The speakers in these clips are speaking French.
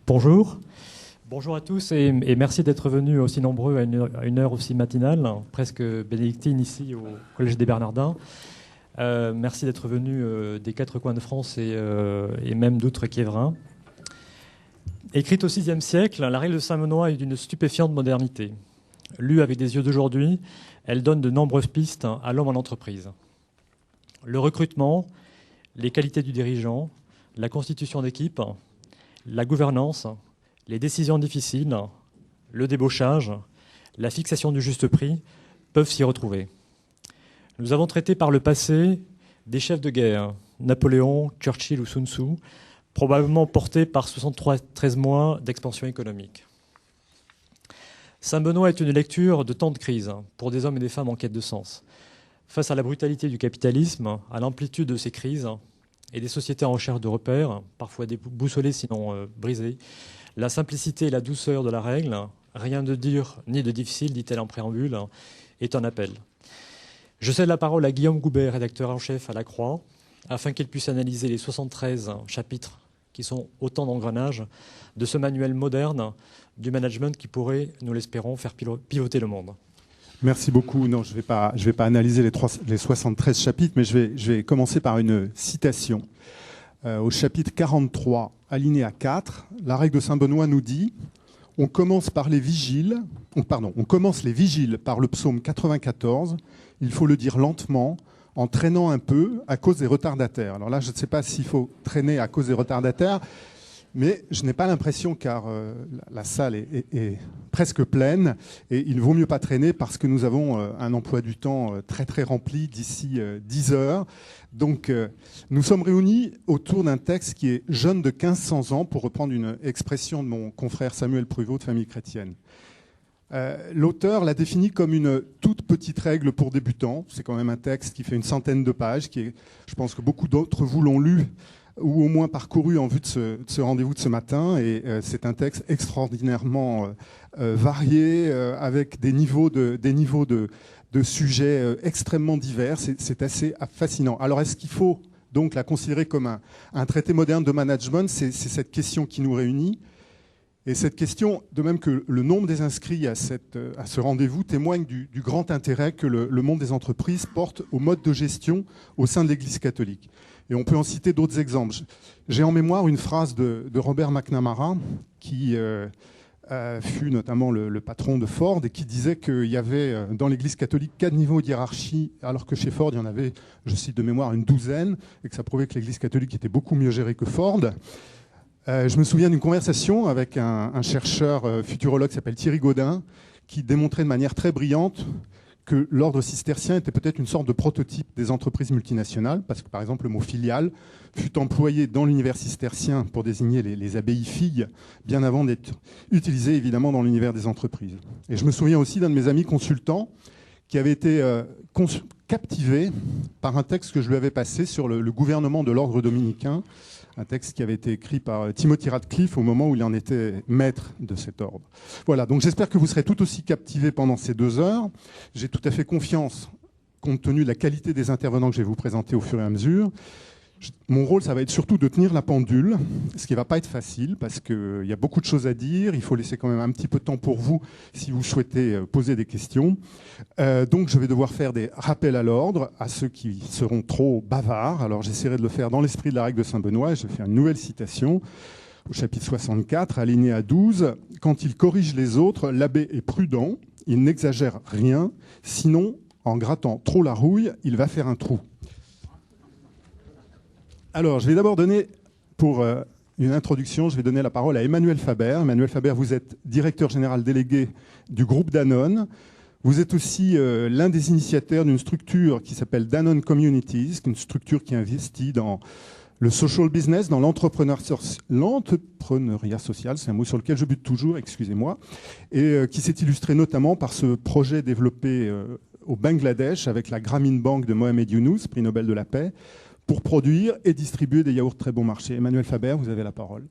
Bonjour. Bonjour à tous et merci d'être venus aussi nombreux à une heure aussi matinale, presque bénédictine ici au Collège des Bernardins. Merci d'être venus des quatre coins de France et même d'outre-Quiévrain. Écrite au VIe siècle, la règle de Saint-Benoît est d'une stupéfiante modernité. Lue avec des yeux d'aujourd'hui, elle donne de nombreuses pistes à l'homme en entreprise. Le recrutement, les qualités du dirigeant, la constitution d'équipe, la gouvernance, les décisions difficiles, le débauchage, la fixation du juste prix peuvent s'y retrouver. Nous avons traité par le passé des chefs de guerre, Napoléon, Churchill ou Sun Tzu, probablement portés par 73 mois d'expansion économique. Saint-Benoît est une lecture de temps de crise pour des hommes et des femmes en quête de sens. Face à la brutalité du capitalisme, à l'amplitude de ces crises et des sociétés en recherche de repères, parfois déboussolées sinon brisées, la simplicité et la douceur de la règle, rien de dur ni de difficile, dit-elle en préambule, est un appel. Je cède la parole à Guillaume Goubert, rédacteur en chef à La Croix, afin qu'il puisse analyser les 73 chapitres qui sont autant d'engrenages de ce manuel moderne du management qui pourrait, nous l'espérons, faire pivoter le monde. Merci beaucoup. Non, je vais pas analyser les 73 chapitres, mais je vais commencer par une citation. Au chapitre 43, alinéa 4, la règle de Saint-Benoît nous dit « On commence les vigiles par le psaume 94, il faut le dire lentement, en traînant un peu à cause des retardataires. » Alors là, je ne sais pas s'il faut traîner à cause des retardataires, mais je n'ai pas l'impression, car la salle est presque pleine, et il ne vaut mieux pas traîner parce que nous avons un emploi du temps très très rempli d'ici 10 heures. Donc nous sommes réunis autour d'un texte qui est jeune de 1500 ans, pour reprendre une expression de mon confrère Samuel Pruvot de Famille chrétienne. L'auteur l'a défini comme une toute petite règle pour débutants. C'est quand même un texte qui fait une centaine de pages, je pense que beaucoup d'entre vous l'ont lu, ou au moins parcouru en vue de ce rendez-vous de ce matin. Et c'est un texte extraordinairement varié, avec des niveaux de sujets extrêmement divers. C'est assez fascinant. Alors, est-ce qu'il faut donc la considérer comme un traité moderne de management ? C'est cette question qui nous réunit. Et cette question, de même que le nombre des inscrits à ce rendez-vous, témoigne du grand intérêt que le monde des entreprises porte au mode de gestion au sein de l'Église catholique. Et on peut en citer d'autres exemples. J'ai en mémoire une phrase de Robert McNamara, qui fut notamment le patron de Ford, et qui disait qu'il y avait dans l'Église catholique 4 niveaux de hiérarchie, alors que chez Ford, il y en avait, je cite de mémoire, une douzaine, et que ça prouvait que l'Église catholique était beaucoup mieux gérée que Ford. Je me souviens d'une conversation avec un chercheur futurologue qui s'appelle Thierry Gaudin, qui démontrait de manière très brillante que l'ordre cistercien était peut-être une sorte de prototype des entreprises multinationales, parce que par exemple le mot filiale fut employé dans l'univers cistercien pour désigner les abbayes filles, bien avant d'être utilisé évidemment dans l'univers des entreprises. Et je me souviens aussi d'un de mes amis consultants qui avait été captivé par un texte que je lui avais passé sur le gouvernement de l'ordre dominicain, un texte qui avait été écrit par Timothy Radcliffe au moment où il en était maître de cet ordre. Voilà, donc j'espère que vous serez tout aussi captivés pendant ces 2 heures. J'ai tout à fait confiance, compte tenu de la qualité des intervenants que je vais vous présenter au fur et à mesure. Mon rôle, ça va être surtout de tenir la pendule, ce qui ne va pas être facile, parce qu'il y a beaucoup de choses à dire. Il faut laisser quand même un petit peu de temps pour vous, si vous souhaitez poser des questions. Donc, je vais devoir faire des rappels à l'ordre à ceux qui seront trop bavards. Alors, j'essaierai de le faire dans l'esprit de la règle de Saint-Benoît. Je vais faire une nouvelle citation au chapitre 64, alinéa 12. « Quand il corrige les autres, l'abbé est prudent, il n'exagère rien, sinon, en grattant trop la rouille, il va faire un trou. » Alors, je vais d'abord donner, pour une introduction, je vais donner la parole à Emmanuel Faber. Emmanuel Faber, vous êtes directeur général délégué du groupe Danone. Vous êtes aussi l'un des initiateurs d'une structure qui s'appelle Danone Communities, une structure qui investit dans le social business, dans l'entrepreneuriat social, c'est un mot sur lequel je bute toujours, excusez-moi, et qui s'est illustré notamment par ce projet développé au Bangladesh avec la Grameen Bank de Mohamed Younous, prix Nobel de la paix, pour produire et distribuer des yaourts très bon marché. Emmanuel Faber, vous avez la parole.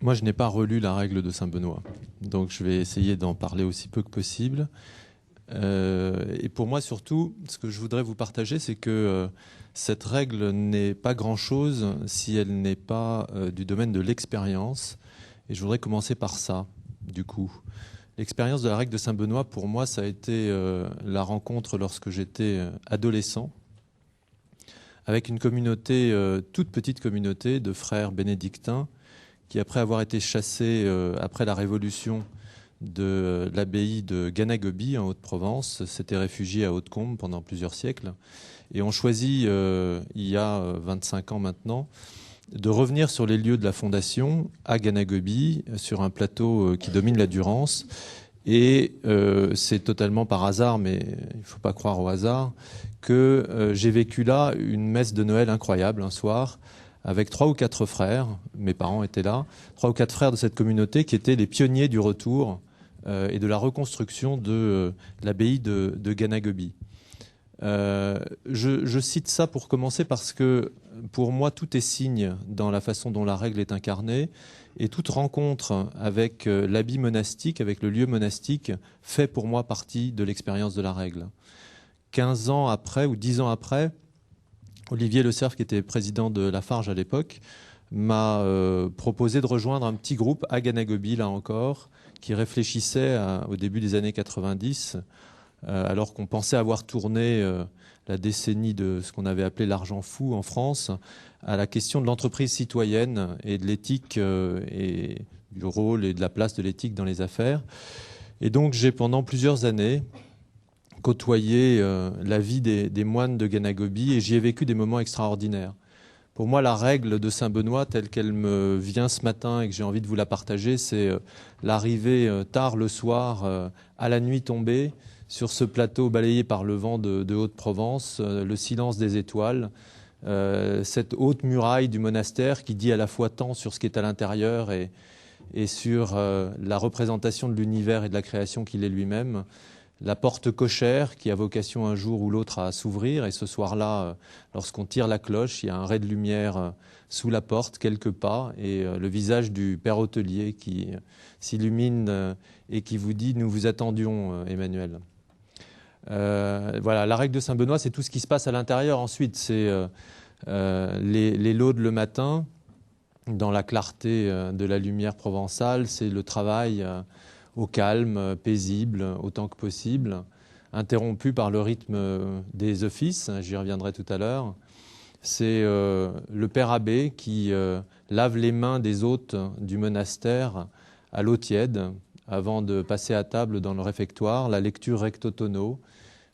Moi, je n'ai pas relu la règle de Saint-Benoît, donc je vais essayer d'en parler aussi peu que possible. Et pour moi, surtout, ce que je voudrais vous partager, c'est que cette règle n'est pas grand-chose si elle n'est pas du domaine de l'expérience. Et je voudrais commencer par ça, du coup. L'expérience de la règle de Saint-Benoît, pour moi, ça a été la rencontre lorsque j'étais adolescent avec une communauté, toute petite communauté de frères bénédictins qui, après avoir été chassés après la Révolution de l'abbaye de Ganagoby en Haute-Provence, s'étaient réfugiés à Hautecombe pendant plusieurs siècles et ont choisi, il y a 25 ans maintenant, de revenir sur les lieux de la fondation à Ganagoby, sur un plateau qui domine la Durance. Et c'est totalement par hasard, mais il ne faut pas croire au hasard, que j'ai vécu là une messe de Noël incroyable un soir, avec 3 ou 4 frères, mes parents étaient là, 3 ou 4 frères de cette communauté qui étaient les pionniers du retour et de la reconstruction de l'abbaye de Ganagoby. Je cite ça pour commencer parce que pour moi tout est signe dans la façon dont la règle est incarnée et toute rencontre avec l'habit monastique, avec le lieu monastique, fait pour moi partie de l'expérience de la règle. 15 ans après ou 10 ans après, Olivier Le Cerf, qui était président de Lafarge à l'époque, m'a proposé de rejoindre un petit groupe à Ganagoby, là encore, qui réfléchissait au début des années 90, alors qu'on pensait avoir tourné la décennie de ce qu'on avait appelé l'argent fou en France, à la question de l'entreprise citoyenne et de l'éthique et du rôle et de la place de l'éthique dans les affaires. Et donc j'ai pendant plusieurs années côtoyé la vie des moines de Ganagoby et j'y ai vécu des moments extraordinaires. Pour moi, la règle de Saint-Benoît, telle qu'elle me vient ce matin et que j'ai envie de vous la partager, c'est l'arrivée tard le soir, à la nuit tombée, sur ce plateau balayé par le vent de Haute-Provence, le silence des étoiles, cette haute muraille du monastère qui dit à la fois tant sur ce qui est à l'intérieur et sur la représentation de l'univers et de la création qu'il est lui-même, la porte cochère qui a vocation un jour ou l'autre à s'ouvrir, et ce soir-là, lorsqu'on tire la cloche, il y a un ray de lumière sous la porte, quelques pas, et le visage du père hôtelier qui s'illumine et qui vous dit « Nous vous attendions, Emmanuel ». Voilà, la règle de Saint-Benoît, c'est tout ce qui se passe à l'intérieur. Ensuite, c'est les laudes le matin, dans la clarté de la lumière provençale, c'est le travail au calme, paisible, autant que possible, interrompu par le rythme des offices, j'y reviendrai tout à l'heure. C'est le père abbé qui lave les mains des hôtes du monastère à l'eau tiède avant de passer à table dans le réfectoire, la lecture recto tono,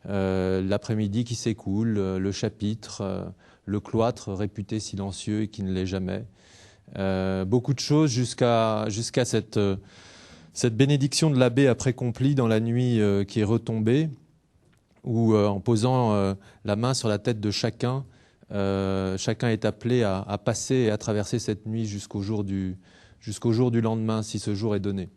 l'après-midi qui s'écoule, le chapitre, le cloître réputé silencieux et qui ne l'est jamais. Beaucoup de choses jusqu'à cette bénédiction de l'abbé après compli dans la nuit qui est retombée, où en posant la main sur la tête de chacun, chacun est appelé à passer et à traverser cette nuit jusqu'au jour du lendemain, si ce jour est donné.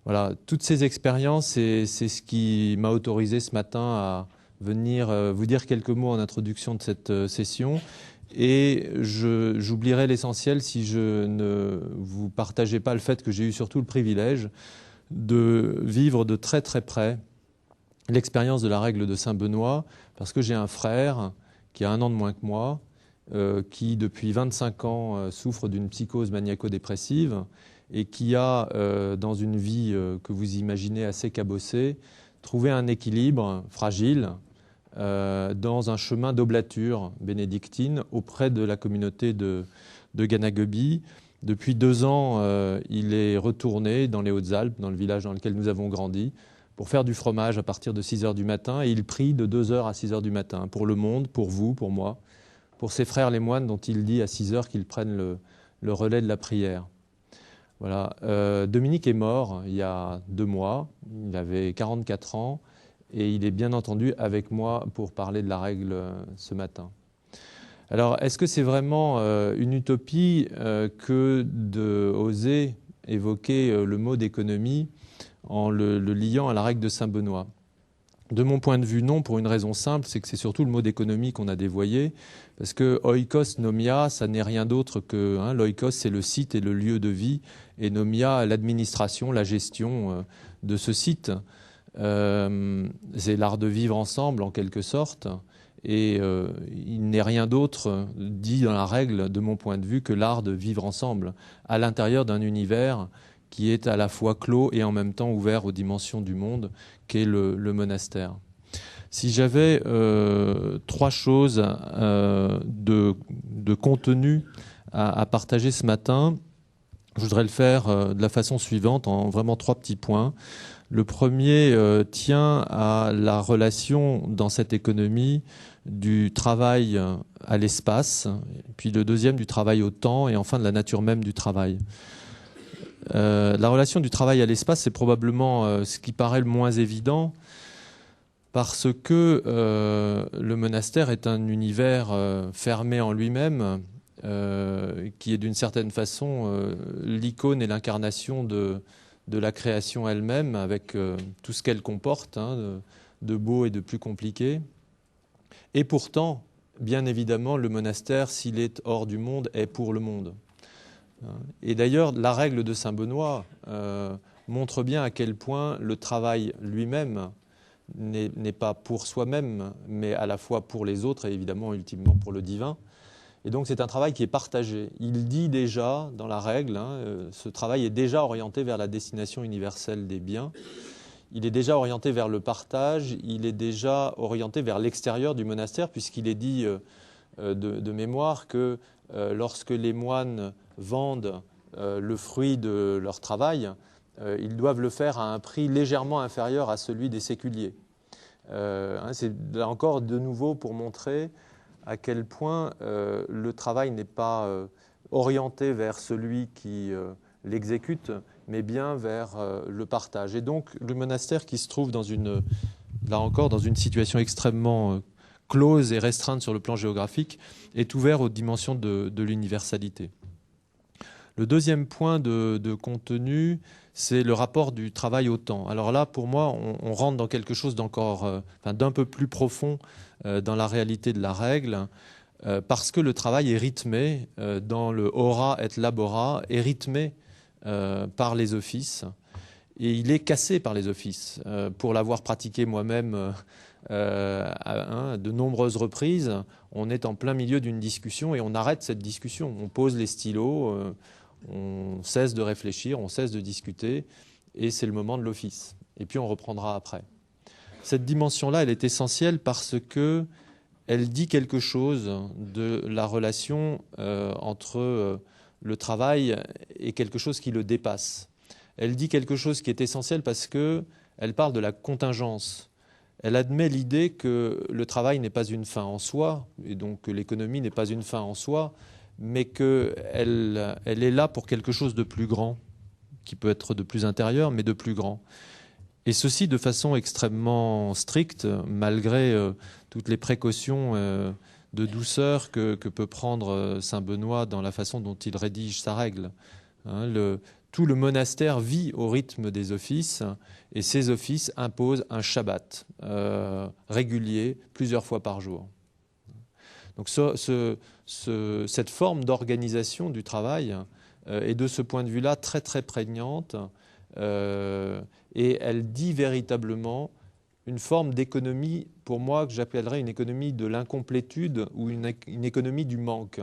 Voilà, toutes ces expériences, c'est ce qui m'a autorisé ce matin à venir vous dire quelques mots en introduction de cette session. Et j'oublierai l'essentiel si je ne vous partageais pas le fait que j'ai eu surtout le privilège de vivre de très très près l'expérience de la règle de Saint-Benoît, parce que j'ai un frère qui a 1 an de moins que moi, qui depuis 25 ans souffre d'une psychose maniaco-dépressive et qui a, dans une vie que vous imaginez assez cabossée, trouvé un équilibre fragile, dans un chemin d'oblature bénédictine auprès de la communauté de Ganagoby. Depuis 2 ans, il est retourné dans les Hautes-Alpes, dans le village dans lequel nous avons grandi, pour faire du fromage à partir de 6 heures du matin. Et il prie de 2 heures à 6 heures du matin, pour le monde, pour vous, pour moi, pour ses frères les moines dont il dit à 6 heures qu'ils prennent le relais de la prière. Voilà. Dominique est mort il y a 2 mois, il avait 44 ans, et il est bien entendu avec moi pour parler de la règle ce matin. Alors, est-ce que c'est vraiment une utopie que d'oser évoquer le mot d'économie en le liant à la règle de Saint-Benoît? De mon point de vue, non, pour une raison simple, c'est que c'est surtout le mot d'économie qu'on a dévoyé, parce que oikos nomia, ça n'est rien d'autre que, l'oikos, c'est le site et le lieu de vie, et nomia, l'administration, la gestion de ce site. C'est l'art de vivre ensemble en quelque sorte. Et il n'est rien d'autre dit dans la règle, de mon point de vue, que l'art de vivre ensemble à l'intérieur d'un univers qui est à la fois clos et en même temps ouvert aux dimensions du monde qu'est le monastère. Si j'avais 3 choses de contenu à partager ce matin, je voudrais le faire de la façon suivante, en vraiment 3 petits points. Le premier tient à la relation dans cette économie du travail à l'espace, puis le deuxième du travail au temps, et enfin de la nature même du travail. La relation du travail à l'espace, c'est probablement ce qui paraît le moins évident, parce que le monastère est un univers fermé en lui-même, qui est d'une certaine façon l'icône et l'incarnation de la création elle-même, avec tout ce qu'elle comporte, de beau et de plus compliqué. Et pourtant, bien évidemment, le monastère, s'il est hors du monde, est pour le monde. Et d'ailleurs, la règle de Saint Benoît montre bien à quel point le travail lui-même n'est pas pour soi-même, mais à la fois pour les autres et évidemment, ultimement, pour le divin. Et donc, c'est un travail qui est partagé. Il dit déjà, dans la règle, ce travail est déjà orienté vers la destination universelle des biens. Il est déjà orienté vers le partage, il est déjà orienté vers l'extérieur du monastère, puisqu'il est dit de mémoire que lorsque les moines vendent le fruit de leur travail, ils doivent le faire à un prix légèrement inférieur à celui des séculiers. C'est là encore de nouveau pour montrer à quel point le travail n'est pas orienté vers celui qui l'exécute, mais bien vers le partage. Et donc le monastère qui se trouve là encore dans une situation extrêmement close et restreinte sur le plan géographique est ouvert aux dimensions de l'universalité. Le deuxième point de contenu, c'est le rapport du travail au temps. Alors là, pour moi, on rentre dans quelque chose d'un peu plus profond dans la réalité de la règle, parce que le travail est rythmé dans le ora et labora, est rythmé par les offices, et il est cassé par les offices. Pour l'avoir pratiqué moi-même de nombreuses reprises, on est en plein milieu d'une discussion et on arrête cette discussion. On pose les stylos, on cesse de réfléchir, on cesse de discuter, et c'est le moment de l'office. Et puis on reprendra après. Cette dimension-là, elle est essentielle parce que elle dit quelque chose de la relation entre le travail et quelque chose qui le dépasse. Elle dit quelque chose qui est essentiel parce qu'elle parle de la contingence. Elle admet l'idée que le travail n'est pas une fin en soi, et donc que l'économie n'est pas une fin en soi, mais qu'elle est là pour quelque chose de plus grand, qui peut être de plus intérieur, mais de plus grand. Et ceci de façon extrêmement stricte, malgré toutes les précautions de douceur que peut prendre saint Benoît dans la façon dont il rédige sa règle. Tout le monastère vit au rythme des offices, et ces offices imposent un Shabbat régulier, plusieurs fois par jour. Donc cette forme d'organisation du travail est de ce point de vue-là très très prégnante, et elle dit véritablement une forme d'économie, pour moi, que j'appellerais une économie de l'incomplétude ou une économie du manque.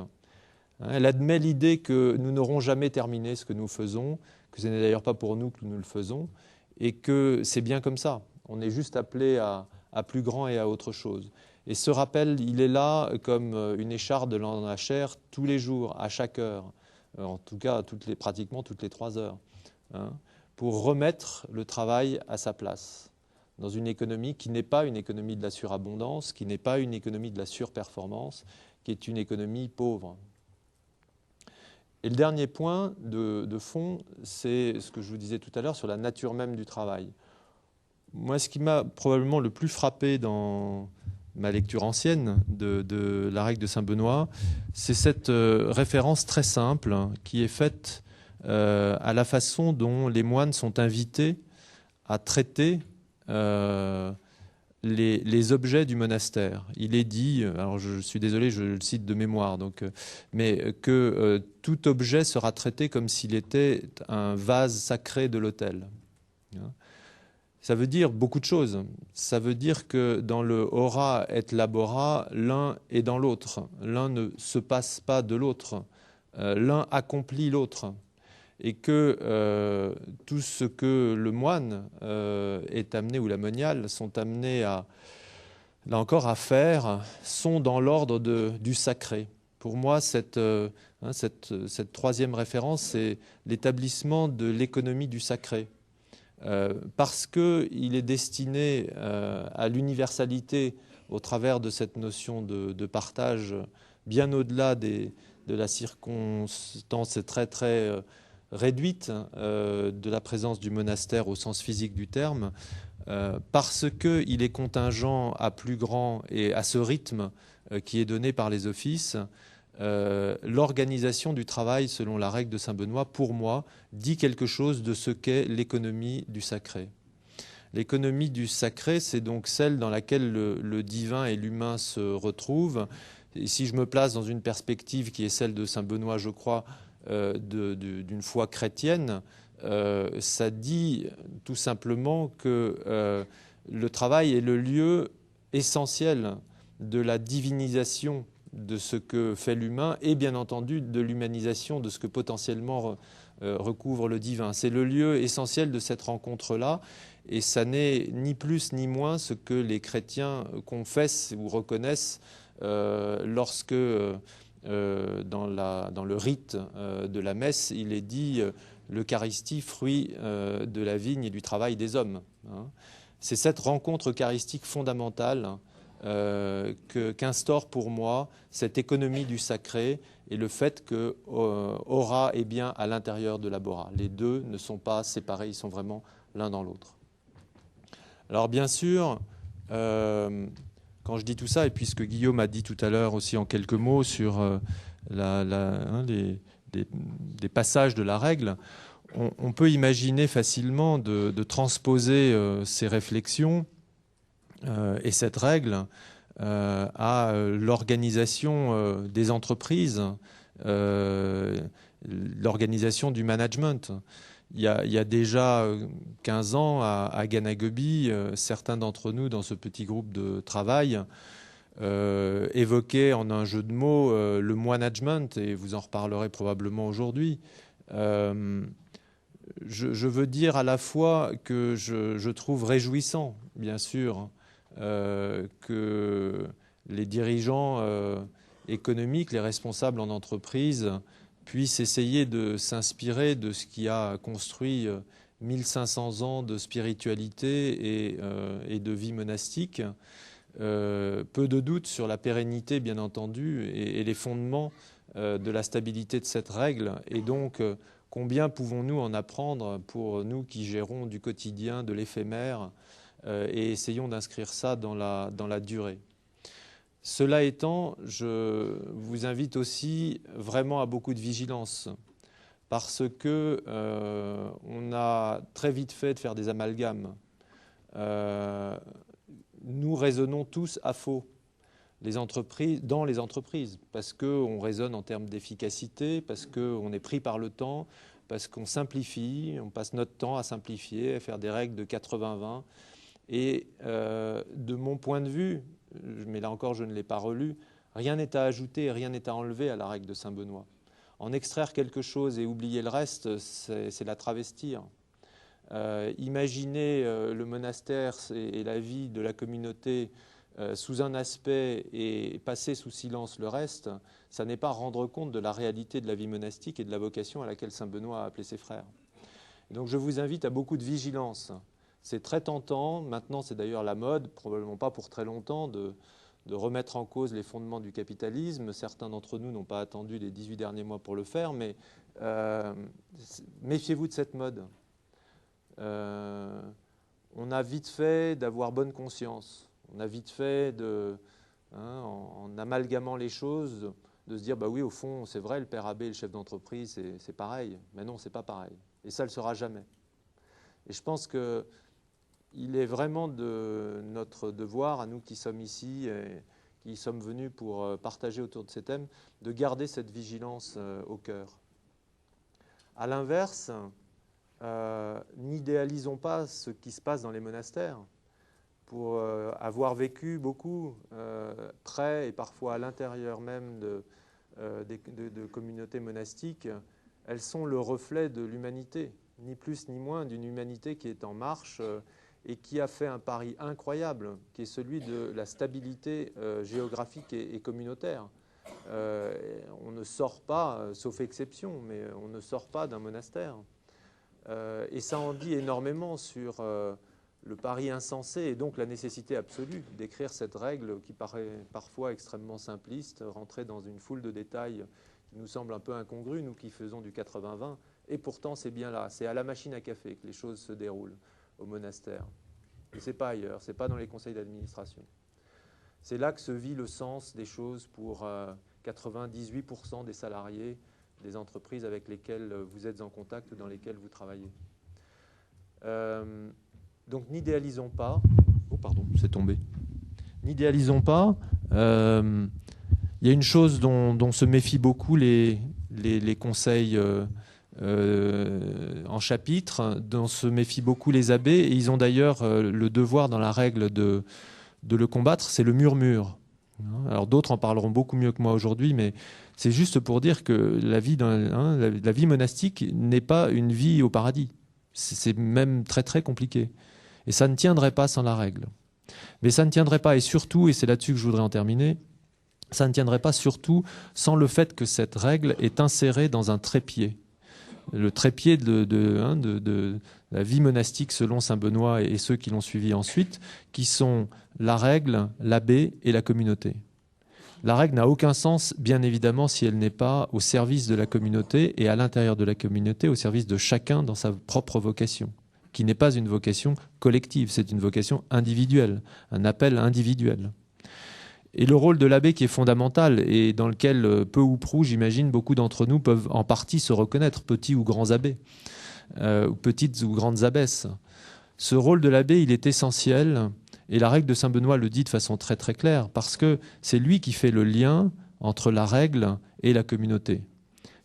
Elle admet l'idée que nous n'aurons jamais terminé ce que nous faisons, que ce n'est d'ailleurs pas pour nous que nous le faisons, et que c'est bien comme ça. On est juste appelé à plus grand et à autre chose. Et ce rappel, il est là comme une écharde dans la chair tous les jours, à chaque heure, en tout cas pratiquement toutes les 3 heures, pour remettre le travail à sa place dans une économie qui n'est pas une économie de la surabondance, qui n'est pas une économie de la surperformance, qui est une économie pauvre. Et le dernier point de fond, c'est ce que je vous disais tout à l'heure sur la nature même du travail. Moi, ce qui m'a probablement le plus frappé dans ma lecture ancienne de la règle de saint Benoît, c'est cette référence très simple qui est faite à la façon dont les moines sont invités à traiter les objets du monastère. Il est dit, alors je suis désolé, je le cite de mémoire, mais que tout objet sera traité comme s'il était un vase sacré de l'autel. Ça veut dire beaucoup de choses. Ça veut dire que dans le ora et labora, l'un est dans l'autre. L'un ne se passe pas de l'autre. L'un accomplit l'autre. Et que tout ce que le moine est amené, ou la moniale, sont amenés là encore, à faire, sont dans l'ordre du sacré. Pour moi, cette troisième référence, c'est l'établissement de l'économie du sacré. Parce qu'il est destiné à l'universalité au travers de cette notion de partage, bien au-delà de la circonstance très très réduite de la présence du monastère au sens physique du terme, parce qu'il est contingent à plus grand et à ce rythme qui est donné par les offices. L'organisation du travail selon la règle de Saint-Benoît, pour moi, dit quelque chose de ce qu'est l'économie du sacré. L'économie du sacré, c'est donc celle dans laquelle le divin et l'humain se retrouvent. Et si je me place dans une perspective qui est celle de Saint-Benoît, je crois, d'une foi chrétienne, ça dit tout simplement que le travail est le lieu essentiel de la divinisation de ce que fait l'humain et bien entendu de l'humanisation de ce que potentiellement recouvre le divin. C'est le lieu essentiel de cette rencontre-là et ça n'est ni plus ni moins ce que les chrétiens confessent ou reconnaissent lorsque dans le rite de la messe, il est dit l'Eucharistie, fruit de la vigne et du travail des hommes. C'est cette rencontre eucharistique fondamentale qu'instaure pour moi cette économie du sacré et le fait que ora est bien à l'intérieur de labora. Les deux ne sont pas séparés, ils sont vraiment l'un dans l'autre. Alors bien sûr, quand je dis tout ça, et puisque Guillaume a dit tout à l'heure aussi en quelques mots sur des passages de la règle, on peut imaginer facilement de transposer ces réflexions et cette règle à l'organisation des entreprises, l'organisation du management. Il y a déjà 15 ans, à Ganagebi, certains d'entre nous, dans ce petit groupe de travail, évoquaient en un jeu de mots le management, et vous en reparlerez probablement aujourd'hui. Je veux dire à la fois que je trouve réjouissant, bien sûr, que les dirigeants économiques, les responsables en entreprise, puissent essayer de s'inspirer de ce qui a construit 1500 ans de spiritualité et de vie monastique. Peu de doute sur la pérennité, bien entendu, et les fondements de la stabilité de cette règle. Et donc, combien pouvons-nous en apprendre pour nous qui gérons du quotidien, de l'éphémère, et essayons d'inscrire ça dans la durée. Cela étant, je vous invite aussi vraiment à beaucoup de vigilance, parce que on a très vite fait de faire des amalgames. Nous raisonnons tous à faux dans les entreprises, parce qu'on raisonne en termes d'efficacité, parce qu'on est pris par le temps, parce qu'on simplifie, on passe notre temps à simplifier, à faire des règles de 80-20. Et de mon point de vue, mais là encore je ne l'ai pas relu, rien n'est à ajouter, rien n'est à enlever à la règle de Saint-Benoît. En extraire quelque chose et oublier le reste, c'est la travestir. Imaginez le monastère et la vie de la communauté sous un aspect et passer sous silence le reste, ça n'est pas rendre compte de la réalité de la vie monastique et de la vocation à laquelle Saint-Benoît a appelé ses frères. Donc je vous invite à beaucoup de vigilance. C'est très tentant, maintenant c'est d'ailleurs la mode, probablement pas pour très longtemps, de remettre en cause les fondements du capitalisme. Certains d'entre nous n'ont pas attendu les 18 derniers mois pour le faire, mais méfiez-vous de cette mode. On a vite fait d'avoir bonne conscience. On a vite fait, en amalgamant les choses, de se dire, bah oui, au fond, c'est vrai, le père abbé, le chef d'entreprise, c'est pareil. Mais non, c'est pas pareil. Et ça ne le sera jamais. Et je pense qu'il est vraiment de notre devoir, à nous qui sommes ici et qui sommes venus pour partager autour de ces thèmes, de garder cette vigilance au cœur. À l'inverse, n'idéalisons pas ce qui se passe dans les monastères. Pour avoir vécu beaucoup près et parfois à l'intérieur même de communautés monastiques, elles sont le reflet de l'humanité, ni plus ni moins d'une humanité qui est en marche et qui a fait un pari incroyable, qui est celui de la stabilité géographique et communautaire. On ne sort pas, sauf exception, mais on ne sort pas d'un monastère. Et ça en dit énormément sur le pari insensé et donc la nécessité absolue d'écrire cette règle qui paraît parfois extrêmement simpliste, rentrer dans une foule de détails qui nous semblent un peu incongrus, nous qui faisons du 80-20, et pourtant c'est bien là, c'est à la machine à café que les choses se déroulent au monastère. Et c'est pas ailleurs, c'est pas dans les conseils d'administration. C'est là que se vit le sens des choses pour 98% des salariés des entreprises avec lesquelles vous êtes en contact ou dans lesquelles vous travaillez. Donc n'idéalisons pas. Oh pardon, c'est tombé. N'idéalisons pas. Il y a une chose dont se méfient beaucoup les conseils en chapitre, dont se méfient beaucoup les abbés, et ils ont d'ailleurs le devoir dans la règle de le combattre, c'est le murmure. Alors d'autres en parleront beaucoup mieux que moi aujourd'hui, mais c'est juste pour dire que la vie monastique n'est pas une vie au paradis. C'est même très très compliqué. Et ça ne tiendrait pas sans la règle. Mais ça ne tiendrait pas, et surtout, et c'est là-dessus que je voudrais en terminer, ça ne tiendrait pas surtout sans le fait que cette règle est insérée dans un trépied. Le trépied de la vie monastique selon saint Benoît et ceux qui l'ont suivi ensuite, qui sont la règle, l'abbé et la communauté. La règle n'a aucun sens, bien évidemment, si elle n'est pas au service de la communauté et à l'intérieur de la communauté, au service de chacun dans sa propre vocation, qui n'est pas une vocation collective, c'est une vocation individuelle, un appel individuel. Et le rôle de l'abbé qui est fondamental et dans lequel, peu ou prou, j'imagine, beaucoup d'entre nous peuvent en partie se reconnaître, petits ou grands abbés, ou petites ou grandes abbesses. Ce rôle de l'abbé, il est essentiel, et la règle de saint Benoît le dit de façon très très claire, parce que c'est lui qui fait le lien entre la règle et la communauté.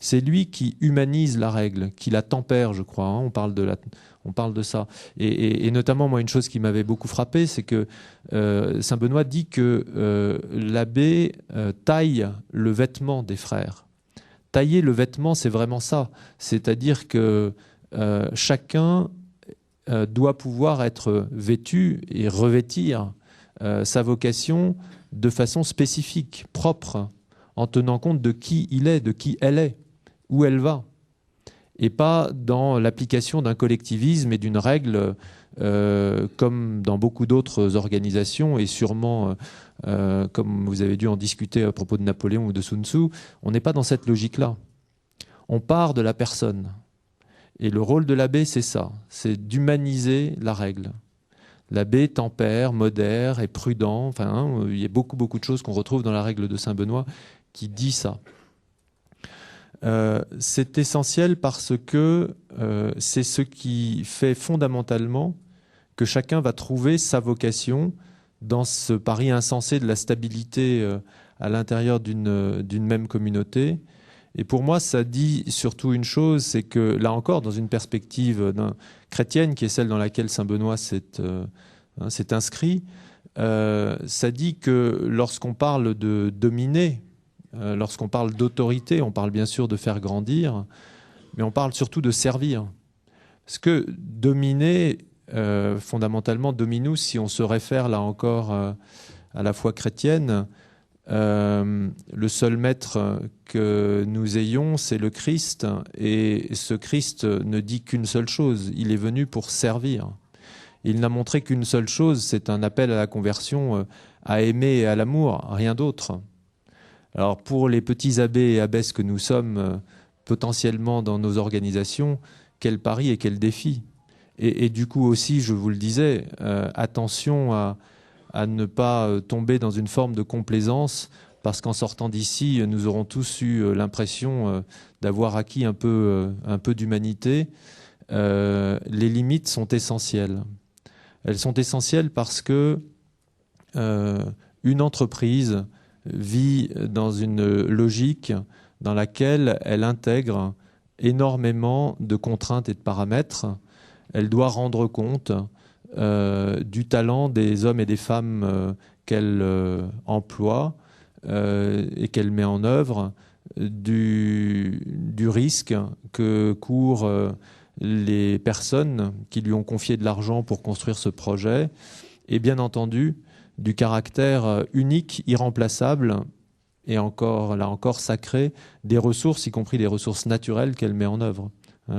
C'est lui qui humanise la règle, qui la tempère, je crois. On parle de ça. Et notamment, moi, une chose qui m'avait beaucoup frappé, c'est que saint Benoît dit que l'abbé taille le vêtement des frères. Tailler le vêtement, c'est vraiment ça. C'est-à-dire que chacun doit pouvoir être vêtu et revêtir sa vocation de façon spécifique, propre, en tenant compte de qui il est, de qui elle est, où elle va, et pas dans l'application d'un collectivisme et d'une règle comme dans beaucoup d'autres organisations, et sûrement, comme vous avez dû en discuter à propos de Napoléon ou de Sun Tzu, on n'est pas dans cette logique-là. On part de la personne. Et le rôle de l'abbé, c'est ça, c'est d'humaniser la règle. L'abbé tempère, modère, est prudent. Enfin, il y a beaucoup de choses qu'on retrouve dans la règle de saint Benoît qui dit ça. C'est essentiel parce que c'est ce qui fait fondamentalement que chacun va trouver sa vocation dans ce pari insensé de la stabilité à l'intérieur d'une même communauté. Et pour moi, ça dit surtout une chose, c'est que là encore, dans une perspective chrétienne, qui est celle dans laquelle saint Benoît s'est inscrit, ça dit que lorsqu'on parle de dominer, lorsqu'on parle d'autorité, on parle bien sûr de faire grandir, mais on parle surtout de servir. Parce que dominer, fondamentalement, dominus, si on se réfère là encore à la foi chrétienne, le seul maître que nous ayons, c'est le Christ, et ce Christ ne dit qu'une seule chose, il est venu pour servir. Il n'a montré qu'une seule chose, c'est un appel à la conversion, à aimer et à l'amour, rien d'autre. Alors pour les petits abbés et abbesses que nous sommes potentiellement dans nos organisations, quel pari et quel défi. Et du coup aussi, je vous le disais, attention à ne pas tomber dans une forme de complaisance, parce qu'en sortant d'ici, nous aurons tous eu l'impression d'avoir acquis un peu d'humanité. Les limites sont essentielles. Elles sont essentielles parce que une entreprise vit dans une logique dans laquelle elle intègre énormément de contraintes et de paramètres. Elle doit rendre compte du talent des hommes et des femmes qu'elle emploie et qu'elle met en œuvre, du risque que courent les personnes qui lui ont confié de l'argent pour construire ce projet, et bien entendu du caractère unique, irremplaçable et là encore sacré des ressources, y compris les ressources naturelles qu'elle met en œuvre.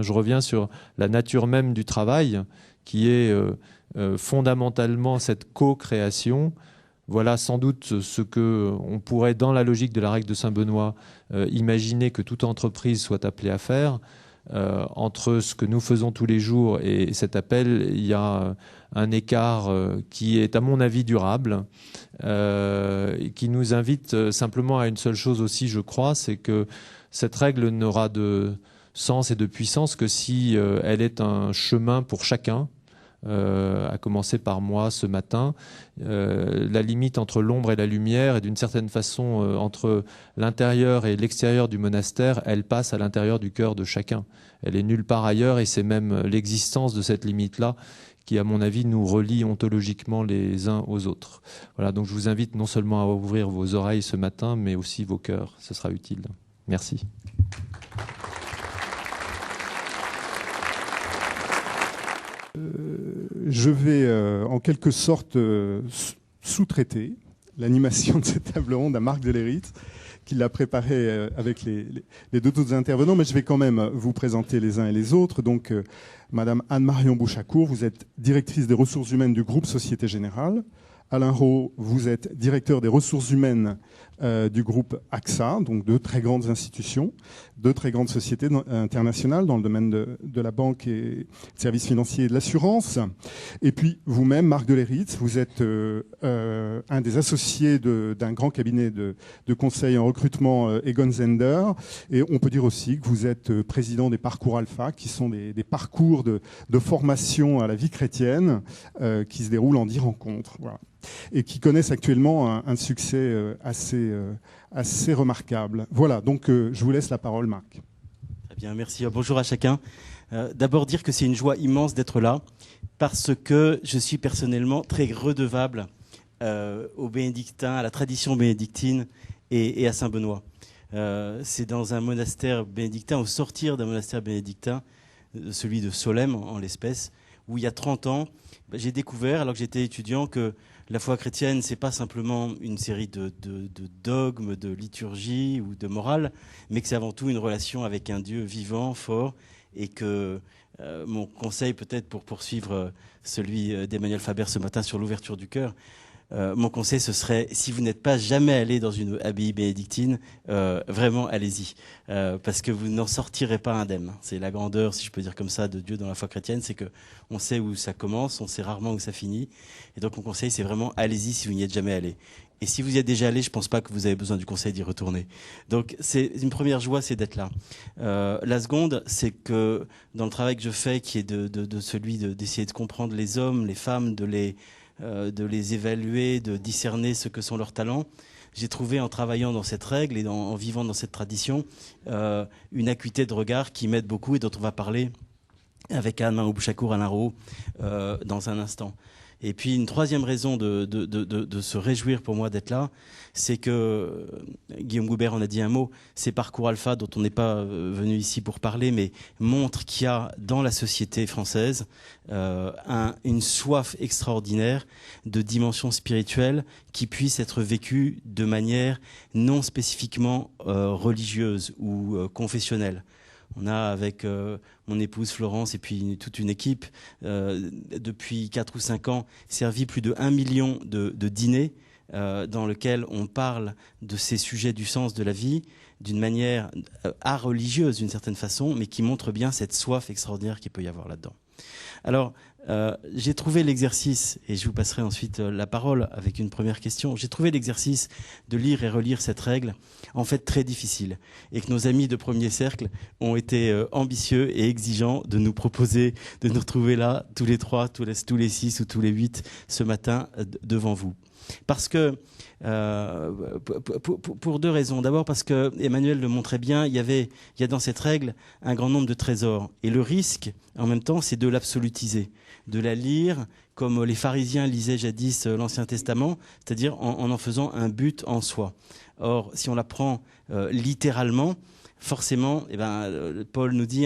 Je reviens sur la nature même du travail, qui est fondamentalement cette co-création. Voilà sans doute ce qu'on pourrait, dans la logique de la règle de Saint-Benoît, imaginer que toute entreprise soit appelée à faire. Entre ce que nous faisons tous les jours et cet appel, il y a un écart qui est, à mon avis, durable, qui nous invite simplement à une seule chose aussi, je crois, c'est que cette règle n'aura de sens et de puissance que si elle est un chemin pour chacun, à commencer par moi ce matin. La limite entre l'ombre et la lumière, et d'une certaine façon entre l'intérieur et l'extérieur du monastère, elle passe à l'intérieur du cœur de chacun. Elle est nulle part ailleurs, et c'est même l'existence de cette limite-là qui, à mon avis, nous relie ontologiquement les uns aux autres. Voilà, donc je vous invite non seulement à ouvrir vos oreilles ce matin, mais aussi vos cœurs. Ce sera utile. Merci. Je vais en quelque sorte sous-traiter l'animation de cette table ronde à Marc Deléritz, qui l'a préparée avec les deux autres intervenants, mais je vais quand même vous présenter les uns et les autres. Donc, Madame Anne-Marion Bouchacourt, vous êtes directrice des ressources humaines du groupe Société Générale. Alain Rault, vous êtes directeur des ressources humaines du groupe AXA, donc deux très grandes institutions, deux très grandes sociétés internationales dans le domaine de la banque et des services financiers et de l'assurance. Et puis vous-même, Marc Deléritz, vous êtes un des associés d'un grand cabinet de conseil en recrutement Egon Zehnder. Et on peut dire aussi que vous êtes président des Parcours Alpha, qui sont des parcours de formation à la vie chrétienne qui se déroulent en 10 rencontres. Voilà. Et qui connaissent actuellement un succès assez remarquable. Voilà, donc je vous laisse la parole, Marc. Très bien, merci. Bonjour à chacun. D'abord dire que c'est une joie immense d'être là, parce que je suis personnellement très redevable aux bénédictins, à la tradition bénédictine et à Saint-Benoît. C'est dans un monastère bénédictin, au sortir d'un monastère bénédictin, celui de Solesmes en l'espèce, où il y a 30 ans, j'ai découvert, alors que j'étais étudiant, que la foi chrétienne, c'est pas simplement une série de dogmes, de liturgie ou de morale, mais que c'est avant tout une relation avec un Dieu vivant, fort, et que mon conseil peut-être pour poursuivre celui d'Emmanuel Faber ce matin sur l'ouverture du cœur, mon conseil ce serait, si vous n'êtes pas jamais allé dans une abbaye bénédictine, vraiment allez-y, parce que vous n'en sortirez pas indemne. C'est la grandeur, si je peux dire comme ça, de Dieu dans la foi chrétienne, c'est que on sait où ça commence, on sait rarement où ça finit, et donc mon conseil c'est vraiment allez-y si vous n'y êtes jamais allé. Et si vous y êtes déjà allé, je pense pas que vous avez besoin du conseil d'y retourner. Donc c'est une première joie, c'est d'être là. La seconde, c'est que dans le travail que je fais, qui est de celui d'essayer de comprendre les hommes, les femmes, de les évaluer, de discerner ce que sont leurs talents, j'ai trouvé en travaillant dans cette règle et en vivant dans cette tradition une acuité de regard qui m'aide beaucoup et dont on va parler avec Anne-Marion Bouchacourt, Alain Rault dans un instant. Et puis une troisième raison de se réjouir pour moi d'être là, c'est que Guillaume Goubert en a dit un mot, ces Parcours Alpha dont on n'est pas venu ici pour parler, mais montrent qu'il y a dans la société française une soif extraordinaire de dimension spirituelle qui puisse être vécue de manière non spécifiquement religieuse ou confessionnelle. On a avec mon épouse Florence et puis toute une équipe, depuis 4 ou 5 ans, servi plus de 1 million de dîners dans lesquels on parle de ces sujets du sens de la vie d'une manière religieuse d'une certaine façon, mais qui montre bien cette soif extraordinaire qu'il peut y avoir là-dedans. Alors, J'ai trouvé l'exercice, et je vous passerai ensuite la parole avec une première question, j'ai trouvé l'exercice de lire et relire cette règle en fait très difficile, et que nos amis de Premier Cercle ont été ambitieux et exigeants de nous proposer de nous retrouver là, tous les 3, tous les 6 ou tous les 8 ce matin devant vous. Parce que, pour deux raisons. D'abord parce que Emmanuel le montrait bien, il y a dans cette règle un grand nombre de trésors. Et le risque, en même temps, c'est de l'absolutiser, de la lire comme les pharisiens lisaient jadis l'Ancien Testament, c'est-à-dire en faisant un but en soi. Or, si on la prend littéralement, forcément, Paul nous dit,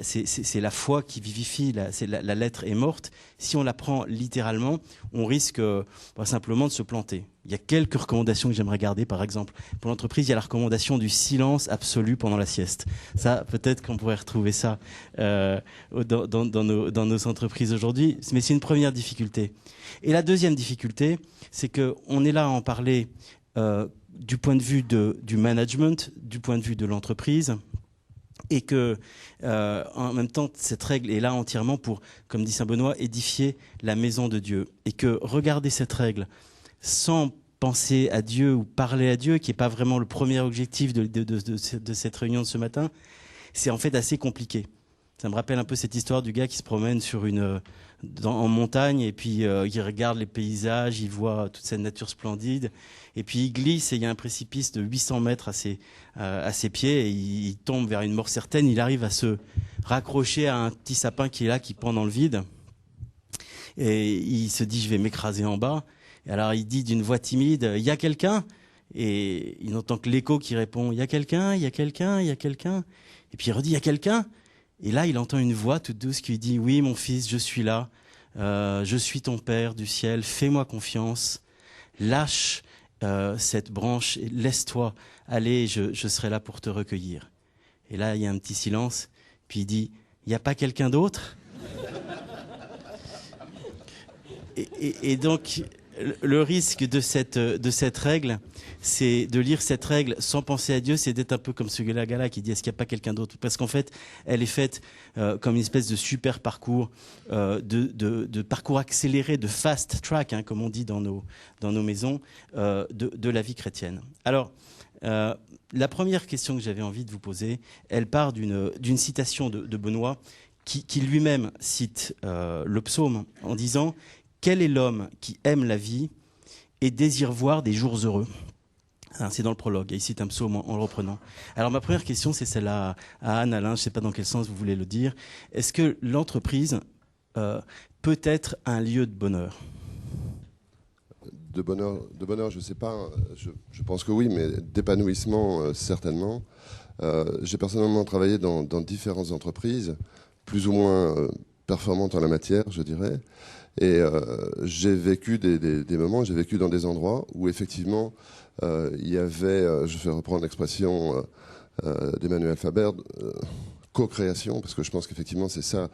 c'est la foi qui vivifie, la lettre est morte. Si on la prend littéralement, on risque simplement de se planter. Il y a quelques recommandations que j'aimerais garder, par exemple. Pour l'entreprise, il y a la recommandation du silence absolu pendant la sieste. Ça, peut-être qu'on pourrait retrouver ça dans nos entreprises aujourd'hui, mais c'est une première difficulté. Et la deuxième difficulté, c'est qu'on est là à en parler du point de vue du management, du point de vue de l'entreprise, et que en même temps cette règle est là entièrement pour, comme dit saint Benoît, édifier la maison de Dieu, et que regarder cette règle sans penser à Dieu ou parler à Dieu, qui n'est pas vraiment le premier objectif de cette réunion de ce matin, c'est en fait assez compliqué. Ça me rappelle un peu cette histoire du gars qui se promène en montagne, et puis il regarde les paysages, il voit toute cette nature splendide, et puis il glisse et il y a un précipice de 800 mètres à ses pieds, et il tombe vers une mort certaine. Il arrive à se raccrocher à un petit sapin qui est là, qui pend dans le vide, et il se dit: je vais m'écraser en bas. Et alors il dit d'une voix timide: il y a quelqu'un? Et il n'entend que l'écho qui répond: il y a quelqu'un, il y a quelqu'un, il y a quelqu'un. Et puis il redit: il y a quelqu'un? Et là, il entend une voix toute douce qui lui dit: oui, mon fils, je suis là, je suis ton Père du ciel, fais-moi confiance, lâche cette branche, et laisse-toi aller, je serai là pour te recueillir. Et là, il y a un petit silence, puis il dit: il n'y a pas quelqu'un d'autre? Et donc, le risque de cette règle, c'est de lire cette règle sans penser à Dieu, c'est d'être un peu comme ce gars-là qui dit: est-ce qu'il n'y a pas quelqu'un d'autre? Parce qu'en fait, elle est faite comme une espèce de super parcours, de parcours accéléré, de fast track, comme on dit dans nos maisons, de la vie chrétienne. Alors, la première question que j'avais envie de vous poser, elle part d'une citation de Benoît, qui lui-même cite le psaume en disant: quel est l'homme qui aime la vie et désire voir des jours heureux? C'est dans le prologue, et il cite un psaume en le reprenant. Alors ma première question, c'est celle à Anne, Alain, je ne sais pas dans quel sens vous voulez le dire. Est-ce que l'entreprise peut être un lieu de bonheur? De bonheur, je ne sais pas. Je pense que oui, mais d'épanouissement, certainement. J'ai personnellement travaillé dans différentes entreprises, plus ou moins performantes en la matière, je dirais. Et j'ai vécu des moments, j'ai vécu dans des endroits où effectivement il y avait, je vais reprendre l'expression d'Emmanuel Faber, co-création, parce que je pense qu'effectivement c'est ça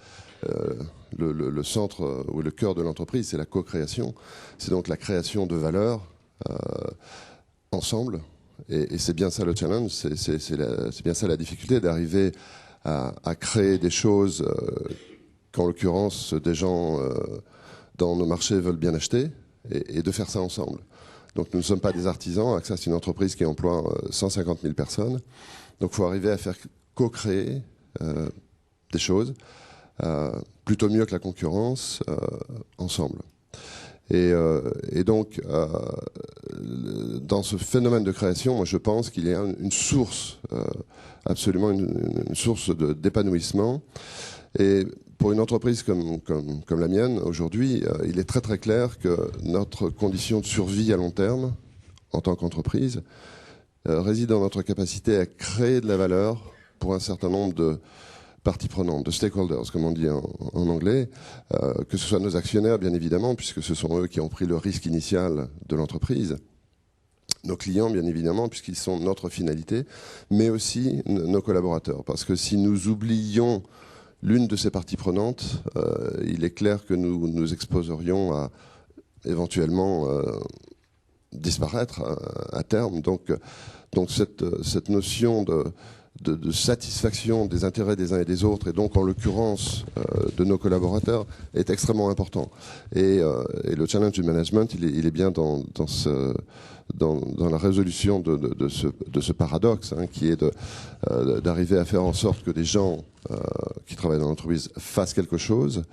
le centre ou le cœur de l'entreprise, c'est la co-création. C'est donc la création de valeur ensemble, et c'est bien ça le challenge, c'est bien ça la difficulté, d'arriver à créer des choses qu'en l'occurrence des gens dans nos marchés veulent bien acheter, et de faire ça ensemble. Donc nous ne sommes pas des artisans. AXA, c'est une entreprise qui emploie 150 000 personnes. Donc il faut arriver à faire co-créer des choses plutôt mieux que la concurrence ensemble. Et donc dans ce phénomène de création, moi je pense qu'il y a une source, absolument une source d'épanouissement. Et pour une entreprise comme la mienne, aujourd'hui, il est très très clair que notre condition de survie à long terme, en tant qu'entreprise, réside dans notre capacité à créer de la valeur pour un certain nombre de parties prenantes, de stakeholders, comme on dit en anglais, que ce soit nos actionnaires, bien évidemment, puisque ce sont eux qui ont pris le risque initial de l'entreprise, nos clients, bien évidemment, puisqu'ils sont notre finalité, mais aussi nos collaborateurs. Parce que si nous oublions l'une de ces parties prenantes, il est clair que nous nous exposerions à éventuellement disparaître à terme. Donc cette notion de satisfaction des intérêts des uns et des autres, et donc en l'occurrence de nos collaborateurs, est extrêmement important. Et le challenge du management, il est bien dans la résolution de ce paradoxe, qui est d'arriver à faire en sorte que des gens qui travaillent dans l'entreprise fassent quelque chose,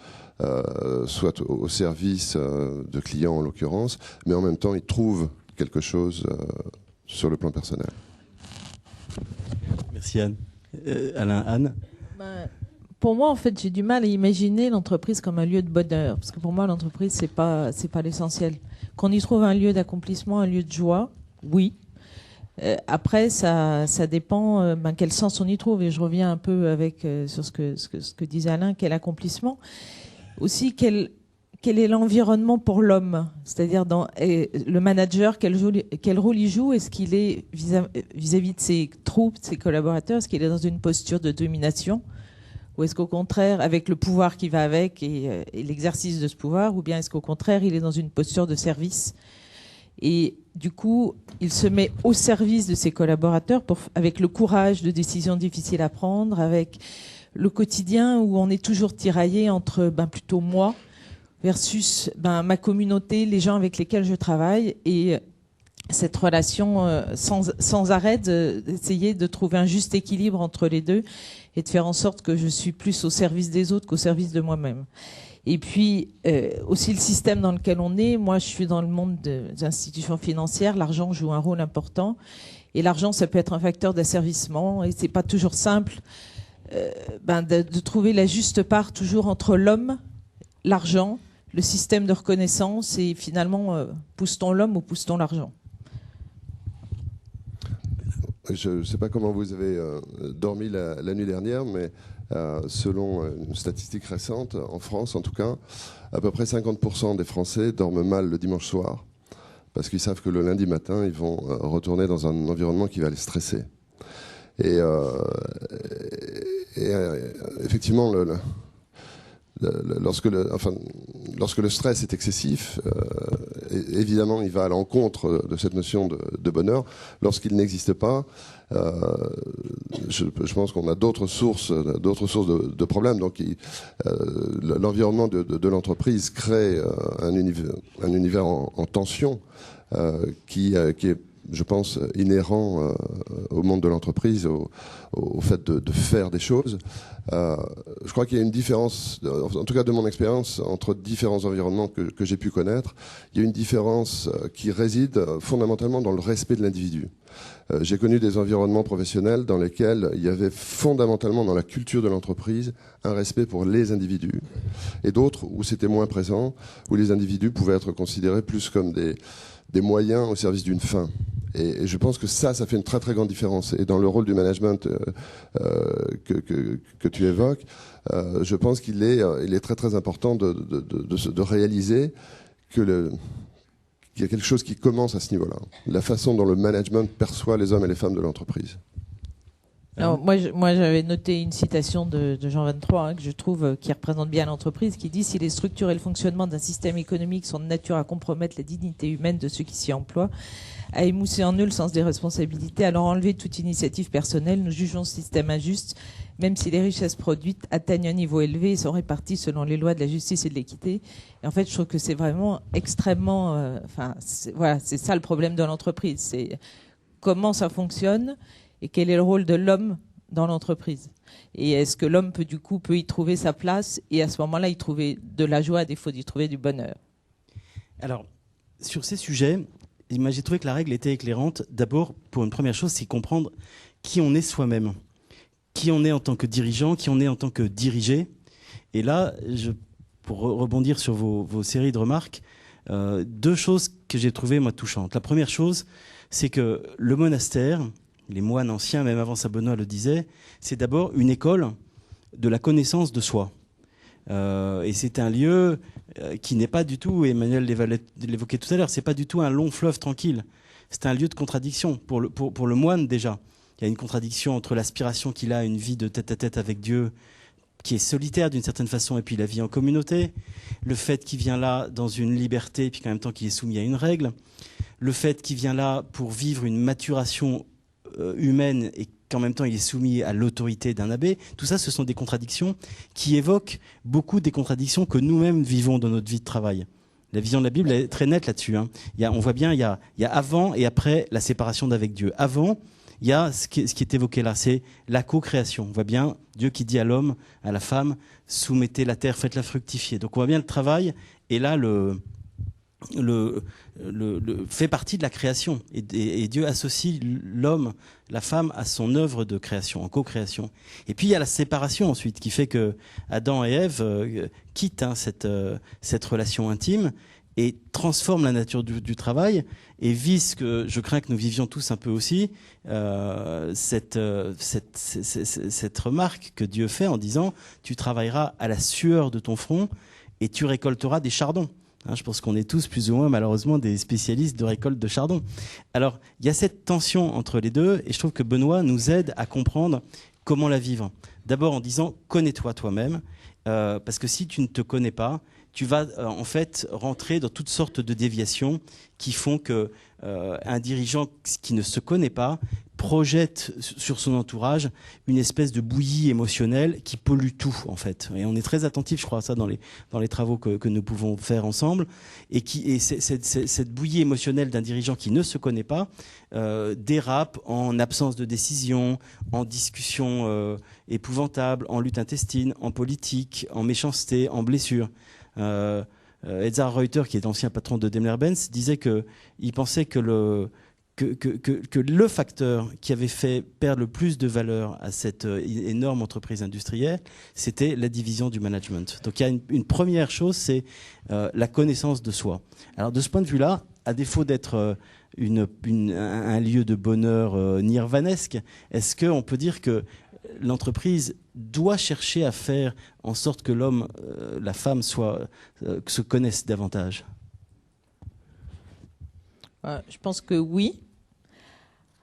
soit au service de clients en l'occurrence, mais en même temps ils trouvent quelque chose sur le plan personnel. Merci Anne. Alain, Anne. Pour moi, en fait, j'ai du mal à imaginer l'entreprise comme un lieu de bonheur, parce que pour moi, l'entreprise, c'est pas l'essentiel. Qu'on y trouve un lieu d'accomplissement, un lieu de joie, oui. Après, ça dépend quel sens on y trouve. Et je reviens un peu sur ce que disait Alain, quel accomplissement. Aussi, quel est l'environnement pour l'homme, c'est-à-dire le manager, quel rôle il joue, est-ce qu'il est vis-à-vis de ses troupes, de ses collaborateurs, est-ce qu'il est dans une posture de domination, ou est-ce qu'au contraire, avec le pouvoir qui va avec et l'exercice de ce pouvoir, ou bien est-ce qu'au contraire, il est dans une posture de service, et du coup, il se met au service de ses collaborateurs avec le courage de décisions difficiles à prendre, avec le quotidien où on est toujours tiraillé entre plutôt moi versus ma communauté, les gens avec lesquels je travaille, et cette relation sans arrêt d'essayer de trouver un juste équilibre entre les deux et de faire en sorte que je suis plus au service des autres qu'au service de moi-même. Et puis aussi le système dans lequel on est. Moi, je suis dans le monde des institutions financières. L'argent joue un rôle important, et l'argent, ça peut être un facteur d'asservissement, et c'est pas toujours simple de trouver la juste part toujours entre l'homme, l'argent, le système de reconnaissance, et finalement, pousse-t-on l'homme ou pousse-t-on l'argent? Je ne sais pas comment vous avez dormi la nuit dernière, mais selon une statistique récente, en France en tout cas, à peu près 50% des Français dorment mal le dimanche soir, parce qu'ils savent que le lundi matin, ils vont retourner dans un environnement qui va les stresser. Et effectivement, lorsque le stress est excessif, évidemment, il va à l'encontre de cette notion de bonheur. Lorsqu'il n'existe pas, je pense qu'on a d'autres sources de problèmes. Donc, l'environnement de l'entreprise crée un univers en tension qui est, je pense, inhérent au monde de l'entreprise, au fait de faire des choses. Je crois qu'il y a une différence, en tout cas de mon expérience, entre différents environnements que j'ai pu connaître. Il y a une différence qui réside fondamentalement dans le respect de l'individu. J'ai connu des environnements professionnels dans lesquels il y avait fondamentalement dans la culture de l'entreprise un respect pour les individus, et d'autres où c'était moins présent, où les individus pouvaient être considérés plus comme des moyens au service d'une fin. Et je pense que ça fait une très très grande différence. Et dans le rôle du management que tu évoques, je pense qu'il est très très important de réaliser qu'il y a quelque chose qui commence à ce niveau-là. La façon dont le management perçoit les hommes et les femmes de l'entreprise. Alors, moi, j'avais noté une citation de Jean 23 que je trouve qui représente bien l'entreprise, qui dit « Si les structures et le fonctionnement d'un système économique sont de nature à compromettre la dignité humaine de ceux qui s'y emploient, à émousser en eux le sens des responsabilités, à leur enlever toute initiative personnelle, nous jugeons ce système injuste, même si les richesses produites atteignent un niveau élevé et sont réparties selon les lois de la justice et de l'équité. » Et en fait, je trouve que c'est vraiment extrêmement... c'est ça le problème de l'entreprise. C'est comment ça fonctionne et quel est le rôle de l'homme dans l'entreprise. Et est-ce que l'homme peut y trouver sa place et à ce moment-là, y trouver de la joie à défaut d'y trouver du bonheur? Alors, sur ces sujets, moi j'ai trouvé que la règle était éclairante. D'abord, pour une première chose, c'est comprendre qui on est soi-même. Qui on est en tant que dirigeant, qui on est en tant que dirigé. Et là, pour rebondir sur vos séries de remarques, deux choses que j'ai trouvées, moi, touchantes. La première chose, c'est que le monastère, les moines anciens, même avant Saint-Benoît le disaient, c'est d'abord une école de la connaissance de soi. Et c'est un lieu qui n'est pas du tout, Emmanuel l'évoquait tout à l'heure, c'est pas du tout un long fleuve tranquille. C'est un lieu de contradiction. Pour le moine, déjà, il y a une contradiction entre l'aspiration qu'il a à une vie de tête-à-tête avec Dieu, qui est solitaire d'une certaine façon, et puis la vie en communauté. Le fait qu'il vient là dans une liberté, et puis en même temps qu'il est soumis à une règle. Le fait qu'il vient là pour vivre une maturation humaine et qu'en même temps il est soumis à l'autorité d'un abbé. Tout ça, ce sont des contradictions qui évoquent beaucoup des contradictions que nous-mêmes vivons dans notre vie de travail. La vision de la Bible est très nette là-dessus. On voit bien, il y a avant et après la séparation d'avec Dieu. Avant, il y a ce qui est évoqué là, c'est la co-création. On voit bien Dieu qui dit à l'homme, à la femme, soumettez la terre, faites-la fructifier. Donc on voit bien le travail, et là fait partie de la création. Et Dieu associe l'homme, la femme, à son œuvre de création, en co-création. Et puis il y a la séparation ensuite, qui fait que Adam et Ève quittent cette relation intime et transforment la nature du travail et visent ce que je crains que nous vivions tous un peu aussi, cette remarque que Dieu fait en disant « Tu travailleras à la sueur de ton front et tu récolteras des chardons ». Je pense qu'on est tous plus ou moins malheureusement des spécialistes de récolte de chardon. Alors, il y a cette tension entre les deux et je trouve que Benoît nous aide à comprendre comment la vivre. D'abord en disant « connais-toi toi-même », parce que si tu ne te connais pas, tu vas en fait rentrer dans toutes sortes de déviations qui font que un dirigeant qui ne se connaît pas projette sur son entourage une espèce de bouillie émotionnelle qui pollue tout en fait. Et on est très attentif, je crois, à ça dans les travaux que nous pouvons faire ensemble. Et cette bouillie émotionnelle d'un dirigeant qui ne se connaît pas dérape en absence de décision, en discussion épouvantable, en lutte intestine, en politique, en méchanceté, en blessure. Edzard Reuter, qui est ancien patron de Daimler-Benz, disait qu'il pensait que le facteur qui avait fait perdre le plus de valeur à cette énorme entreprise industrielle, c'était la division du management. Donc il y a une première chose, c'est la connaissance de soi. Alors de ce point de vue-là, à défaut d'être un lieu de bonheur nirvanesque, est-ce qu'on peut dire que l'entreprise doit chercher à faire en sorte que l'homme, la femme se connaissent davantage? Je pense que oui.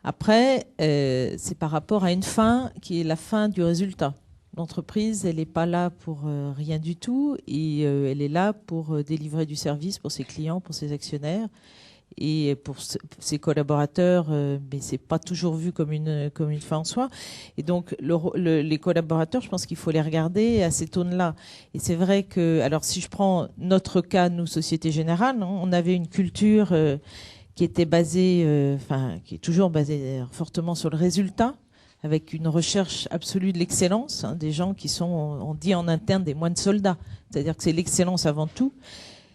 Après, c'est par rapport à une fin qui est la fin du résultat. L'entreprise, elle n'est pas là pour rien du tout et elle est là pour délivrer du service pour ses clients, pour ses actionnaires et pour ses collaborateurs, mais c'est pas toujours vu comme une fin en soi. Et donc les collaborateurs, je pense qu'il faut les regarder à ces tônes-là. Et c'est vrai que, alors si je prends notre cas, nous, Société Générale, on avait une culture qui était basée, qui est toujours basée fortement sur le résultat, avec une recherche absolue de l'excellence, des gens qui sont, on dit en interne, des moines soldats, c'est-à-dire que c'est l'excellence avant tout.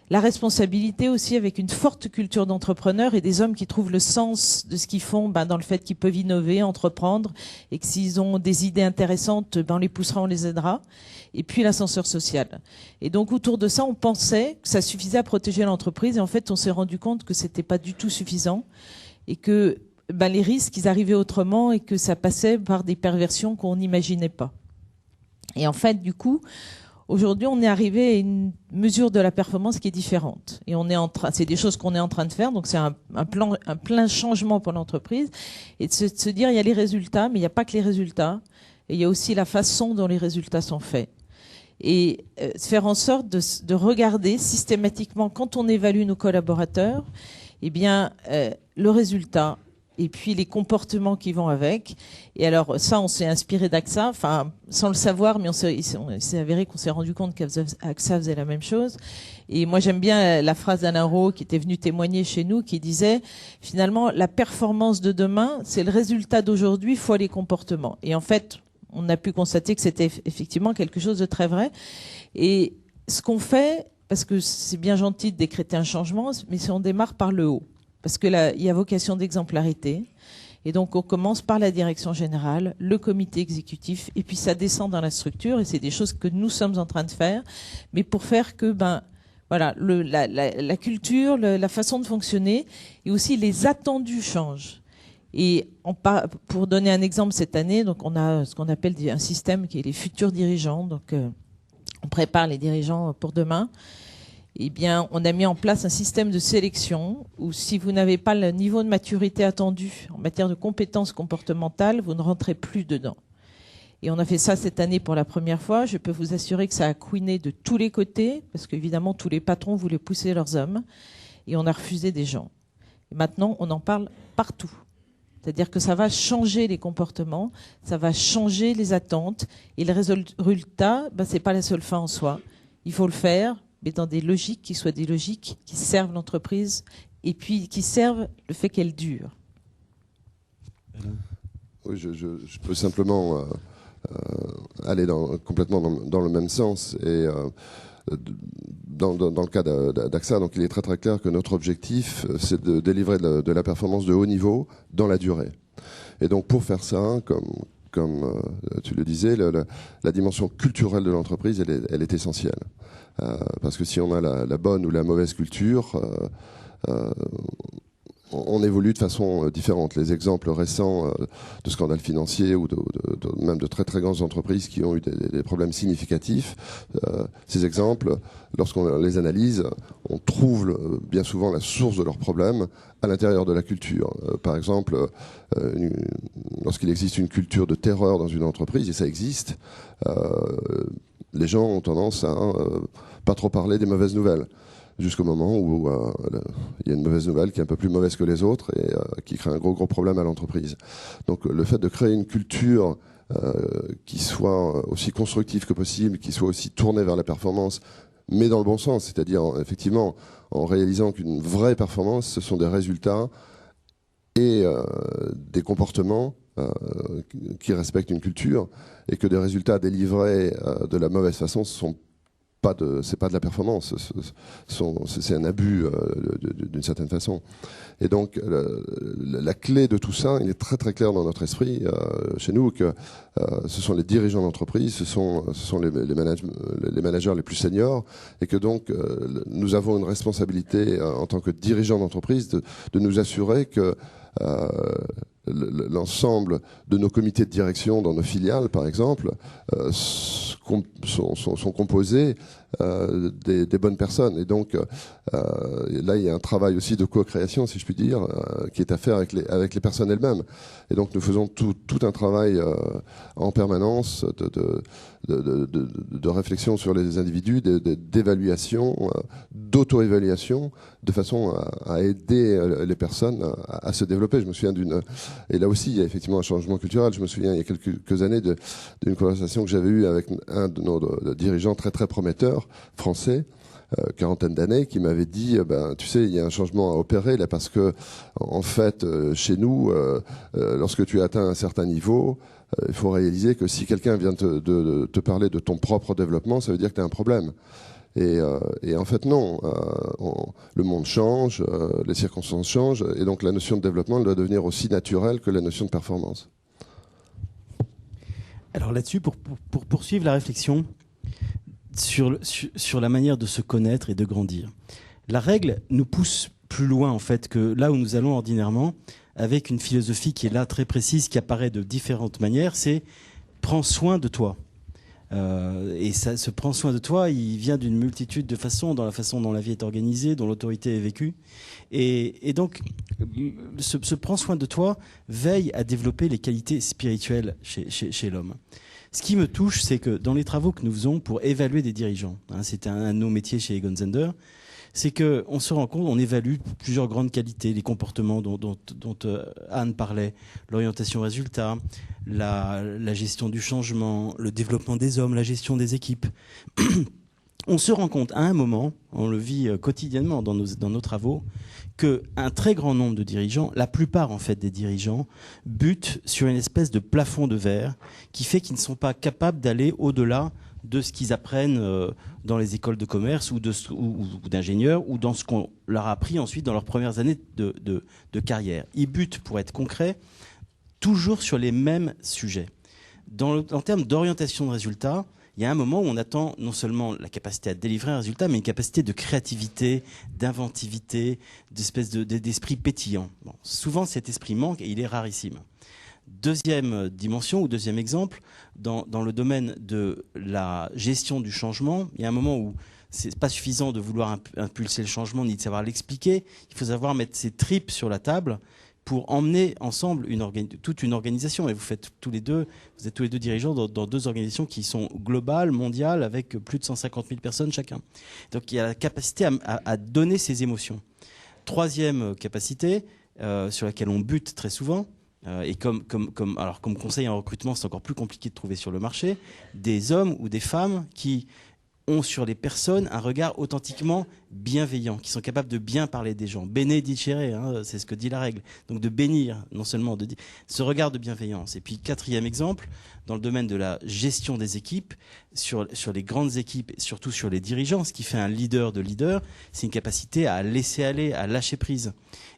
La responsabilité aussi, avec une forte culture d'entrepreneurs et des hommes qui trouvent le sens de ce qu'ils font dans le fait qu'ils peuvent innover, entreprendre, et que s'ils ont des idées intéressantes, on les poussera, on les aidera. Et puis l'ascenseur social. Et donc autour de ça, on pensait que ça suffisait à protéger l'entreprise, et en fait, on s'est rendu compte que c'était pas du tout suffisant, et que les risques, ils arrivaient autrement, et que ça passait par des perversions qu'on n'imaginait pas. Et en fait, du coup, aujourd'hui, on est arrivé à une mesure de la performance qui est différente. Et c'est des choses qu'on est en train de faire. Donc, c'est un plein changement pour l'entreprise. Et de se dire, il y a les résultats, mais il n'y a pas que les résultats. Et il y a aussi la façon dont les résultats sont faits. Et faire en sorte de regarder systématiquement, quand on évalue nos collaborateurs, le résultat, et puis les comportements qui vont avec. Et alors ça, on s'est inspiré d'AXA, sans le savoir, mais on s'est avéré qu'on s'est rendu compte qu'AXA faisait la même chose. Et moi, j'aime bien la phrase d'Alain Rowe, qui était venu témoigner chez nous, qui disait, finalement, la performance de demain, c'est le résultat d'aujourd'hui fois les comportements. Et en fait, on a pu constater que c'était effectivement quelque chose de très vrai. Et ce qu'on fait, parce que c'est bien gentil de décréter un changement, mais si on démarre par le haut, parce que là, il y a vocation d'exemplarité. Et donc, on commence par la direction générale, le comité exécutif, et puis ça descend dans la structure, et c'est des choses que nous sommes en train de faire, mais pour faire que, la culture, la façon de fonctionner, et aussi les attendus changent. Et pour donner un exemple, cette année, donc on a ce qu'on appelle un système qui est les futurs dirigeants. Donc, on prépare les dirigeants pour demain. Eh bien, on a mis en place un système de sélection où si vous n'avez pas le niveau de maturité attendu en matière de compétences comportementales, vous ne rentrez plus dedans. Et on a fait ça cette année pour la première fois. Je peux vous assurer que ça a couiné de tous les côtés, parce qu'évidemment, tous les patrons voulaient pousser leurs hommes, et on a refusé des gens. Et maintenant, on en parle partout. C'est-à-dire que ça va changer les comportements, ça va changer les attentes. Et le résultat, c'est pas la seule fin en soi. Il faut le faire, mais dans des logiques qui soient des logiques qui servent l'entreprise et puis qui servent le fait qu'elle dure. Oui, je peux simplement aller complètement dans le même sens. Et dans le cas d'AXA, donc il est très très clair que notre objectif, c'est de délivrer de la performance de haut niveau dans la durée. Et donc pour faire ça, comme tu le disais, la dimension culturelle de l'entreprise, elle est essentielle. Parce que si on a la bonne ou la mauvaise culture, on évolue de façon différente. Les exemples récents de scandales financiers ou même de très très grandes entreprises qui ont eu des problèmes significatifs, ces exemples, lorsqu'on les analyse, on trouve bien souvent la source de leurs problèmes à l'intérieur de la culture. Par exemple, lorsqu'il existe une culture de terreur dans une entreprise, et ça existe, les gens ont tendance à pas trop parler des mauvaises nouvelles. Jusqu'au moment où il y a une mauvaise nouvelle qui est un peu plus mauvaise que les autres et qui crée un gros problème à l'entreprise. Donc le fait de créer une culture qui soit aussi constructive que possible, qui soit aussi tournée vers la performance, mais dans le bon sens, c'est-à-dire effectivement en réalisant qu'une vraie performance, ce sont des résultats et des comportements qui respectent une culture, et que des résultats délivrés de la mauvaise façon, c'est pas de la performance, c'est un abus d'une certaine façon. Et donc la clé de tout ça, il est très très clair dans notre esprit chez nous que ce sont les dirigeants d'entreprise, ce sont les managers les plus seniors, et que donc nous avons une responsabilité en tant que dirigeants d'entreprise de nous assurer que l'ensemble de nos comités de direction dans nos filiales, par exemple, sont composés des bonnes personnes. Et donc là, il y a un travail aussi de co-création, si je puis dire, qui est à faire avec les personnes elles-mêmes. Et donc nous faisons tout un travail en permanence de réflexion sur les individus, d'évaluation, d'auto-évaluation, de façon à aider les personnes à se développer. Je me souviens et là aussi il y a effectivement un changement culturel. Je me souviens il y a quelques années d'une conversation que j'avais eue avec un de nos dirigeants très très prometteurs français, quarantaine d'années, qui m'avait dit tu sais, il y a un changement à opérer là, parce que en fait chez nous lorsque tu atteins un certain niveau, il faut réaliser que si quelqu'un vient te parler de ton propre développement, ça veut dire que tu as un problème. Et en fait non, le monde change, les circonstances changent, et donc la notion de développement elle doit devenir aussi naturelle que la notion de performance. Alors là-dessus, pour poursuivre la réflexion sur la manière de se connaître et de grandir, la règle nous pousse plus loin en fait que là où nous allons ordinairement, avec une philosophie qui est là très précise, qui apparaît de différentes manières, c'est « prends soin de toi ». Et ça se prend soin de toi, il vient d'une multitude de façons, dans la façon dont la vie est organisée, dont l'autorité est vécue. Et donc, ce prend soin de toi veille à développer les qualités spirituelles chez l'homme. Ce qui me touche, c'est que dans les travaux que nous faisons pour évaluer des dirigeants, c'est un de nos métiers chez Egon Zehnder, c'est qu'on se rend compte, on évalue plusieurs grandes qualités, les comportements dont Anne parlait, l'orientation résultat, la gestion du changement, le développement des hommes, la gestion des équipes. On se rend compte à un moment, on le vit quotidiennement dans nos travaux, qu'un très grand nombre de dirigeants, la plupart en fait des dirigeants, butent sur une espèce de plafond de verre qui fait qu'ils ne sont pas capables d'aller au-delà de ce qu'ils apprennent dans les écoles de commerce ou d'ingénieurs, ou dans ce qu'on leur a appris ensuite dans leurs premières années de carrière. Ils butent, pour être concret, toujours sur les mêmes sujets. En termes d'orientation de résultats, il y a un moment où on attend non seulement la capacité à délivrer un résultat, mais une capacité de créativité, d'inventivité, d'esprit pétillant. Bon, souvent, cet esprit manque et il est rarissime. Deuxième dimension ou deuxième exemple, dans le domaine de la gestion du changement, il y a un moment où c'est pas suffisant de vouloir impulser le changement ni de savoir l'expliquer. Il faut savoir mettre ses tripes sur la table pour emmener ensemble toute une organisation. Et vous êtes tous les deux dirigeants dans deux organisations qui sont globales, mondiales, avec plus de 150 000 personnes chacun. Donc il y a la capacité à donner ses émotions. Troisième capacité, sur laquelle on bute très souvent, et comme conseil en recrutement, c'est encore plus compliqué de trouver sur le marché, des hommes ou des femmes qui ont sur les personnes un regard authentiquement bienveillant, qui sont capables de bien parler des gens. Benedicere, c'est ce que dit la règle. Donc de bénir, non seulement ce regard de bienveillance. Et puis 4e exemple, dans le domaine de la gestion des équipes, sur les grandes équipes, et surtout sur les dirigeants, ce qui fait un leader de leader, c'est une capacité à laisser aller, à lâcher prise.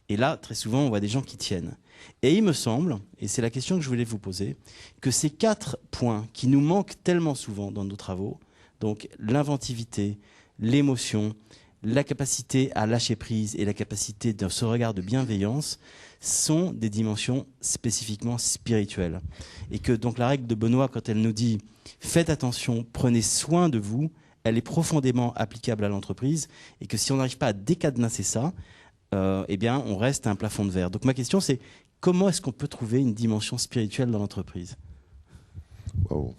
Et là, très souvent, on voit des gens qui tiennent. Et il me semble, et c'est la question que je voulais vous poser, que ces 4 points qui nous manquent tellement souvent dans nos travaux, donc l'inventivité, l'émotion, la capacité à lâcher prise et la capacité de ce regard de bienveillance sont des dimensions spécifiquement spirituelles. Et que donc la règle de Benoît, quand elle nous dit « faites attention, prenez soin de vous », elle est profondément applicable à l'entreprise et que si on n'arrive pas à décadenasser ça, eh bien on reste à un plafond de verre. Donc ma question c'est comment est-ce qu'on peut trouver une dimension spirituelle dans l'entreprise ? Wow.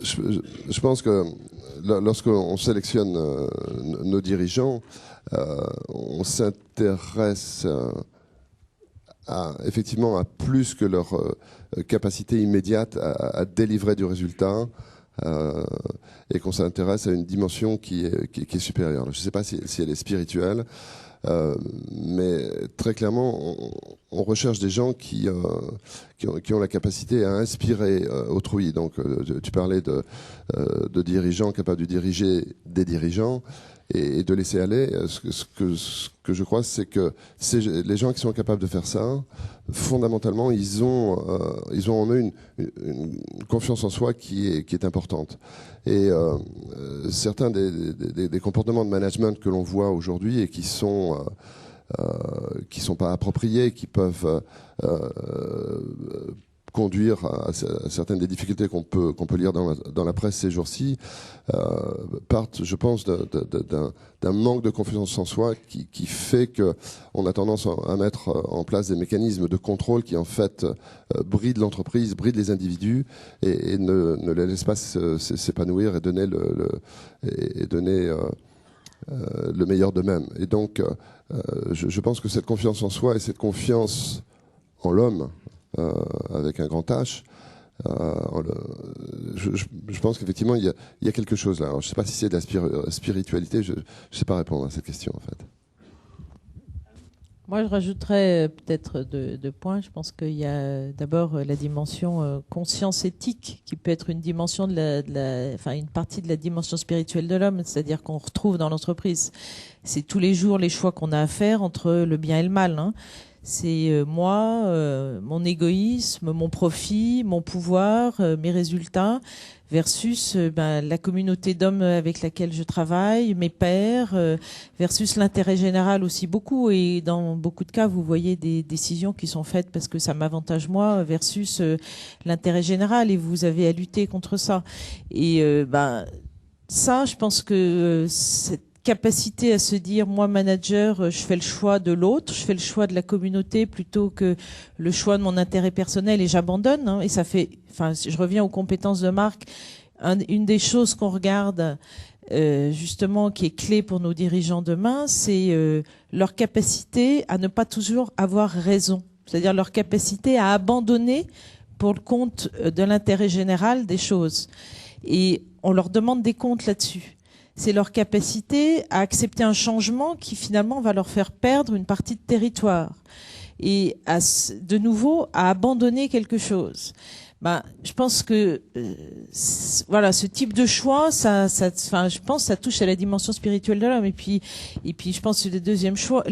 Je pense que lorsqu'on sélectionne nos dirigeants, on s'intéresse effectivement à plus que leur capacité immédiate à délivrer du résultat, et qu'on s'intéresse à une dimension qui est supérieure. Je ne sais pas si elle est spirituelle, mais très clairement, on recherche des gens qui ont la capacité à inspirer autrui. Donc, tu parlais de dirigeants capables de diriger des dirigeants et de laisser aller. Ce que je crois, c'est que les gens qui sont capables de faire ça, fondamentalement, ils ont en eux une confiance en soi qui est importante. Et certains des comportements de management que l'on voit aujourd'hui et qui sont pas appropriés, qui peuvent conduire à certaines des difficultés qu'on peut lire dans la presse ces jours-ci, partent, je pense, d'un manque de confiance en soi qui fait que on a tendance à mettre en place des mécanismes de contrôle qui en fait brident l'entreprise, brident les individus et ne les laissent pas s'épanouir et donner le meilleur d'eux-mêmes. Et donc, je pense que cette confiance en soi et cette confiance en l'homme, avec un grand H, je pense qu'effectivement il y a quelque chose là. Alors, je ne sais pas si c'est de la spiritualité, je ne sais pas répondre à cette question en fait. Moi je rajouterais peut-être deux points. Je pense qu'il y a d'abord la dimension conscience éthique qui peut être une dimension une partie de la dimension spirituelle de l'homme, c'est-à-dire qu'on retrouve dans l'entreprise. C'est tous les jours les choix qu'on a à faire entre le bien et le mal, hein. C'est moi, mon égoïsme, mon profit, mon pouvoir, mes résultats, versus la communauté d'hommes avec laquelle je travaille, mes pairs, versus l'intérêt général aussi beaucoup. Et dans beaucoup de cas, vous voyez des décisions qui sont faites parce que ça m'avantage moi, versus l'intérêt général. Et vous avez à lutter contre ça. Et ça, je pense que cette capacité à se dire, moi manager, je fais le choix de l'autre, je fais le choix de la communauté plutôt que le choix de mon intérêt personnel et j'abandonne, hein, et ça fait, je reviens aux compétences de Marc, une des choses qu'on regarde justement qui est clé pour nos dirigeants demain, c'est leur capacité à ne pas toujours avoir raison, c'est-à-dire leur capacité à abandonner pour le compte de l'intérêt général des choses, et on leur demande des comptes là-dessus. C'est leur capacité à accepter un changement qui finalement va leur faire perdre une partie de territoire et de nouveau à abandonner quelque chose. Je pense que ce type de choix, je pense, ça touche à la dimension spirituelle de l'homme. Et puis, je pense que le deuxième choix,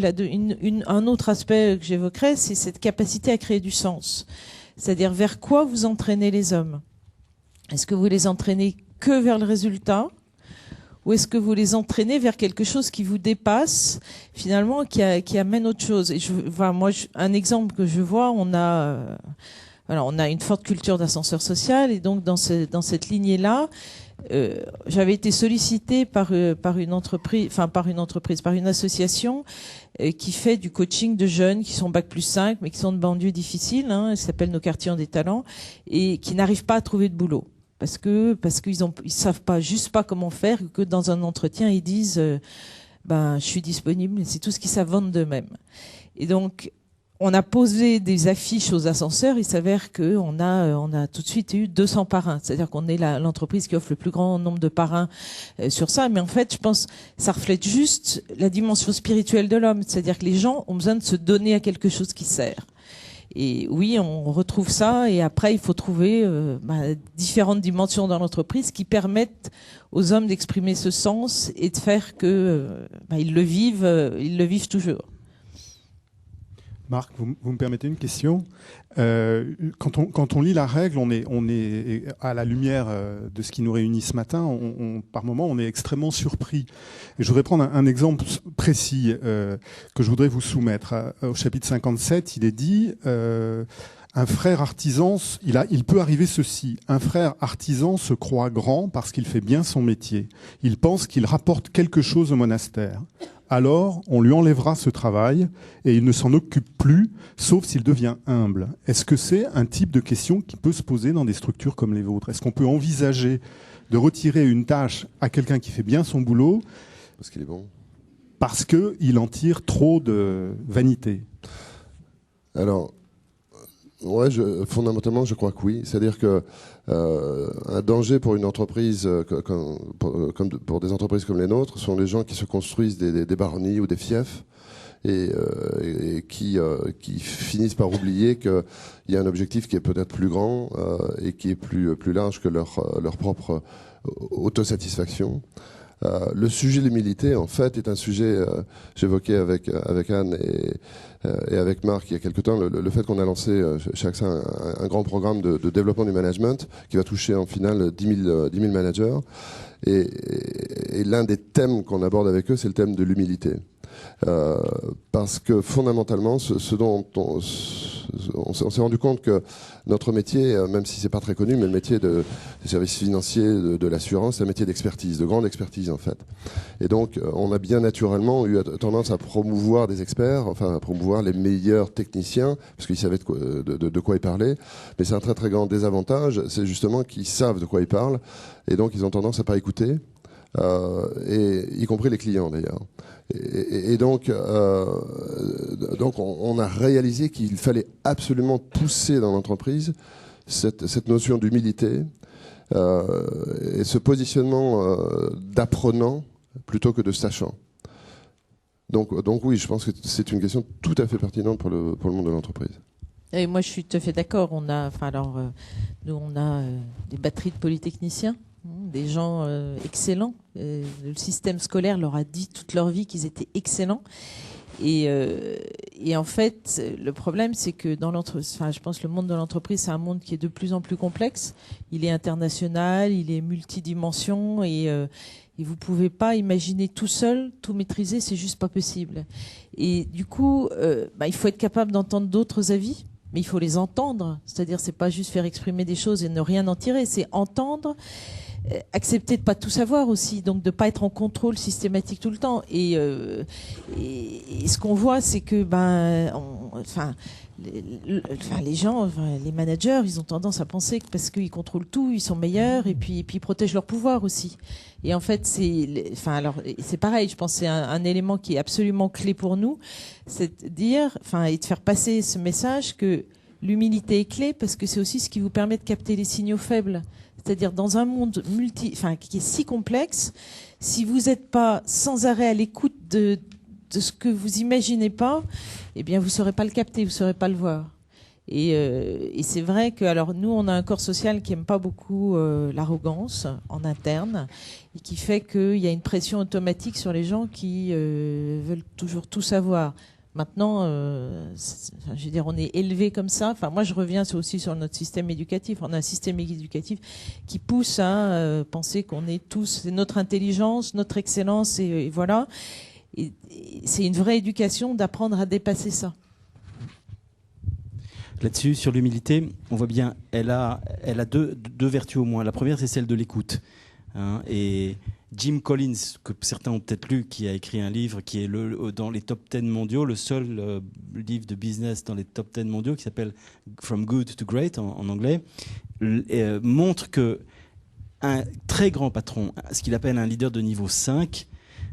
un autre aspect que j'évoquerais, c'est cette capacité à créer du sens. C'est-à-dire vers quoi vous entraînez les hommes. Est-ce que vous les entraînez que vers le résultat? Ou est-ce que vous les entraînez vers quelque chose qui vous dépasse, finalement, qui amène autre chose? Et un exemple que je vois, on a une forte culture d'ascenseur social, et donc dans cette lignée-là, j'avais été sollicitée par une association qui fait du coaching de jeunes qui sont bac+5, mais qui sont de banlieues difficiles, hein, ça s'appelle Nos quartiers ont des talents, et qui n'arrivent pas à trouver de boulot. Parce qu'ils savent juste pas comment faire, que dans un entretien ils disent ben, je suis disponible. C'est tout ce qu'ils savent vendre d'eux-mêmes. Et donc, on a posé des affiches aux ascenseurs. Il s'avère qu'on a tout de suite eu 200 parrains. C'est-à-dire qu'on est l'entreprise qui offre le plus grand nombre de parrains sur ça. Mais en fait, je pense ça reflète juste la dimension spirituelle de l'homme. C'est-à-dire que les gens ont besoin de se donner à quelque chose qui sert. Et oui, on retrouve ça. Et après, il faut trouver différentes dimensions dans l'entreprise qui permettent aux hommes d'exprimer ce sens et de faire que ils le vivent toujours. Marc, vous me permettez une question ? Quand on lit la règle, on est à la lumière de ce qui nous réunit ce matin. Par moments, on est extrêmement surpris. Et je voudrais prendre un exemple précis que je voudrais vous soumettre. Au chapitre 57, il est dit un frère artisan, il peut arriver ceci. Un frère artisan se croit grand parce qu'il fait bien son métier. Il pense qu'il rapporte quelque chose au monastère. Alors, on lui enlèvera ce travail et il ne s'en occupe plus, sauf s'il devient humble. Est-ce que c'est un type de question qui peut se poser dans des structures comme les vôtres ? Est-ce qu'on peut envisager de retirer une tâche à quelqu'un qui fait bien son boulot parce qu'il est bon, parce qu'il en tire trop de vanité ? Alors, ouais, fondamentalement, je crois que oui. C'est-à-dire que un danger pour une entreprise, pour des entreprises comme les nôtres, sont les gens qui se construisent des baronnies ou des fiefs et qui finissent par oublier qu'il y a un objectif qui est peut-être plus grand et qui est plus large que leur propre autosatisfaction. Le sujet de l'humilité, en fait, est un sujet j'évoquais avec Anne et avec Marc il y a quelque temps, le fait qu'on a lancé chez AXA un grand programme de développement du management qui va toucher en finale 10 000 managers. Et l'un des thèmes qu'on aborde avec eux, c'est le thème de l'humilité. Parce que fondamentalement, ce dont on s'est rendu compte que notre métier, même si c'est pas très connu, mais le métier des services financiers, de l'assurance, c'est un métier d'expertise, de grande expertise en fait. Et donc, on a bien naturellement eu tendance à promouvoir des experts, enfin à promouvoir les meilleurs techniciens, parce qu'ils savaient de quoi ils parlaient. Mais c'est un très très grand désavantage, c'est justement qu'ils savent de quoi ils parlent, et donc ils ont tendance à pas écouter. Et y compris les clients d'ailleurs. Et donc on a réalisé qu'il fallait absolument pousser dans l'entreprise cette notion d'humilité et ce positionnement d'apprenant plutôt que de sachant. Donc oui, je pense que c'est une question tout à fait pertinente pour le monde de l'entreprise. Et moi, je suis tout à fait d'accord. Nous, on a des batteries de polytechniciens. Des gens excellents. Le système scolaire leur a dit toute leur vie qu'ils étaient excellents. Et en fait, le problème, c'est que je pense que le monde de l'entreprise, c'est un monde qui est de plus en plus complexe. Il est international, il est multidimension et vous pouvez pas imaginer tout seul, tout maîtriser, c'est juste pas possible. Et du coup, il faut être capable d'entendre d'autres avis. Mais il faut les entendre. C'est-à-dire, c'est pas juste faire exprimer des choses et ne rien en tirer. C'est entendre, accepter de pas tout savoir aussi. Donc, de pas être en contrôle systématique tout le temps. Et ce qu'on voit, c'est que, les gens, les managers, ils ont tendance à penser que parce qu'ils contrôlent tout, ils sont meilleurs et puis ils protègent leur pouvoir aussi. Et en fait, c'est pareil. Je pense que c'est un élément qui est absolument clé pour nous, c'est de dire, et de faire passer ce message que l'humilité est clé parce que c'est aussi ce qui vous permet de capter les signaux faibles. C'est-à-dire dans un monde qui est si complexe, si vous n'êtes pas sans arrêt à l'écoute de ce que vous imaginez pas, eh bien vous saurez pas le capter, vous saurez pas le voir. Et c'est vrai que alors nous on a un corps social qui aime pas beaucoup l'arrogance en interne et qui fait qu'il y a une pression automatique sur les gens qui veulent toujours tout savoir. Maintenant, je veux dire, on est élevé comme ça. Enfin, moi, je reviens aussi sur notre système éducatif. On a un système éducatif qui pousse à penser qu'on est tous, c'est notre intelligence, notre excellence, et voilà. Et c'est une vraie éducation d'apprendre à dépasser ça. Là-dessus, sur l'humilité, on voit bien, elle a deux vertus au moins. La première, c'est celle de l'écoute. Et Jim Collins, que certains ont peut-être lu, qui a écrit un livre qui est dans les top 10 mondiaux, le seul livre de business dans les top 10 mondiaux, qui s'appelle From Good to Great en anglais, montre que un très grand patron, ce qu'il appelle un leader de niveau 5,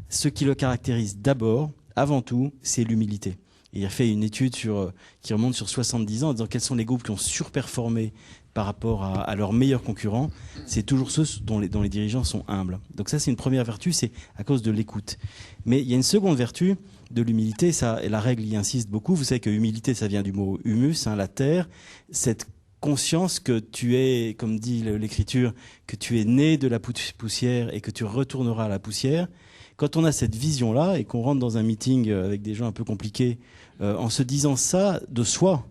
ce qui le caractérise d'abord, avant tout, c'est l'humilité. Et il a fait une étude qui remonte sur 70 ans en disant quels sont les groupes qui ont surperformé par rapport à leurs meilleurs concurrents. C'est toujours ceux dont les dirigeants sont humbles. Donc ça, c'est une première vertu, c'est à cause de l'écoute. Mais il y a une seconde vertu de l'humilité, ça, et la règle y insiste beaucoup. Vous savez que humilité, ça vient du mot humus, la terre. Cette conscience que tu es, comme dit l'Écriture, que tu es né de la poussière et que tu retourneras à la poussière. Quand on a cette vision-là et qu'on rentre dans un meeting avec des gens un peu compliqués, en se disant ça de soi,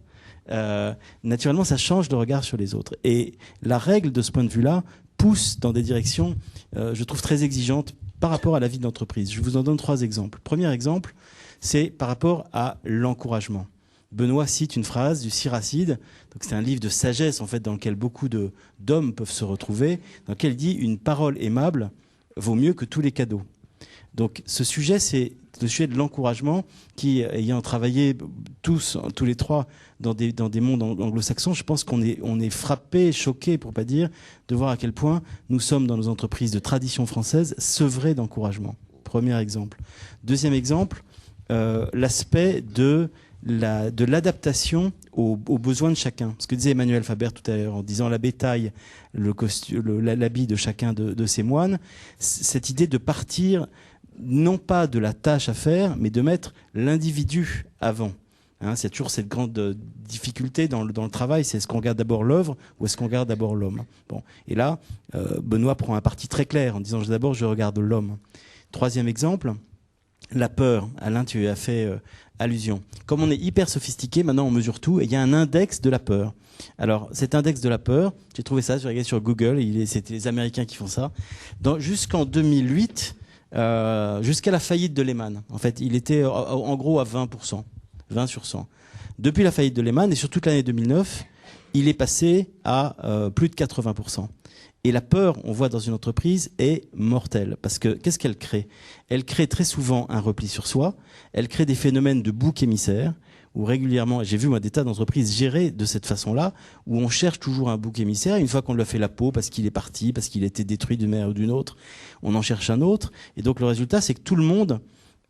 naturellement, ça change de regard sur les autres. Et la règle, de ce point de vue-là, pousse dans des directions, je trouve, très exigeantes par rapport à la vie d'entreprise. Je vous en donne 3 exemples. Premier exemple, c'est par rapport à l'encouragement. Benoît cite une phrase du Siracide, donc c'est un livre de sagesse en fait dans lequel beaucoup d'hommes peuvent se retrouver, dans lequel il dit « Une parole aimable vaut mieux que tous les cadeaux ». Donc ce sujet, c'est le sujet de l'encouragement qui, ayant travaillé tous les 3 dans des mondes anglo-saxons, je pense qu'on est frappé, choqué, pour pas dire, de voir à quel point nous sommes dans nos entreprises de tradition française sevrés d'encouragement. Premier exemple. Deuxième exemple, l'aspect de l'adaptation aux besoins de chacun. Ce que disait Emmanuel Faber tout à l'heure en disant la bétail, l'habit de chacun de ces moines, cette idée de partir non pas de la tâche à faire, mais de mettre l'individu avant. C'est toujours cette grande difficulté dans le travail, c'est est-ce qu'on regarde d'abord l'œuvre ou est-ce qu'on regarde d'abord l'homme. Bon. Et là, Benoît prend un parti très clair en disant d'abord je regarde l'homme. Troisième exemple, la peur. Alain, tu as fait allusion. Comme on est hyper sophistiqué, maintenant on mesure tout et il y a un index de la peur. Alors cet index de la peur, j'ai trouvé ça, j'ai regardé sur Google, c'était les Américains qui font ça. Jusqu'en 2008, jusqu'à la faillite de Lehman. En fait, il était en gros à 20%, 20 sur 100. Depuis la faillite de Lehman et sur toute l'année 2009, il est passé à plus de 80%. Et la peur, on voit dans une entreprise, est mortelle. Parce que qu'est-ce qu'elle crée ? Elle crée très souvent un repli sur soi. Elle crée des phénomènes de bouc émissaire, où régulièrement, j'ai vu moi des tas d'entreprises gérées de cette façon-là, où on cherche toujours un bouc émissaire. Une fois qu'on lui a fait la peau parce qu'il est parti, parce qu'il a été détruit d'une manière ou d'une autre, on en cherche un autre. Et donc le résultat, c'est que tout le monde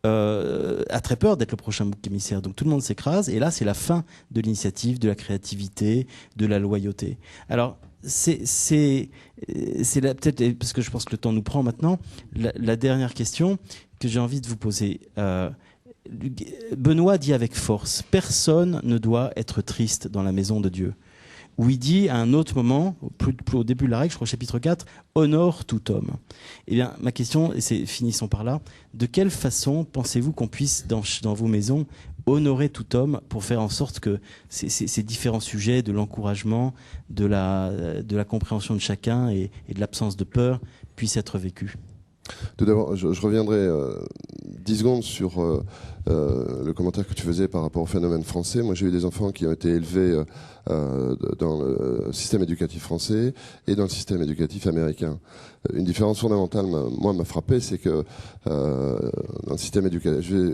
a très peur d'être le prochain bouc émissaire. Donc tout le monde s'écrase. Et là, c'est la fin de l'initiative, de la créativité, de la loyauté. Alors, c'est là peut-être, parce que je pense que le temps nous prend maintenant, la dernière question que j'ai envie de vous poser. Benoît dit avec force, personne ne doit être triste dans la maison de Dieu. Où il dit à un autre moment, au début de la règle, je crois au chapitre 4, honore tout homme. Eh bien, ma question, et finissons par là, de quelle façon pensez-vous qu'on puisse, dans vos maisons, honorer tout homme pour faire en sorte que ces différents sujets de l'encouragement, de la compréhension de chacun et de l'absence de peur puissent être vécus ? Tout d'abord, je reviendrai 10 secondes sur le commentaire que tu faisais par rapport au phénomène français. Moi, j'ai eu des enfants qui ont été élevés dans le système éducatif français et dans le système éducatif américain. Une différence fondamentale, moi, m'a frappé, c'est que dans le système éducatif, je vais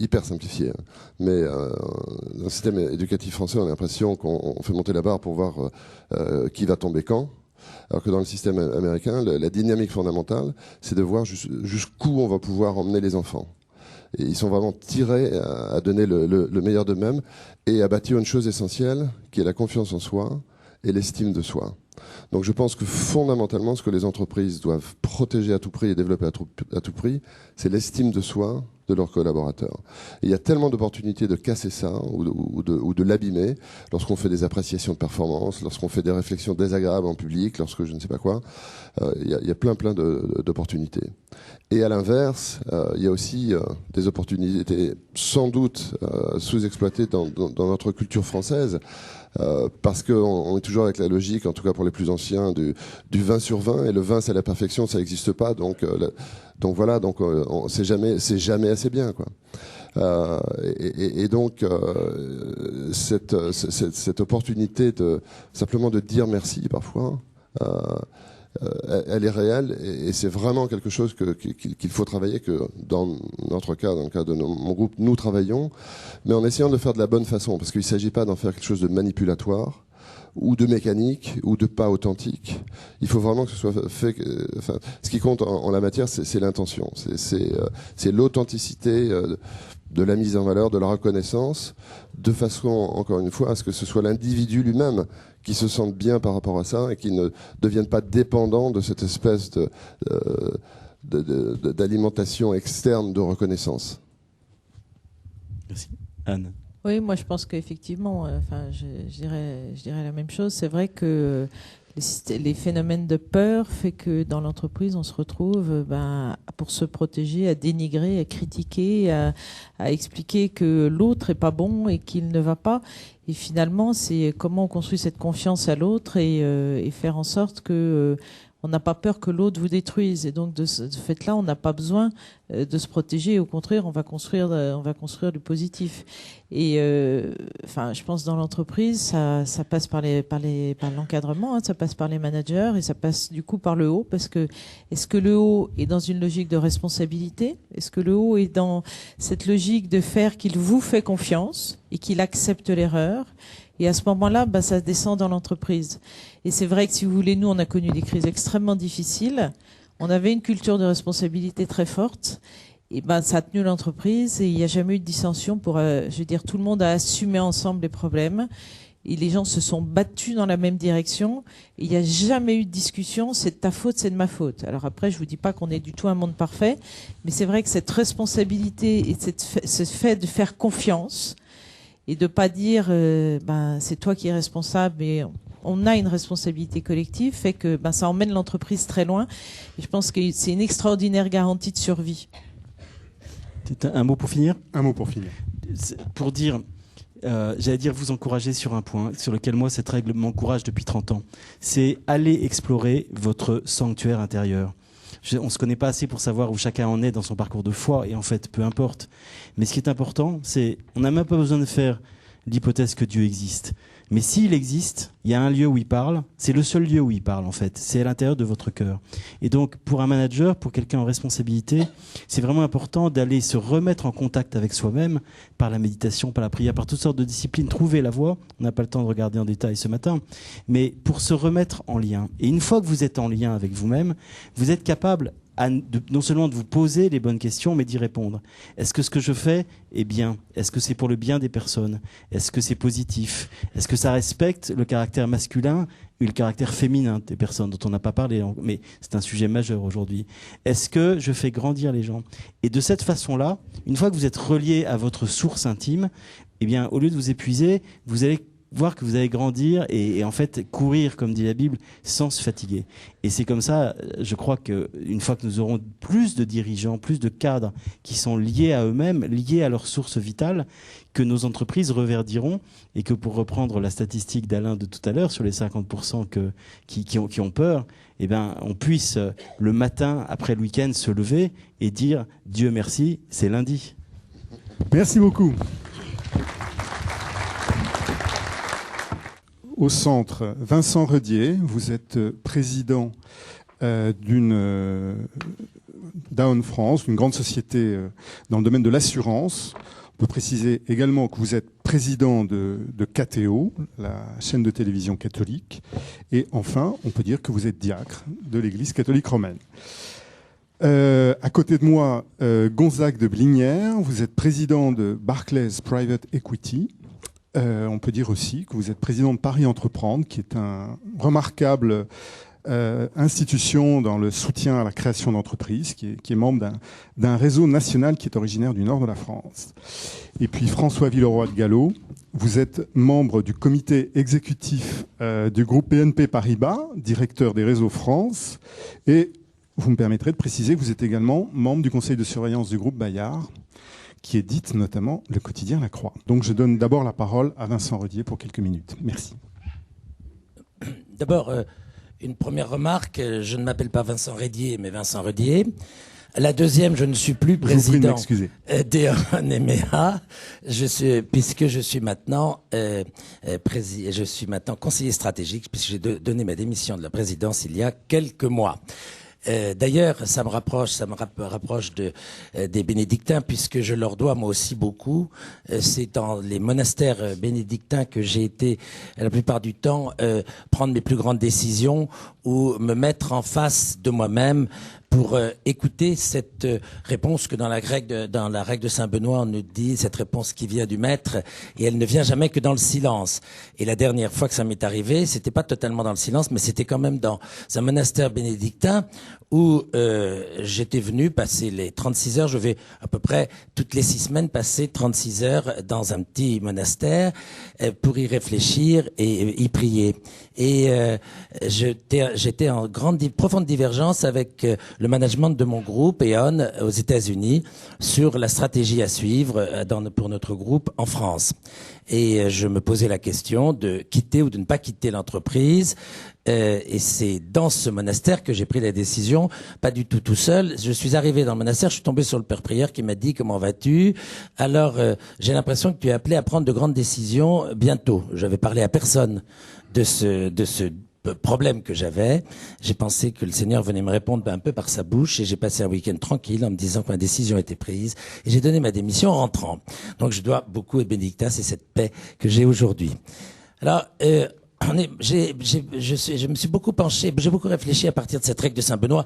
hyper simplifier, mais dans le système éducatif français, on a l'impression qu'on fait monter la barre pour voir qui va tomber quand. Alors que dans le système américain, la dynamique fondamentale, c'est de voir jusqu'où on va pouvoir emmener les enfants. Et ils sont vraiment tirés à donner le meilleur d'eux-mêmes et à bâtir une chose essentielle, qui est la confiance en soi et l'estime de soi. Donc je pense que fondamentalement, ce que les entreprises doivent protéger à tout prix et développer à tout prix, c'est l'estime de soi de leurs collaborateurs. Et il y a tellement d'opportunités de casser ça ou de l'abîmer lorsqu'on fait des appréciations de performance, lorsqu'on fait des réflexions désagréables en public, lorsque je ne sais pas quoi. Il y a plein d'opportunités. Et à l'inverse, il y a aussi des opportunités sans doute sous-exploitées dans notre culture française. Parce qu'on est toujours avec la logique, en tout cas pour les plus anciens, du 20 sur 20, et le 20 c'est la perfection, ça n'existe pas, donc voilà, c'est jamais assez bien, quoi. Et donc cette opportunité simplement de dire merci parfois, elle est réelle et c'est vraiment quelque chose qu'il faut travailler, que dans notre cas, dans le cas de mon groupe, nous travaillons, mais en essayant de le faire de la bonne façon, parce qu'il ne s'agit pas d'en faire quelque chose de manipulatoire ou de mécanique ou de pas authentique. Il faut vraiment que ce soit fait. Enfin, ce qui compte en la matière, c'est l'intention, c'est l'authenticité de la mise en valeur, de la reconnaissance, de façon, encore une fois, à ce que ce soit l'individu lui-même qui se sente bien par rapport à ça et qui ne devienne pas dépendant de cette espèce d'alimentation externe de reconnaissance. Merci. Anne. Oui, moi je pense qu'effectivement, je dirais la même chose. C'est vrai que les phénomènes de peur fait que dans l'entreprise, on se retrouve pour se protéger, à dénigrer, à critiquer, à expliquer que l'autre est pas bon et qu'il ne va pas. Et finalement, c'est comment on construit cette confiance à l'autre et faire en sorte que on n'a pas peur que l'autre vous détruise. Et donc, de ce fait-là, on n'a pas besoin de se protéger. Au contraire, on va construire du positif. Et je pense dans l'entreprise, ça passe par l'encadrement, ça passe par les managers et ça passe du coup par le haut. Parce que est-ce que le haut est dans une logique de responsabilité? Est-ce que le haut est dans cette logique de faire qu'il vous fait confiance et qu'il accepte l'erreur? Et à ce moment-là, ça descend dans l'entreprise. Et c'est vrai que si vous voulez, nous, on a connu des crises extrêmement difficiles. On avait une culture de responsabilité très forte. Et ça a tenu l'entreprise et il n'y a jamais eu de dissension tout le monde a assumé ensemble les problèmes. Et les gens se sont battus dans la même direction. Et il n'y a jamais eu de discussion. C'est de ta faute, c'est de ma faute. Alors après, je vous dis pas qu'on est du tout un monde parfait. Mais c'est vrai que cette responsabilité et ce fait de faire confiance, et de pas dire c'est toi qui es responsable, mais on a une responsabilité collective, fait que ça emmène l'entreprise très loin. Et je pense que c'est une extraordinaire garantie de survie. Un mot pour finir ? Un mot pour finir. Pour dire, vous encourager sur un point sur lequel moi cette règle m'encourage depuis 30 ans. C'est aller explorer votre sanctuaire intérieur. On ne se connaît pas assez pour savoir où chacun en est dans son parcours de foi, et en fait, peu importe. Mais ce qui est important, c'est on n'a même pas besoin de faire l'hypothèse que Dieu existe. Mais s'il existe, il y a un lieu où il parle. C'est le seul lieu où il parle, en fait. C'est à l'intérieur de votre cœur. Et donc, pour un manager, pour quelqu'un en responsabilité, c'est vraiment important d'aller se remettre en contact avec soi-même par la méditation, par la prière, par toutes sortes de disciplines. Trouver la voie. On n'a pas le temps de regarder en détail ce matin. Mais pour se remettre en lien. Et une fois que vous êtes en lien avec vous-même, vous êtes capable non seulement de vous poser les bonnes questions, mais d'y répondre. Est-ce que ce que je fais est bien? Est-ce que c'est pour le bien des personnes? Est-ce que c'est positif? Est-ce que ça respecte le caractère masculin et le caractère féminin des personnes dont on n'a pas parlé, mais c'est un sujet majeur aujourd'hui? Est-ce que je fais grandir les gens? Et de cette façon-là, une fois que vous êtes relié à votre source intime, au lieu de vous épuiser, vous allez voir que vous allez grandir et en fait courir, comme dit la Bible, sans se fatiguer. Et c'est comme ça, je crois qu'une fois que nous aurons plus de dirigeants, plus de cadres qui sont liés à eux-mêmes, liés à leur source vitale, que nos entreprises reverdiront et que, pour reprendre la statistique d'Alain de tout à l'heure sur les 50% qui ont peur, on puisse le matin après le week-end se lever et dire « Dieu merci, c'est lundi ». Merci beaucoup. Au centre, Vincent Redier, vous êtes président d'Aon France, une grande société dans le domaine de l'assurance. On peut préciser également que vous êtes président de KTO, la chaîne de télévision catholique. Et enfin, on peut dire que vous êtes diacre de l'Église catholique romaine. À côté de moi, Gonzague de Blinière, vous êtes président de Barclays Private Equity. On peut dire aussi que vous êtes président de Paris Entreprendre, qui est un remarquable institution dans le soutien à la création d'entreprises, qui est membre d'un réseau national qui est originaire du nord de la France. Et puis François Villeroy de Gallo, vous êtes membre du comité exécutif du groupe BNP Paribas, directeur des réseaux France, et vous me permettrez de préciser que vous êtes également membre du conseil de surveillance du groupe Bayard, qui édite notamment le quotidien La Croix. Donc je donne d'abord la parole à Vincent Redier pour quelques minutes. Merci. D'abord, une première remarque, je ne m'appelle pas Vincent Redier, mais Vincent Redier. La deuxième, je ne suis plus président d'E.ON EMEA, puisque je suis maintenant conseiller stratégique, puisque j'ai donné ma démission de la présidence il y a quelques mois. D'ailleurs, ça me rapproche des bénédictins, puisque je leur dois moi aussi beaucoup. C'est dans les monastères bénédictins que j'ai été, la plupart du temps, prendre mes plus grandes décisions ou me mettre en face de moi-même pour écouter cette réponse que dans la règle de Saint-Benoît, on nous dit, cette réponse qui vient du maître, et elle ne vient jamais que dans le silence. Et la dernière fois que ça m'est arrivé, c'était pas totalement dans le silence, mais c'était quand même dans un monastère bénédictin où j'étais venu passer les 36 heures. Je vais à peu près toutes les 6 semaines passer 36 heures dans un petit monastère pour y réfléchir et y prier. Et j'étais en profonde divergence avec le management de mon groupe E.ON aux États-Unis sur la stratégie à suivre pour notre groupe en France. Et je me posais la question de quitter ou de ne pas quitter l'entreprise. Et c'est dans ce monastère que j'ai pris la décision, pas du tout seul. Je suis arrivé dans le monastère, je suis tombé sur le père prieur qui m'a dit « Comment vas-tu ?» Alors, j'ai l'impression que tu es appelé à prendre de grandes décisions bientôt. J'avais parlé à personne de ce problème que j'avais. J'ai pensé que le Seigneur venait me répondre un peu par sa bouche et j'ai passé un week-end tranquille en me disant que ma décision était prise et j'ai donné ma démission en rentrant. Donc je dois beaucoup à Bénédictin, c'est cette paix que j'ai aujourd'hui. Alors, je me suis beaucoup penché, j'ai beaucoup réfléchi à partir de cette règle de Saint-Benoît.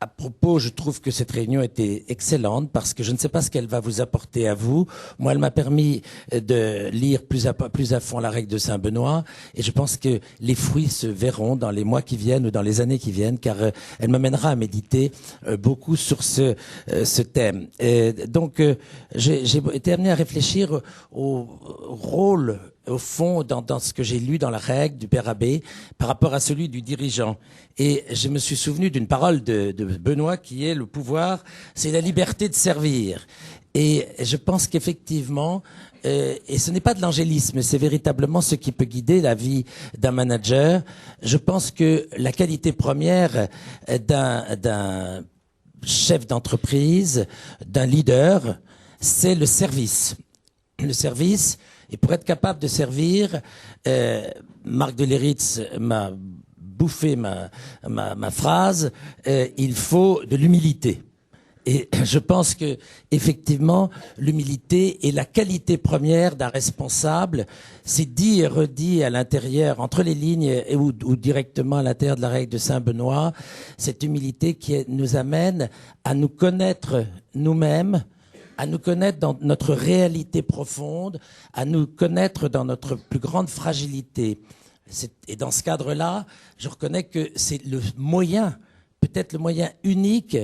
À propos, je trouve que cette réunion était excellente parce que je ne sais pas ce qu'elle va vous apporter à vous. Moi, elle m'a permis de lire plus à fond la règle de Saint-Benoît et je pense que les fruits se verront dans les mois qui viennent ou dans les années qui viennent car elle m'amènera à méditer beaucoup sur ce thème. Donc, j'ai été amené à réfléchir au rôle au fond, dans ce que j'ai lu dans la règle du Père Abbé, par rapport à celui du dirigeant. Et je me suis souvenu d'une parole de Benoît qui est le pouvoir, c'est la liberté de servir. Et je pense qu'effectivement, et ce n'est pas de l'angélisme, c'est véritablement ce qui peut guider la vie d'un manager. Je pense que la qualité première d'un chef d'entreprise, d'un leader, c'est le service. Le service. Et pour être capable de servir, Marc Deléritz m'a bouffé ma phrase, il faut de l'humilité. Et je pense que effectivement, l'humilité est la qualité première d'un responsable. C'est dit et redit à l'intérieur, entre les lignes ou directement à l'intérieur de la règle de Saint-Benoît, cette humilité qui nous amène à nous connaître nous-mêmes, à nous connaître dans notre réalité profonde, à nous connaître dans notre plus grande fragilité. Et dans ce cadre-là, je reconnais que c'est le moyen, peut-être le moyen unique,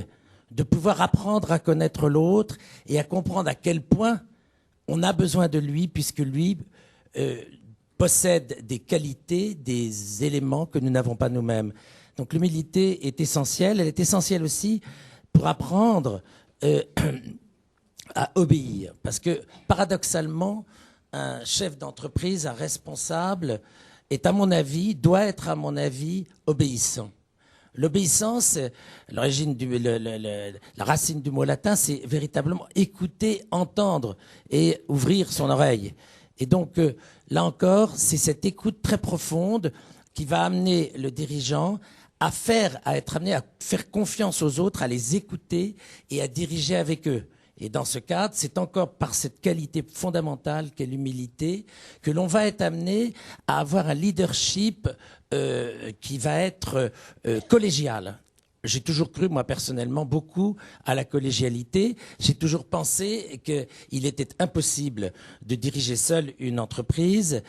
de pouvoir apprendre à connaître l'autre et à comprendre à quel point on a besoin de lui, puisque lui possède des qualités, des éléments que nous n'avons pas nous-mêmes. Donc l'humilité est essentielle. Elle est essentielle aussi pour apprendre à obéir. Parce que, paradoxalement, un chef d'entreprise, un responsable, doit être, à mon avis, obéissant. L'obéissance, la racine du mot latin, c'est véritablement écouter, entendre et ouvrir son oreille. Et donc, là encore, c'est cette écoute très profonde qui va amener le dirigeant à être amené à faire confiance aux autres, à les écouter et à diriger avec eux. Et dans ce cadre, c'est encore par cette qualité fondamentale qu'est l'humilité que l'on va être amené à avoir un leadership qui va être collégial. J'ai toujours cru, moi personnellement, beaucoup à la collégialité. J'ai toujours pensé qu'il était impossible de diriger seul une entreprise,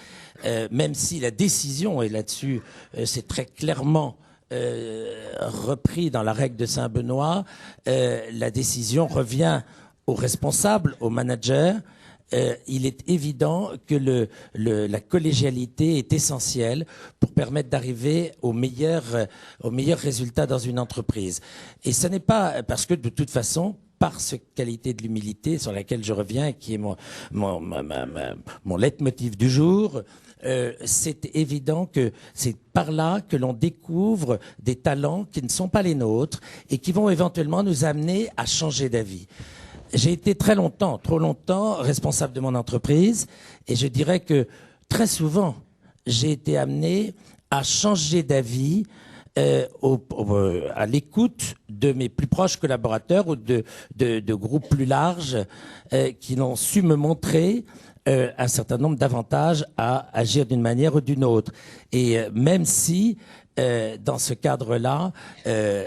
même si la décision, et là-dessus c'est très clairement repris dans la règle de Saint-Benoît, la décision revient aux responsables, aux managers. Il est évident que la collégialité est essentielle pour permettre d'arriver aux meilleurs résultats dans une entreprise. Et ce n'est pas parce que de toute façon, par cette qualité de l'humilité sur laquelle je reviens et qui est mon leitmotiv du jour, c'est évident que c'est par là que l'on découvre des talents qui ne sont pas les nôtres et qui vont éventuellement nous amener à changer d'avis. J'ai été trop longtemps, responsable de mon entreprise, et je dirais que très souvent, j'ai été amené à changer d'avis à l'écoute de mes plus proches collaborateurs ou de groupes plus larges qui ont su me montrer un certain nombre d'avantages à agir d'une manière ou d'une autre. Et même si dans ce cadre-là,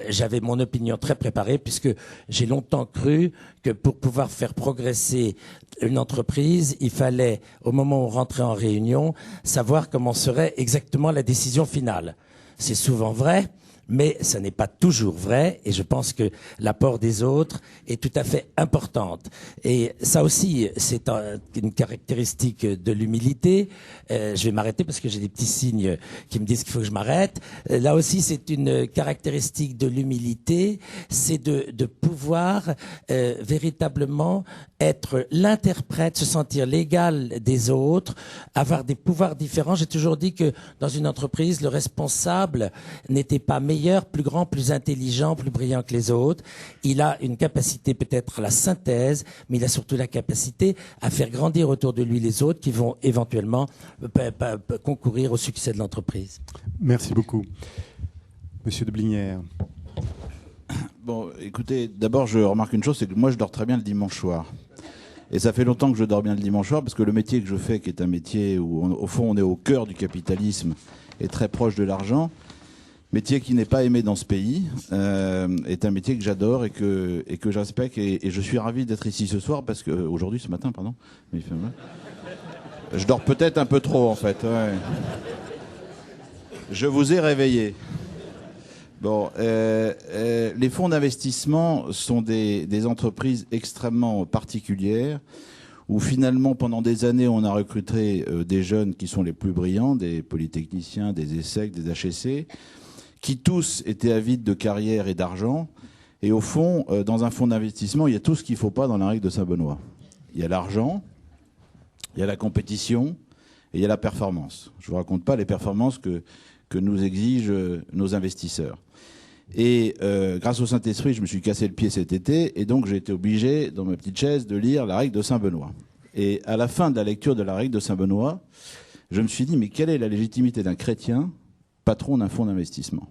j'avais mon opinion très préparée, puisque j'ai longtemps cru que pour pouvoir faire progresser une entreprise, il fallait, au moment où on rentrait en réunion, savoir comment serait exactement la décision finale. C'est souvent vrai, mais ça n'est pas toujours vrai, et je pense que l'apport des autres est tout à fait importante. Et ça aussi, c'est une caractéristique de l'humilité. Je vais m'arrêter parce que j'ai des petits signes qui me disent qu'il faut que je m'arrête. Là aussi, c'est une caractéristique de l'humilité, c'est de pouvoir véritablement être l'interprète, se sentir l'égal des autres, avoir des pouvoirs différents. J'ai toujours dit que dans une entreprise, le responsable n'était pas meilleur, plus grand, plus intelligent, plus brillant que les autres. Il a une capacité peut-être à la synthèse, mais il a surtout la capacité à faire grandir autour de lui les autres qui vont éventuellement concourir au succès de l'entreprise. Merci beaucoup. Monsieur de Blinière. Bon, écoutez, d'abord, je remarque une chose, c'est que moi, je dors très bien le dimanche soir. Et ça fait longtemps que je dors bien le dimanche soir, parce que le métier que je fais, qui est un métier où, au fond, on est au cœur du capitalisme et très proche de l'argent, métier qui n'est pas aimé dans ce pays, est un métier que j'adore et que je respecte. Et je suis ravi d'être ici ce soir, parce que aujourd'hui, ce matin, pardon. Je dors peut-être un peu trop, en fait. Ouais. Je vous ai réveillé. Bon, les fonds d'investissement sont des entreprises extrêmement particulières où finalement pendant des années on a recruté des jeunes qui sont les plus brillants, des polytechniciens, des ESSEC, des HEC, qui tous étaient avides de carrière et d'argent. Et au fond, dans un fonds d'investissement, il y a tout ce qu'il ne faut pas dans la règle de Saint-Benoît. Il y a l'argent, il y a la compétition et il y a la performance. Je ne vous raconte pas les performances que nous exigent nos investisseurs. Et grâce au Saint-Esprit, je me suis cassé le pied cet été, et donc j'ai été obligé, dans ma petite chaise, de lire la règle de Saint-Benoît. Et à la fin de la lecture de la règle de Saint-Benoît, je me suis dit, mais quelle est la légitimité d'un chrétien, patron d'un fonds d'investissement ?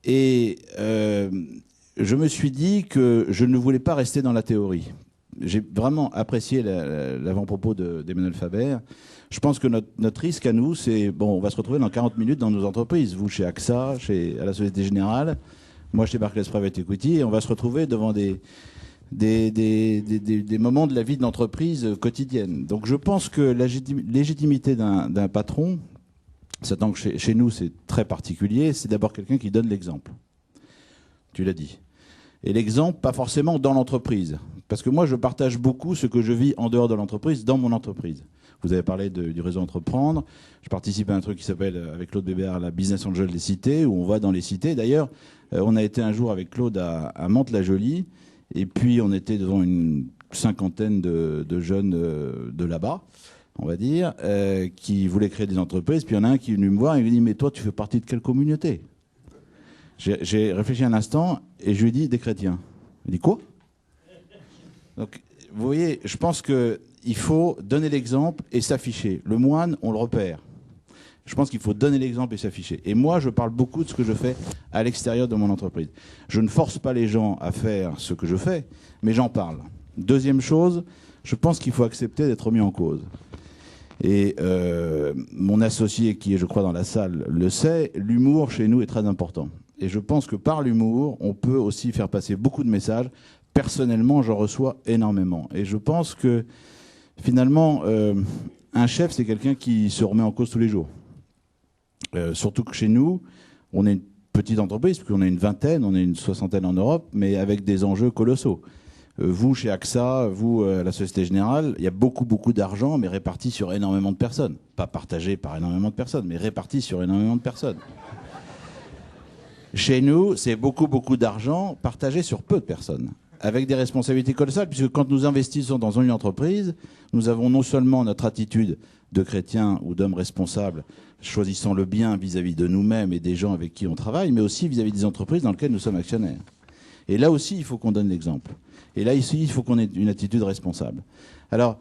Et je me suis dit que je ne voulais pas rester dans la théorie. J'ai vraiment apprécié l'avant-propos d'Emmanuel Faber. Je pense que notre risque à nous, c'est, bon, on va se retrouver dans 40 minutes dans nos entreprises. Vous chez AXA, à la Société Générale, moi chez Barclays Private Equity, et on va se retrouver devant des moments de la vie de l'entreprise quotidienne. Donc je pense que la légitimité d'un patron, sachant que chez nous c'est très particulier, c'est d'abord quelqu'un qui donne l'exemple. Tu l'as dit. Et l'exemple, pas forcément dans l'entreprise. Parce que moi, je partage beaucoup ce que je vis en dehors de l'entreprise, dans mon entreprise. Vous avez parlé du réseau Entreprendre. Je participe à un truc qui s'appelle, avec Claude Bébert, la Business Angel des cités, où on va dans les cités. D'ailleurs, on a été un jour avec Claude à Mantes-la-Jolie, et puis on était devant une cinquantaine de jeunes de là-bas, on va dire, qui voulaient créer des entreprises. Puis il y en a un qui est venu me voir et il me dit « Mais toi, tu fais partie de quelle communauté ?» J'ai réfléchi un instant et je lui ai dit « Des chrétiens ». Il dit « Quoi ?» Donc, vous voyez, je pense qu'il faut donner l'exemple et s'afficher. Le moine, on le repère. Je pense qu'il faut donner l'exemple et s'afficher. Et moi, je parle beaucoup de ce que je fais à l'extérieur de mon entreprise. Je ne force pas les gens à faire ce que je fais, mais j'en parle. Deuxième chose, je pense qu'il faut accepter d'être mis en cause. Et mon associé, qui est, je crois, dans la salle, le sait, l'humour chez nous est très important. Et je pense que par l'humour, on peut aussi faire passer beaucoup de messages. Personnellement, j'en reçois énormément. Et je pense que, finalement, un chef, c'est quelqu'un qui se remet en cause tous les jours. Surtout que chez nous, on est une petite entreprise, puisqu'on est une vingtaine, on est une soixantaine en Europe, mais avec des enjeux colossaux. Vous, chez AXA, vous, à la Société Générale, il y a beaucoup, beaucoup d'argent, mais réparti sur énormément de personnes. Pas partagé par énormément de personnes, mais réparti sur énormément de personnes. Chez nous, c'est beaucoup, beaucoup d'argent partagé sur peu de personnes, avec des responsabilités colossales, puisque quand nous investissons dans une entreprise, nous avons non seulement notre attitude de chrétien ou d'homme responsable, choisissant le bien vis-à-vis de nous-mêmes et des gens avec qui on travaille, mais aussi vis-à-vis des entreprises dans lesquelles nous sommes actionnaires. Et là aussi, il faut qu'on donne l'exemple. Et là, ici, il faut qu'on ait une attitude responsable. Alors,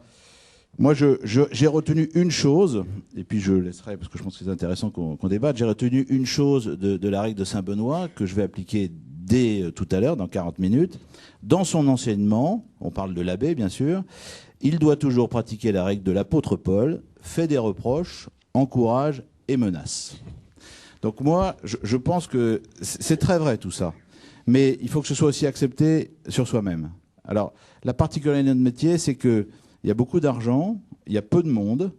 Moi, j'ai retenu une chose, et puis je laisserai, parce que je pense que c'est intéressant qu'on débatte, j'ai retenu une chose de la règle de Saint-Benoît que je vais appliquer dès tout à l'heure, dans 40 minutes. Dans son enseignement, on parle de l'abbé bien sûr, il doit toujours pratiquer la règle de l'apôtre Paul, fait des reproches, encourage et menace. Donc moi, je pense que c'est très vrai tout ça, mais il faut que ce soit aussi accepté sur soi-même. Alors, la particularité de notre métier, c'est qu'il y a beaucoup d'argent, il y a peu de monde,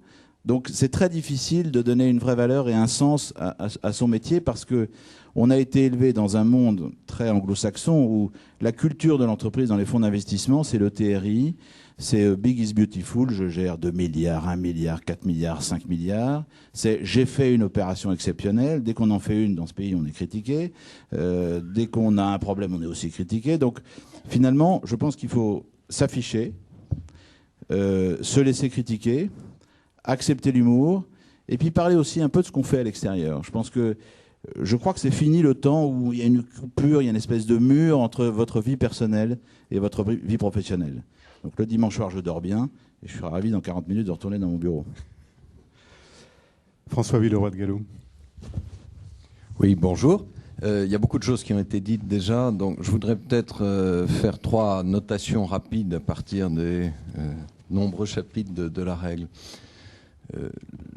donc c'est très difficile de donner une vraie valeur et un sens à son métier parce que on a été élevé dans un monde très anglo-saxon où la culture de l'entreprise dans les fonds d'investissement, c'est le TRI, c'est Big is Beautiful, je gère 2 milliards, 1 milliard, 4 milliards, 5 milliards. C'est j'ai fait une opération exceptionnelle. Dès qu'on en fait une dans ce pays, on est critiqué. Dès qu'on a un problème, on est aussi critiqué. Donc finalement, je pense qu'il faut s'afficher, se laisser critiquer, accepter l'humour, et puis parler aussi un peu de ce qu'on fait à l'extérieur. Je crois que c'est fini le temps où il y a une coupure, il y a une espèce de mur entre votre vie personnelle et votre vie professionnelle. Donc le dimanche soir, je dors bien, et je serai ravi dans 40 minutes de retourner dans mon bureau. François Villeroy de Gallo. Oui, bonjour. Il y a beaucoup de choses qui ont été dites déjà, donc je voudrais peut-être faire 3 notations rapides à partir des nombreux chapitres de la règle.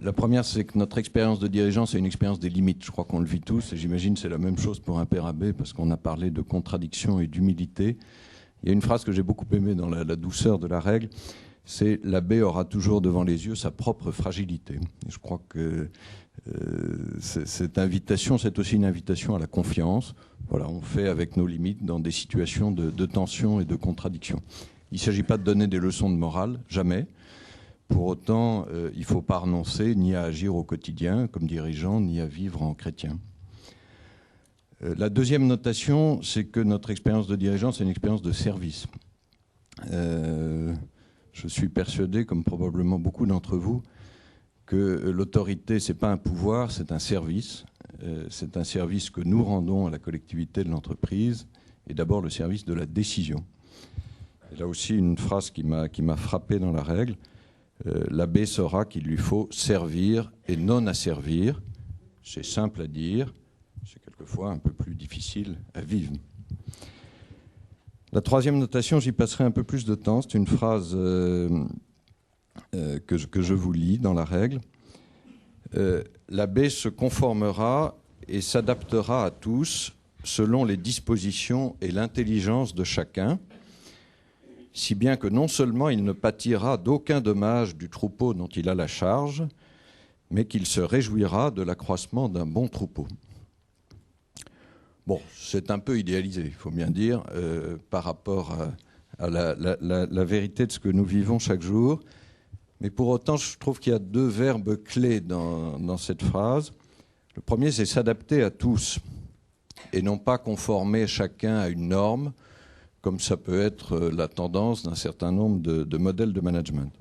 La première, c'est que notre expérience de dirigeant, c'est une expérience des limites. Je crois qu'on le vit tous, et j'imagine que c'est la même chose pour un père abbé, parce qu'on a parlé de contradiction et d'humilité. Il y a une phrase que j'ai beaucoup aimée dans la douceur de la règle, c'est « l'abbé aura toujours devant les yeux sa propre fragilité ». Et je crois que cette invitation, c'est aussi une invitation à la confiance. Voilà, on fait avec nos limites dans des situations de tension et de contradiction. Il ne s'agit pas de donner des leçons de morale, jamais. Pour autant, il ne faut pas renoncer ni à agir au quotidien comme dirigeant, ni à vivre en chrétien. La deuxième notation, c'est que notre expérience de dirigeant, c'est une expérience de service. Je suis persuadé, comme probablement beaucoup d'entre vous, que l'autorité, ce n'est pas un pouvoir, c'est un service. C'est un service que nous rendons à la collectivité de l'entreprise, et d'abord le service de la décision. Et là aussi, une phrase qui m'a frappé dans la règle. L'abbé saura qu'il lui faut servir et non asservir. C'est simple à dire, c'est quelquefois un peu plus difficile à vivre. La troisième notation, j'y passerai un peu plus de temps. C'est une phrase que je vous lis dans la règle. L'abbé se conformera et s'adaptera à tous selon les dispositions et l'intelligence de chacun, si bien que non seulement il ne pâtira d'aucun dommage du troupeau dont il a la charge, mais qu'il se réjouira de l'accroissement d'un bon troupeau. Bon, c'est un peu idéalisé, il faut bien dire, par rapport à la vérité de ce que nous vivons chaque jour. Mais pour autant, je trouve qu'il y a 2 verbes clés dans cette phrase. Le premier, c'est s'adapter à tous, et non pas conformer chacun à une norme, comme ça peut être la tendance d'un certain nombre de modèles de management.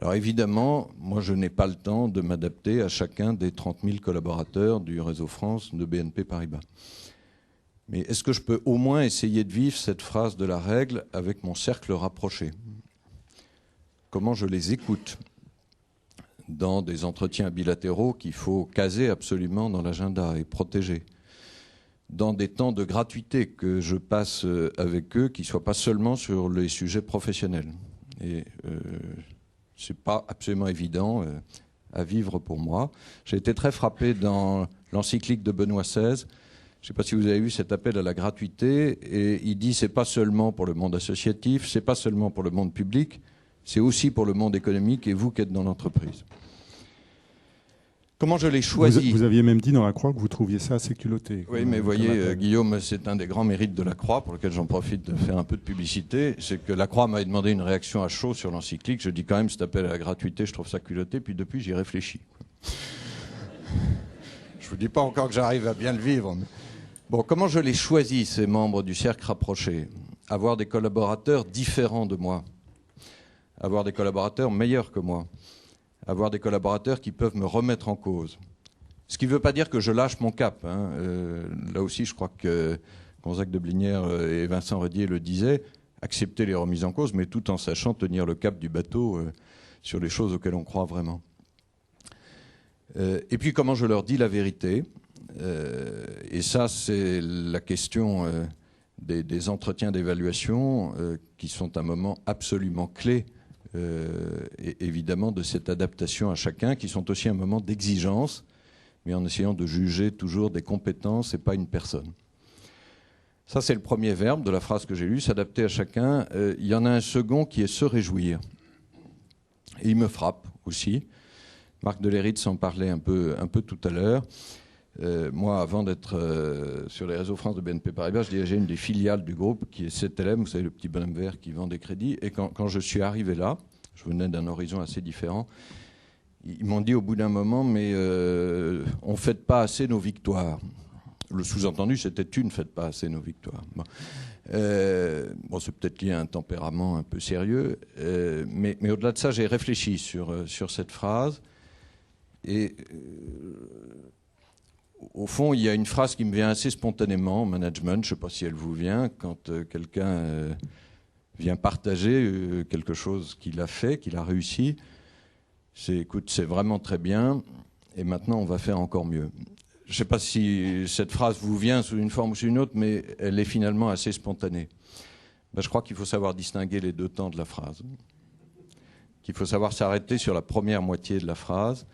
Alors évidemment, moi je n'ai pas le temps de m'adapter à chacun des 30 000 collaborateurs du réseau France de BNP Paribas. Mais est-ce que je peux au moins essayer de vivre cette phrase de la règle avec mon cercle rapproché ? Comment je les écoute dans des entretiens bilatéraux qu'il faut caser absolument dans l'agenda et protéger, dans des temps de gratuité que je passe avec eux, qui ne soient pas seulement sur les sujets professionnels. Et ce n'est pas absolument évident à vivre pour moi. J'ai été très frappé dans l'encyclique de Benoît XVI. Je ne sais pas si vous avez vu cet appel à la gratuité. Et il dit c'est pas seulement pour le monde associatif, c'est pas seulement pour le monde public, c'est aussi pour le monde économique et vous qui êtes dans l'entreprise. Comment je l'ai choisi ? Vous aviez même dit dans la Croix que vous trouviez ça assez culotté. Oui, mais voyez, Guillaume, c'est un des grands mérites de la Croix, pour lequel j'en profite de faire un peu de publicité, c'est que la Croix m'avait demandé une réaction à chaud sur l'encyclique. Je dis quand même, cet appel à la gratuité, je trouve ça culotté, puis depuis, j'y réfléchis. Je ne vous dis pas encore que j'arrive à bien le vivre. Mais... Bon, comment je l'ai choisi, ces membres du cercle rapproché ? Avoir des collaborateurs différents de moi, avoir des collaborateurs meilleurs que moi, avoir des collaborateurs qui peuvent me remettre en cause. Ce qui ne veut pas dire que je lâche mon cap. Là aussi, je crois que Gonzague de Blinière et Vincent Redier le disaient. accepter les remises en cause, mais tout en sachant tenir le cap du bateau sur les choses auxquelles on croit vraiment. Et puis comment je leur dis la vérité, et ça c'est la question des entretiens d'évaluation qui sont un moment absolument clé, et évidemment de cette adaptation à chacun, qui sont aussi un moment d'exigence, mais en essayant de juger toujours des compétences et pas une personne. Ça, c'est le premier verbe de la phrase que j'ai lue, s'adapter à chacun. Il y en a un second qui est se réjouir. Et il me frappe aussi. Marc Deléritz en parlait un peu tout à l'heure. Moi, avant d'être sur les réseaux France de BNP Paribas, je dirigeais une des filiales du groupe qui est CTLM, vous savez, le petit bonhomme vert qui vend des crédits. Et quand je suis arrivé là, je venais d'un horizon assez différent, ils m'ont dit au bout d'un moment, mais on ne fête pas assez nos victoires. Le sous-entendu, c'était tu ne fêtes pas assez nos victoires. Bon, c'est peut-être lié à un tempérament un peu sérieux, mais au-delà de ça, j'ai réfléchi sur cette phrase. Et au fond, il y a une phrase qui me vient assez spontanément en management. Je ne sais pas si elle vous vient, quand quelqu'un vient partager quelque chose qu'il a fait, qu'il a réussi. Écoute, c'est vraiment très bien, et maintenant on va faire encore mieux. Je ne sais pas si cette phrase vous vient sous une forme ou sous une autre, mais elle est finalement assez spontanée. Je crois qu'il faut savoir distinguer les deux temps de la phrase. Qu'il faut savoir s'arrêter sur la première moitié de la phrase,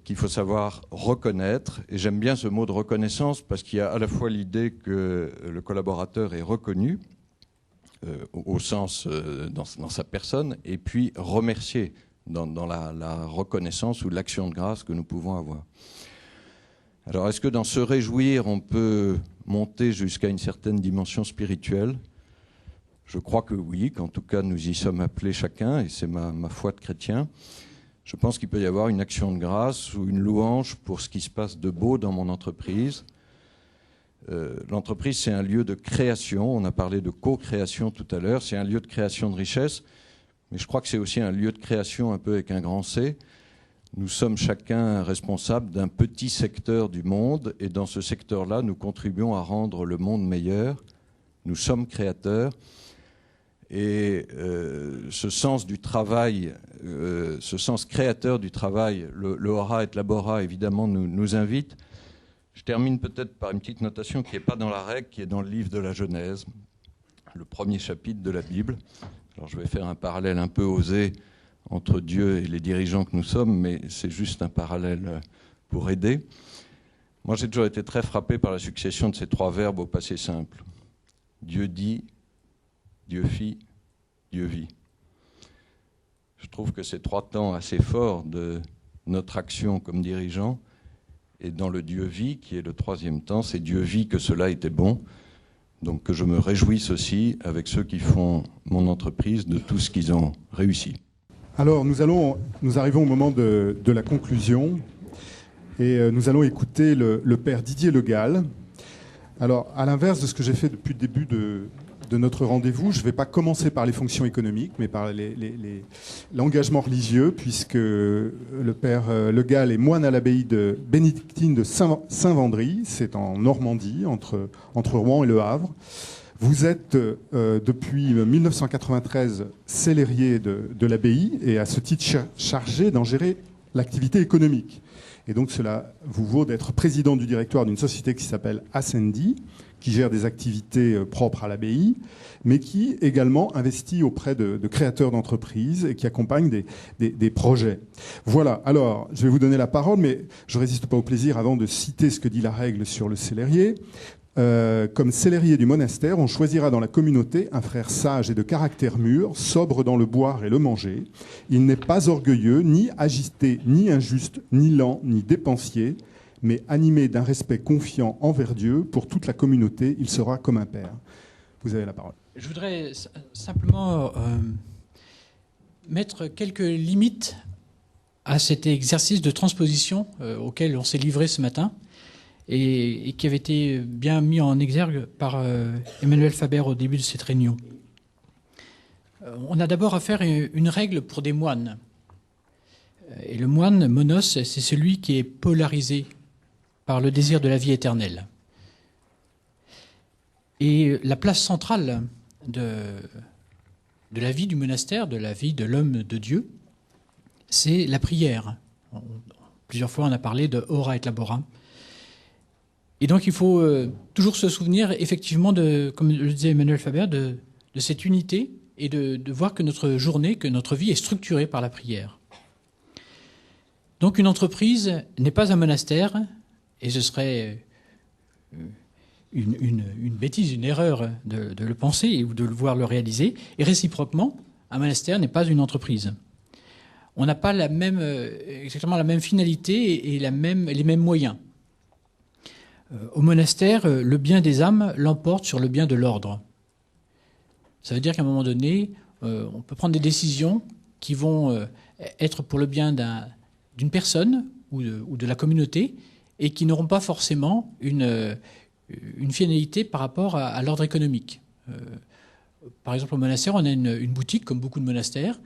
qu'il faut savoir reconnaître, et j'aime bien ce mot de reconnaissance parce qu'il y a à la fois l'idée que le collaborateur est reconnu, au sens dans sa personne, et puis remercier dans la reconnaissance ou l'action de grâce que nous pouvons avoir. Alors, est-ce que dans se réjouir, on peut monter jusqu'à une certaine dimension spirituelle ? Je crois que oui, qu'en tout cas nous y sommes appelés chacun, et c'est ma foi de chrétien. Je pense qu'il peut y avoir une action de grâce ou une louange pour ce qui se passe de beau dans mon entreprise. L'entreprise, c'est un lieu de création. On a parlé de co-création tout à l'heure. C'est un lieu de création de richesse, mais je crois que c'est aussi un lieu de création un peu avec un grand C. Nous sommes chacun responsable d'un petit secteur du monde, et dans ce secteur-là, nous contribuons à rendre le monde meilleur. Nous sommes créateurs. Et ce sens du travail, ce sens créateur du travail, le ora et labora, évidemment, nous invite. Je termine peut-être par une petite notation qui n'est pas dans la règle, qui est dans le livre de la Genèse, le premier chapitre de la Bible. Alors je vais faire un parallèle un peu osé entre Dieu et les dirigeants que nous sommes, mais c'est juste un parallèle pour aider. Moi, j'ai toujours été très frappé par la succession de ces trois verbes au passé simple. Dieu dit, Dieu fit, Dieu vit. Je trouve que ces trois temps assez forts de notre action comme dirigeant, et dans le Dieu vit, qui est le troisième temps, c'est Dieu vit que cela était bon. Donc que je me réjouisse aussi avec ceux qui font mon entreprise de tout ce qu'ils ont réussi. Alors nous arrivons au moment de la conclusion, et nous allons écouter le père Didier Le Gall. Alors à l'inverse de ce que j'ai fait depuis le début de notre rendez-vous, je ne vais pas commencer par les fonctions économiques, mais par l'engagement religieux, puisque le père Le Gall est moine à l'abbaye de bénédictine de Saint-Vendry, c'est en Normandie, entre Rouen et Le Havre. Vous êtes depuis 1993 célérier de l'abbaye, et à ce titre chargé d'en gérer l'activité économique. Et donc cela vous vaut d'être président du directoire d'une société qui s'appelle Ascendi, qui gère des activités propres à l'abbaye, mais qui également investit auprès de créateurs d'entreprises et qui accompagne des projets. Voilà, alors je vais vous donner la parole, mais je ne résiste pas au plaisir avant de citer ce que dit la règle sur le célérier. Comme célérier du monastère, on choisira dans la communauté un frère sage et de caractère mûr, sobre dans le boire et le manger. Il n'est pas orgueilleux, ni agité, ni injuste, ni lent, ni dépensier, mais animé d'un respect confiant envers Dieu, pour toute la communauté, il sera comme un père. Vous avez la parole. Je voudrais simplement mettre quelques limites à cet exercice de transposition auquel on s'est livré ce matin et qui avait été bien mis en exergue par Emmanuel Faber au début de cette réunion. On a d'abord à faire une règle pour des moines. Et le moine, monos, c'est celui qui est polarisé par le désir de la vie éternelle. Et la place centrale de la vie du monastère, de la vie de l'homme de Dieu, c'est la prière. Plusieurs fois, on a parlé de ora et labora. Et donc, il faut toujours se souvenir, effectivement, comme le disait Emmanuel Faber, de cette unité et de voir que notre journée, que notre vie est structurée par la prière. Donc, une entreprise n'est pas un monastère, et ce serait une bêtise, une erreur de le penser ou de le voir le réaliser. Et réciproquement, un monastère n'est pas une entreprise. On n'a pas exactement la même finalité et les mêmes moyens. Au monastère, le bien des âmes l'emporte sur le bien de l'ordre. Ça veut dire qu'à un moment donné, on peut prendre des décisions qui vont être pour le bien d'une personne ou de la communauté et qui n'auront pas forcément une finalité par rapport à l'ordre économique. Par exemple, au monastère, on a une boutique, comme beaucoup de monastères,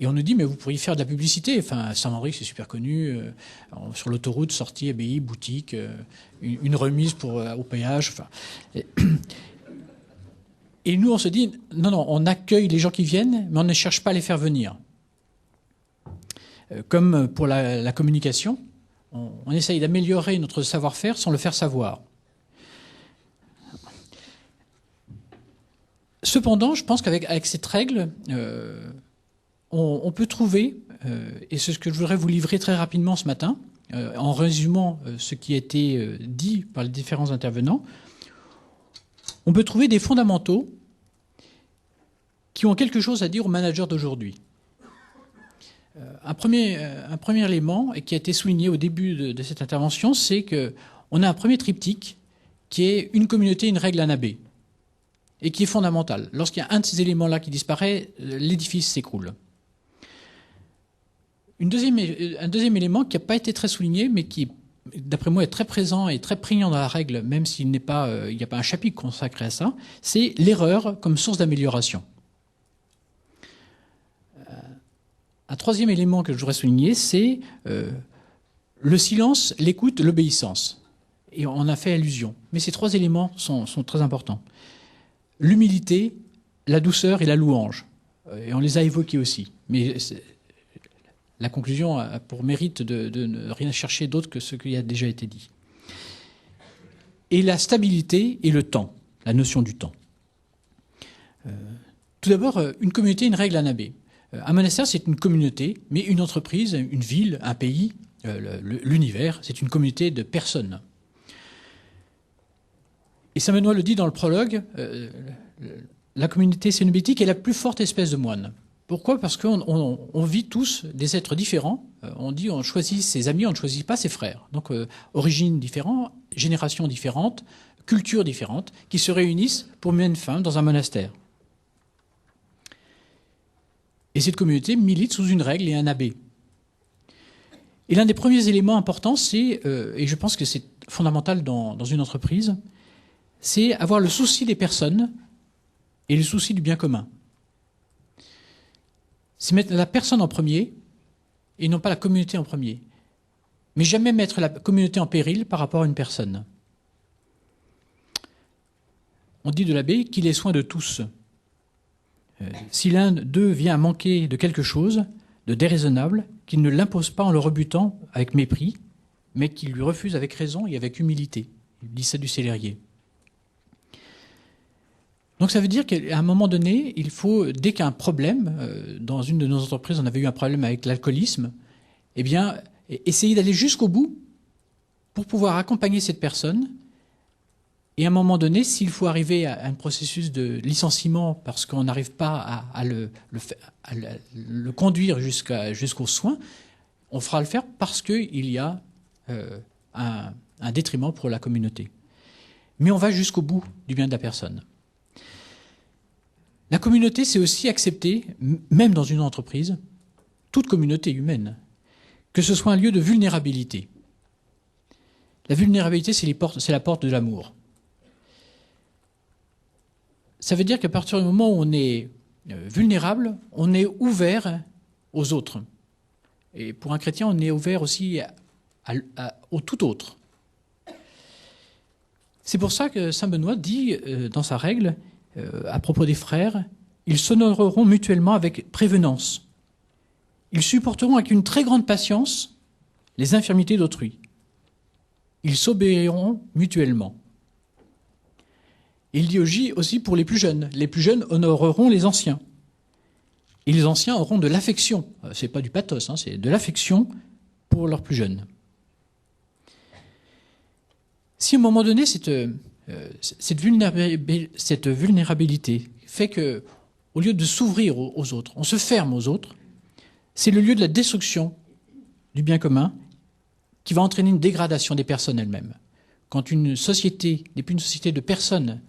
et on nous dit, mais vous pourriez faire de la publicité. Enfin, Saint-Mandric, c'est super connu. Sur l'autoroute, sortie, abbaye, boutique, une remise au péage. Enfin, et nous, on se dit, non, on accueille les gens qui viennent, mais on ne cherche pas à les faire venir. Comme pour la communication, on essaye d'améliorer notre savoir-faire sans le faire savoir. Cependant, je pense qu'avec cette règle, on peut trouver, et c'est ce que je voudrais vous livrer très rapidement ce matin, en résumant ce qui a été dit par les différents intervenants, on peut trouver des fondamentaux qui ont quelque chose à dire aux managers d'aujourd'hui. Un premier élément, et qui a été souligné au début de cette intervention, c'est qu'on a un premier triptyque qui est une communauté, une règle, un abbé, et qui est fondamental. Lorsqu'il y a un de ces éléments-là qui disparaît, l'édifice s'écroule. Un deuxième élément qui n'a pas été très souligné, mais qui, d'après moi, est très présent et très prégnant dans la règle, même s'il n'y a pas un chapitre consacré à ça, c'est l'erreur comme source d'amélioration. Un troisième élément que je voudrais souligner, c'est le silence, l'écoute, l'obéissance. Et on a fait allusion. Mais ces trois éléments sont très importants. L'humilité, la douceur et la louange. Et on les a évoqués aussi. Mais la conclusion a pour mérite de ne rien chercher d'autre que ce qui a déjà été dit. Et la stabilité et le temps, la notion du temps. Tout d'abord, une communauté, une règle, un abbé. Un monastère, c'est une communauté, mais une entreprise, une ville, un pays, l'univers, c'est une communauté de personnes. Et saint Benoît le dit dans le prologue, la communauté cénobétique est la plus forte espèce de moine. Pourquoi ? Parce qu'on vit tous des êtres différents. On dit on choisit ses amis, on ne choisit pas ses frères. Donc origines différentes, générations différentes, cultures différentes, qui se réunissent pour mener une fin dans un monastère. Et cette communauté milite sous une règle et un abbé. Et l'un des premiers éléments importants, c'est, et je pense que c'est fondamental dans une entreprise, c'est avoir le souci des personnes et le souci du bien commun. C'est mettre la personne en premier et non pas la communauté en premier. Mais jamais mettre la communauté en péril par rapport à une personne. On dit de l'abbé qu'il est soin de tous. Si l'un d'eux vient à manquer de quelque chose, de déraisonnable, qu'il ne l'impose pas en le rebutant avec mépris, mais qu'il lui refuse avec raison et avec humilité. Il dit ça du Célérier. Donc ça veut dire qu'à un moment donné, il faut, dès qu'il y a un problème, dans une de nos entreprises, on avait eu un problème avec l'alcoolisme, eh bien, essayer d'aller jusqu'au bout pour pouvoir accompagner cette personne. Et à un moment donné, s'il faut arriver à un processus de licenciement parce qu'on n'arrive pas à le conduire jusqu'aux soins, on fera le faire parce qu'il y a un détriment pour la communauté. Mais on va jusqu'au bout du bien de la personne. La communauté, c'est aussi accepter, même dans une entreprise, toute communauté humaine, que ce soit un lieu de vulnérabilité. La vulnérabilité, c'est la porte de l'amour. Ça veut dire qu'à partir du moment où on est vulnérable, on est ouvert aux autres. Et pour un chrétien, on est ouvert aussi au tout autre. C'est pour ça que saint Benoît dit dans sa règle, à propos des frères, ils s'honoreront mutuellement avec prévenance. Ils supporteront avec une très grande patience les infirmités d'autrui. Ils s'obéiront mutuellement. Il dit aussi pour les plus jeunes honoreront les anciens. Et les anciens auront de l'affection. Ce n'est pas du pathos, c'est de l'affection pour leurs plus jeunes. Si à un moment donné, cette vulnérabilité fait que, au lieu de s'ouvrir aux autres, on se ferme aux autres, c'est le lieu de la destruction du bien commun qui va entraîner une dégradation des personnes elles-mêmes. Quand une société n'est plus une société de personnes,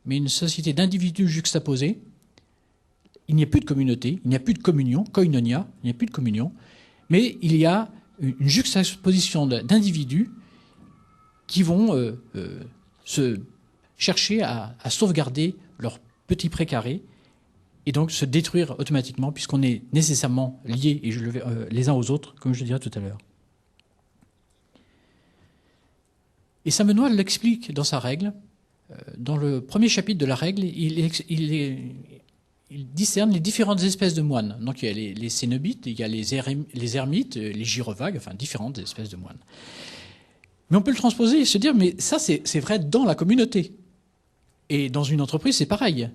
mais une société d'individus juxtaposés, il n'y a plus de communauté, il n'y a plus de communion, koinonia, il n'y a plus de communion, mais il y a une juxtaposition d'individus qui vont se chercher à sauvegarder leur petit précaré et donc se détruire automatiquement puisqu'on est nécessairement liés les uns aux autres, comme je le dirai tout à l'heure. Et saint Benoît l'explique dans sa règle. Dans le premier chapitre de la règle, il discerne les différentes espèces de moines. Donc il y a les cénobites, il y a les ermites, les gyrovagues, enfin différentes espèces de moines. Mais on peut le transposer et se dire, mais ça c'est vrai dans la communauté. Et dans une entreprise, c'est pareil.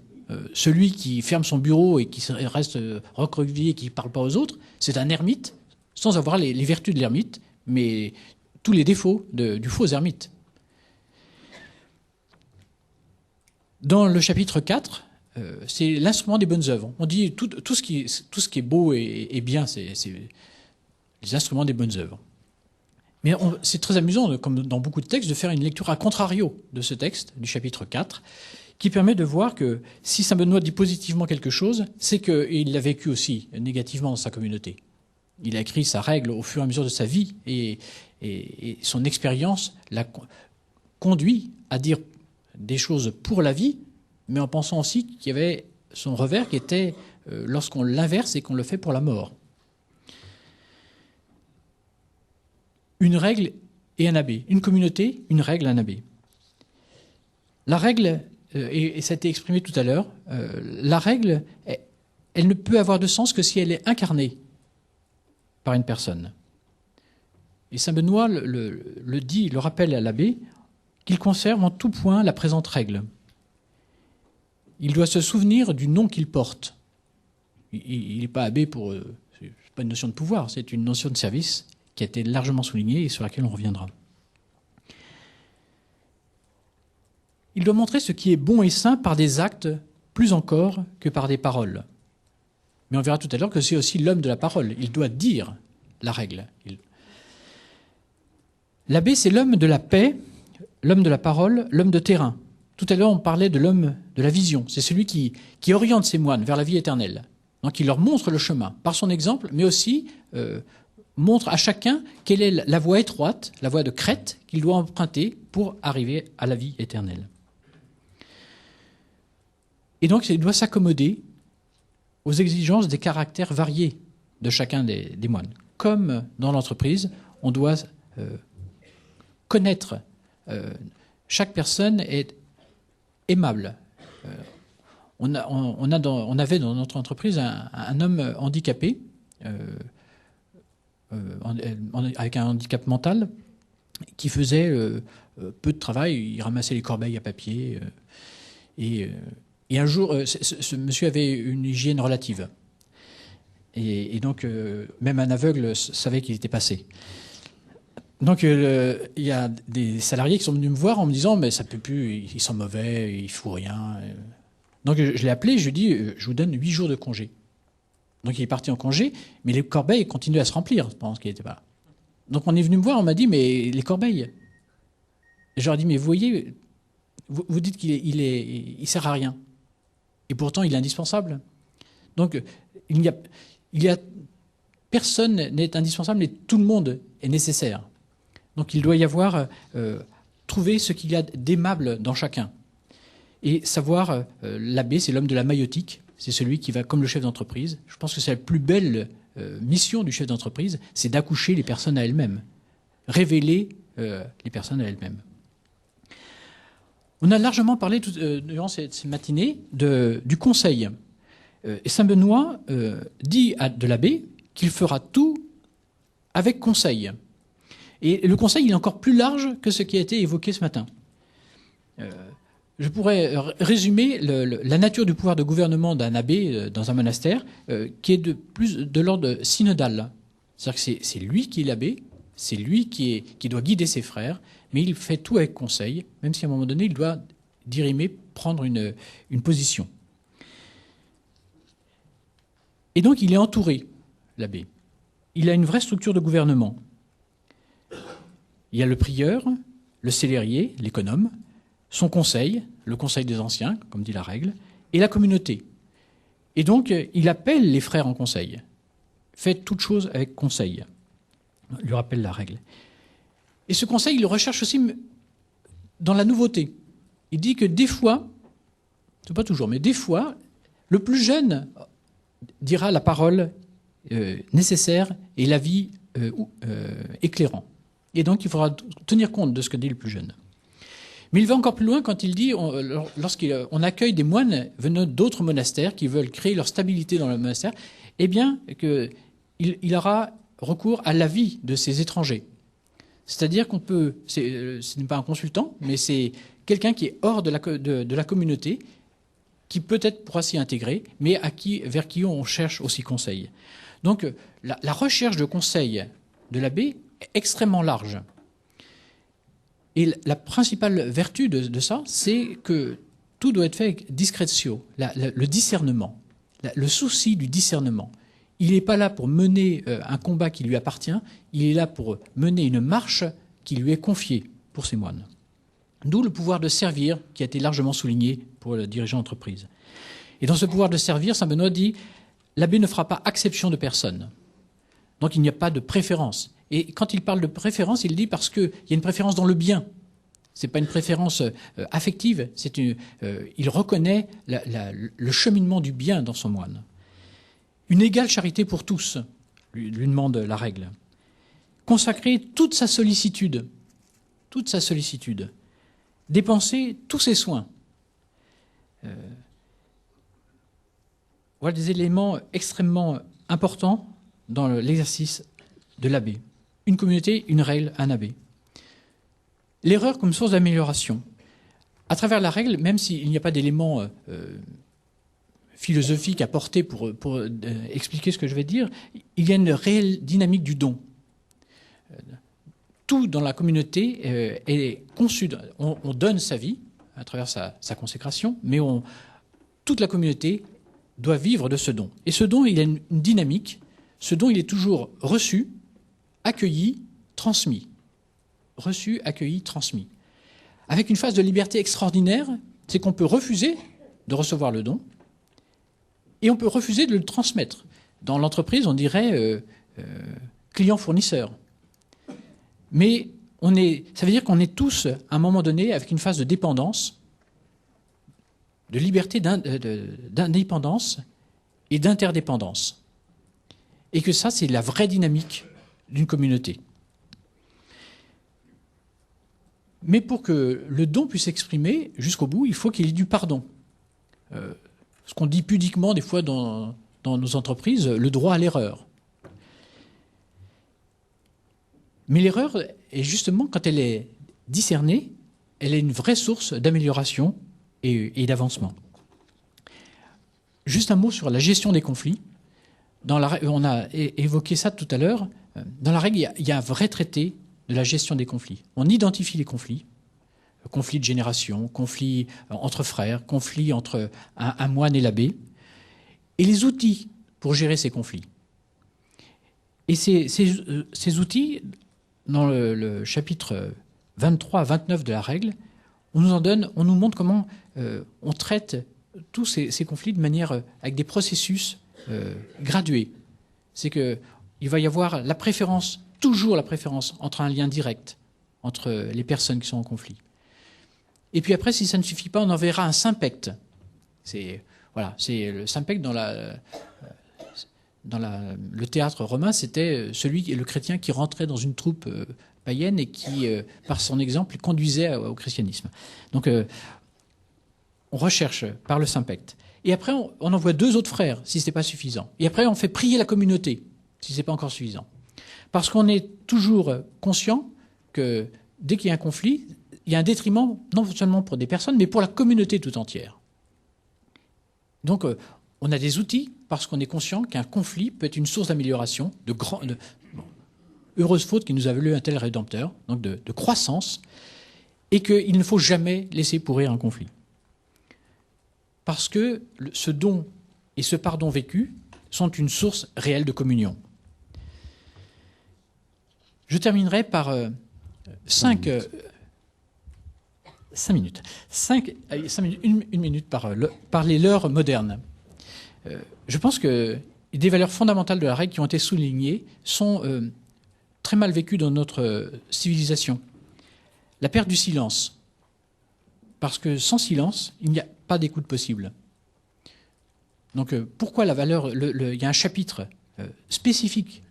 Celui qui ferme son bureau et qui reste recroquevillé et qui ne parle pas aux autres, c'est un ermite, sans avoir les vertus de l'ermite, mais tous les défauts du faux ermite. Dans le chapitre 4, c'est l'instrument des bonnes œuvres. On dit tout ce qui est beau et bien, c'est les instruments des bonnes œuvres. Mais c'est très amusant, comme dans beaucoup de textes, de faire une lecture à contrario de ce texte, du chapitre 4, qui permet de voir que si saint Benoît dit positivement quelque chose, c'est qu'il l'a vécu aussi négativement dans sa communauté. Il a écrit sa règle au fur et à mesure de sa vie et son expérience l'a conduit à dire des choses pour la vie, mais en pensant aussi qu'il y avait son revers qui était lorsqu'on l'inverse et qu'on le fait pour la mort. Une règle et un abbé. Une communauté, une règle, un abbé. La règle, et ça a été exprimé tout à l'heure, la règle, elle ne peut avoir de sens que si elle est incarnée par une personne. Et saint Benoît le dit, le rappelle à l'abbé, qu'il conserve en tout point la présente règle. Il doit se souvenir du nom qu'il porte. Il n'est pas abbé pour... c'est pas une notion de pouvoir, c'est une notion de service qui a été largement soulignée et sur laquelle on reviendra. Il doit montrer ce qui est bon et sain par des actes plus encore que par des paroles. Mais on verra tout à l'heure que c'est aussi l'homme de la parole. Il doit dire la règle. L'abbé, c'est l'homme de la paix, l'homme de la parole, l'homme de terrain. Tout à l'heure, on parlait de l'homme de la vision. C'est celui qui oriente ses moines vers la vie éternelle. Donc il leur montre le chemin par son exemple, mais aussi montre à chacun quelle est la voie étroite, la voie de crête qu'il doit emprunter pour arriver à la vie éternelle. Et donc il doit s'accommoder aux exigences des caractères variés de chacun des moines. Comme dans l'entreprise, on doit connaître chaque personne est aimable. On avait dans notre entreprise un homme handicapé, avec un handicap mental, qui faisait peu de travail. Il ramassait les corbeilles à papier. Et un jour, ce monsieur avait une hygiène relative. Et donc, même un aveugle savait qu'il était passé. Donc, il y a des salariés qui sont venus me voir en me disant « mais ça ne peut plus, il sent mauvais, il ne fout rien ». Donc, je l'ai appelé, je lui ai dit « je vous donne 8 jours de congé ». Donc, il est parti en congé, mais les corbeilles continuaient à se remplir pendant qu'il n'était pas là. Donc, on est venu me voir, on m'a dit « mais les corbeilles ». Et je leur ai dit « mais vous voyez, vous dites qu'il ne sert à rien. Et pourtant, il est indispensable. Donc, il y a personne n'est indispensable, mais tout le monde est nécessaire. Donc il doit y avoir, trouver ce qu'il y a d'aimable dans chacun. Et savoir, l'abbé, c'est l'homme de la maïotique, c'est celui qui va comme le chef d'entreprise. Je pense que c'est la plus belle mission du chef d'entreprise, c'est d'accoucher les personnes à elles-mêmes, révéler les personnes à elles-mêmes. On a largement parlé durant cette matinée du conseil. Et saint Benoît dit de l'abbé qu'il fera tout avec conseil. Et le conseil, il est encore plus large que ce qui a été évoqué ce matin. Je pourrais résumer la nature du pouvoir de gouvernement d'un abbé dans un monastère, qui est de l'ordre synodal. C'est-à-dire que c'est lui qui est l'abbé, c'est lui qui doit guider ses frères, mais il fait tout avec conseil, même si à un moment donné, il doit dirimer, prendre une position. Et donc, il est entouré, l'abbé. Il a une vraie structure de gouvernement. Il y a le prieur, le célérier, l'économe, son conseil, le conseil des anciens, comme dit la règle, et la communauté. Et donc, il appelle les frères en conseil. Faites toutes choses avec conseil. Il lui rappelle la règle. Et ce conseil, il le recherche aussi dans la nouveauté. Il dit que des fois, c'est pas toujours, mais des fois, le plus jeune dira la parole nécessaire et l'avis éclairant. Et donc, il faudra tenir compte de ce que dit le plus jeune. Mais il va encore plus loin quand il dit, lorsqu'on accueille des moines venant d'autres monastères qui veulent créer leur stabilité dans le monastère, eh bien, il aura recours à l'avis de ces étrangers. C'est-à-dire qu'on peut, ce n'est pas un consultant, mais c'est quelqu'un qui est hors de la communauté, qui peut-être pourra s'y intégrer, mais vers qui on cherche aussi conseil. Donc, la recherche de conseil de l'abbé est extrêmement large. Et la principale vertu de ça, c'est que tout doit être fait avec discrétio, le discernement, le souci du discernement. Il n'est pas là pour mener un combat qui lui appartient, il est là pour mener une marche qui lui est confiée pour ses moines. D'où le pouvoir de servir qui a été largement souligné pour le dirigeant d'entreprise. Et dans ce pouvoir de servir, saint Benoît dit « l'abbé ne fera pas exception de personne ». Donc il n'y a pas de préférence. Et quand il parle de préférence, il dit parce qu'il y a une préférence dans le bien. Ce n'est pas une préférence affective, il reconnaît le cheminement du bien dans son moine. Une égale charité pour tous, lui demande la règle. Consacrer toute sa sollicitude, dépenser tous ses soins. Voilà des éléments extrêmement importants dans l'exercice de l'abbé. Une communauté, une règle, un abbé. L'erreur comme source d'amélioration. À travers la règle, même s'il n'y a pas d'éléments philosophiques à porter pour expliquer ce que je vais dire, il y a une réelle dynamique du don. Tout dans la communauté est conçu. On donne sa vie à travers sa consécration, mais toute la communauté doit vivre de ce don. Et ce don, il a une dynamique. Ce don, il est toujours reçu, accueilli, transmis. Reçu, accueilli, transmis. Avec une phase de liberté extraordinaire, c'est qu'on peut refuser de recevoir le don et on peut refuser de le transmettre. Dans l'entreprise, on dirait client-fournisseur. Mais ça veut dire qu'on est tous, à un moment donné, avec une phase de dépendance, de liberté d'indépendance et d'interdépendance. Et que ça, c'est la vraie dynamique d'une communauté. Mais pour que le don puisse s'exprimer jusqu'au bout, il faut qu'il y ait du pardon. Ce qu'on dit pudiquement des fois dans nos entreprises, le droit à l'erreur. Mais l'erreur, est justement, quand elle est discernée, elle est une vraie source d'amélioration et d'avancement. Juste un mot sur la gestion des conflits. On a évoqué ça tout à l'heure. Dans la règle, il y a un vrai traité de la gestion des conflits. On identifie les conflits de génération, conflits entre frères, conflits entre un moine et l'abbé, et les outils pour gérer ces conflits. Et ces outils, dans le chapitre 23 à 29 de la règle, on nous montre comment on traite tous ces conflits de manière avec des processus gradués. C'est qu'il va y avoir toujours la préférence entre un lien direct entre les personnes qui sont en conflit. Et puis après, si ça ne suffit pas, on enverra un sympecte. C'est le sympecte dans le théâtre romain, c'était le chrétien qui rentrait dans une troupe païenne et qui, par son exemple, conduisait au christianisme. Donc, on recherche par le Saint-Pecte. Et après, on envoie 2 autres frères, si ce n'est pas suffisant. Et après, on fait prier la communauté, si ce n'est pas encore suffisant. Parce qu'on est toujours conscient que dès qu'il y a un conflit, il y a un détriment, non seulement pour des personnes, mais pour la communauté tout entière. Donc, on a des outils, parce qu'on est conscient qu'un conflit peut être une source d'amélioration, heureuse faute qui nous a valu un tel rédempteur, donc de croissance, et qu'il ne faut jamais laisser pourrir un conflit. Parce que ce don et ce pardon vécu sont une source réelle de communion. Je terminerai par 5 minutes. Une minute par les leurs modernes. Je pense que des valeurs fondamentales de la règle qui ont été soulignées sont très mal vécues dans notre civilisation. La perte du silence. Parce que sans silence, il n'y a pas d'écoute possible. Donc pourquoi la valeur... il y a un chapitre spécifique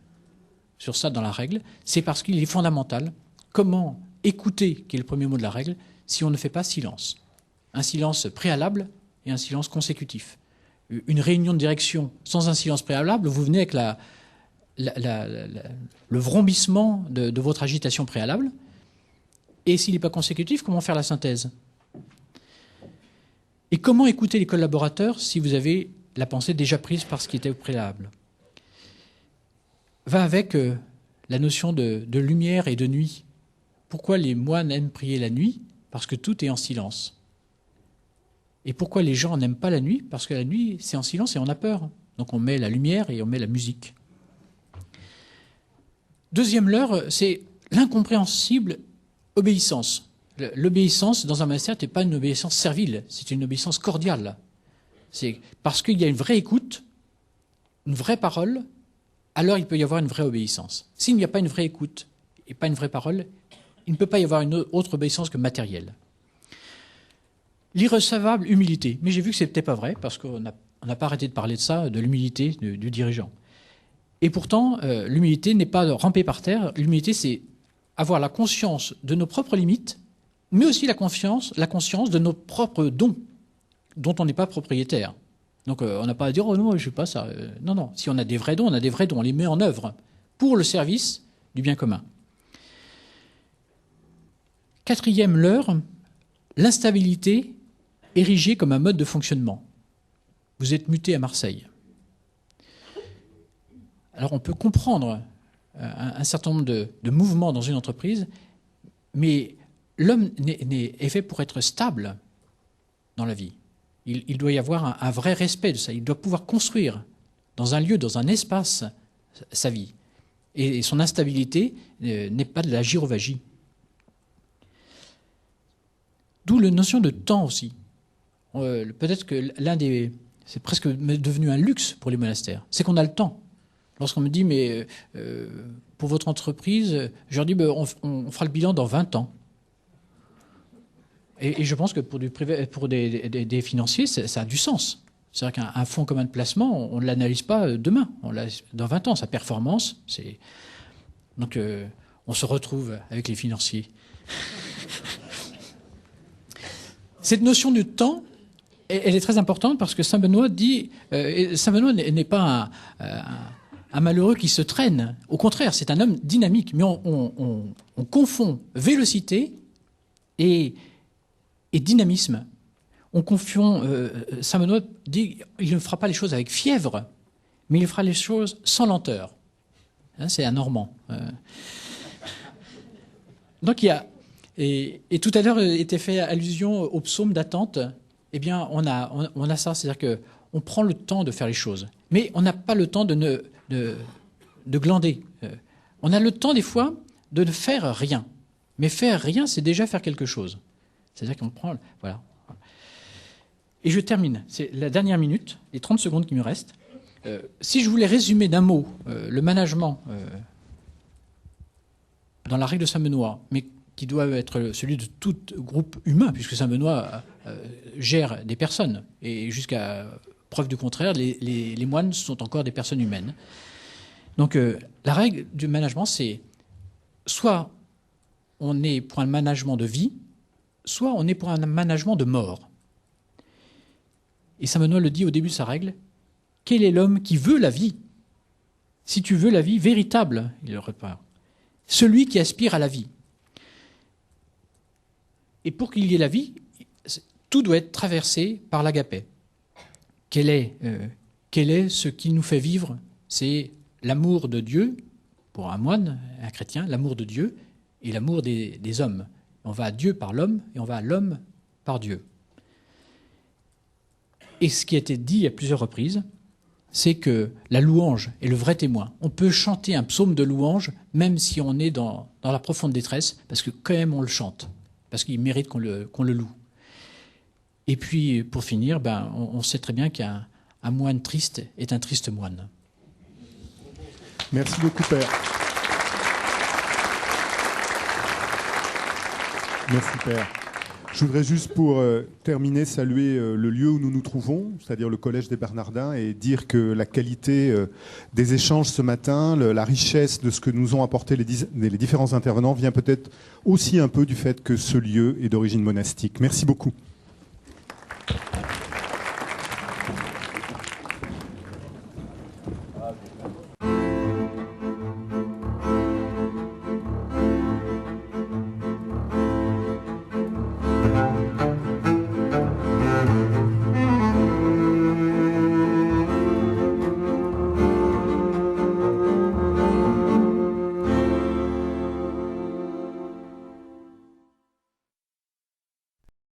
sur ça dans la règle, c'est parce qu'il est fondamental. Comment écouter, qui est le premier mot de la règle, si on ne fait pas silence. Un silence préalable et un silence consécutif. Une réunion de direction sans un silence préalable, vous venez avec le vrombissement de votre agitation préalable. Et s'il n'est pas consécutif, comment faire la synthèse ? Et comment écouter les collaborateurs si vous avez la pensée déjà prise par ce qui était au préalable ? Va avec la notion de lumière et de nuit. Pourquoi les moines aiment prier la nuit ? Parce que tout est en silence. Et pourquoi les gens n'aiment pas la nuit ? Parce que la nuit, c'est en silence et on a peur. Donc on met la lumière et on met la musique. Deuxième leurre, c'est l'incompréhensible obéissance. L'obéissance dans un monastère n'est pas une obéissance servile, c'est une obéissance cordiale. C'est parce qu'il y a une vraie écoute, une vraie parole, alors il peut y avoir une vraie obéissance. S'il n'y a pas une vraie écoute et pas une vraie parole, il ne peut pas y avoir une autre obéissance que matérielle. L'irrecevable humilité. Mais j'ai vu que ce n'était pas vrai, parce qu'on n'a pas arrêté de parler de ça, de l'humilité du dirigeant. Et pourtant, l'humilité n'est pas de ramper par terre. L'humilité, c'est avoir la conscience de nos propres limites, mais aussi la conscience de nos propres dons, dont on n'est pas propriétaire. Donc on n'a pas à dire « Oh non, je ne sais pas ça ». Non, non. Si on a des vrais dons, on a des vrais dons. On les met en œuvre pour le service du bien commun. Quatrième leurre, l'instabilité érigée comme un mode de fonctionnement. Vous êtes muté à Marseille. Alors on peut comprendre un certain nombre de mouvements dans une entreprise, mais l'homme est fait pour être stable dans la vie. Il doit y avoir un vrai respect de ça. Il doit pouvoir construire dans un lieu, dans un espace, sa vie. Et son instabilité n'est pas de la gyrovagie. D'où la notion de temps aussi. Peut-être que c'est presque devenu un luxe pour les monastères, c'est qu'on a le temps. Lorsqu'on me dit, mais pour votre entreprise, je leur dis, on fera le bilan dans 20 ans. Et je pense que pour des financiers, ça a du sens. C'est-à-dire qu'un fonds commun de placement, on ne l'analyse pas demain. Dans 20 ans, sa performance, c'est... Donc, on se retrouve avec les financiers. Cette notion du temps, elle est très importante parce que Saint Benoît dit... Saint Benoît n'est pas un malheureux qui se traîne. Au contraire, c'est un homme dynamique. Mais on confond vélocité et dynamisme. On confond... Saint Benoît dit il ne fera pas les choses avec fièvre, mais il fera les choses sans lenteur. Hein, c'est un Normand. Donc il y a... Et tout à l'heure était fait allusion au psaume d'attente. Eh bien, on a ça, c'est-à-dire qu'on prend le temps de faire les choses, mais on n'a pas le temps de glander. On a le temps des fois de ne faire rien, mais faire rien, c'est déjà faire quelque chose. C'est-à-dire qu'on prend, voilà. Et je termine. C'est la dernière minute, les 30 secondes qui me restent. Si je voulais résumer d'un mot le management dans la règle de Saint Benoît, mais qui doit être celui de tout groupe humain, puisque Saint Benoît gère des personnes. Et jusqu'à preuve du contraire, les moines sont encore des personnes humaines. Donc la règle du management, c'est soit on est pour un management de vie, soit on est pour un management de mort. Et saint Benoît le dit au début de sa règle, quel est l'homme qui veut la vie? Si tu veux la vie véritable, il le repart. Celui qui aspire à la vie. Et pour qu'il y ait la vie, tout doit être traversé par l'agapé. Quel est ce qui nous fait vivre? C'est l'amour de Dieu, pour un moine, un chrétien, l'amour de Dieu et l'amour des hommes. On va à Dieu par l'homme et on va à l'homme par Dieu. Et ce qui a été dit à plusieurs reprises, c'est que la louange est le vrai témoin. On peut chanter un psaume de louange même si on est dans la profonde détresse, parce que quand même on le chante, parce qu'il mérite qu'on le loue. Et puis, pour finir, on sait très bien qu'un moine triste est un triste moine. Merci beaucoup, Père. Merci, Père. Je voudrais juste, pour terminer, saluer le lieu où nous nous trouvons, c'est-à-dire le Collège des Bernardins, et dire que la qualité des échanges ce matin, la richesse de ce que nous ont apporté les différents intervenants vient peut-être aussi un peu du fait que ce lieu est d'origine monastique. Merci beaucoup.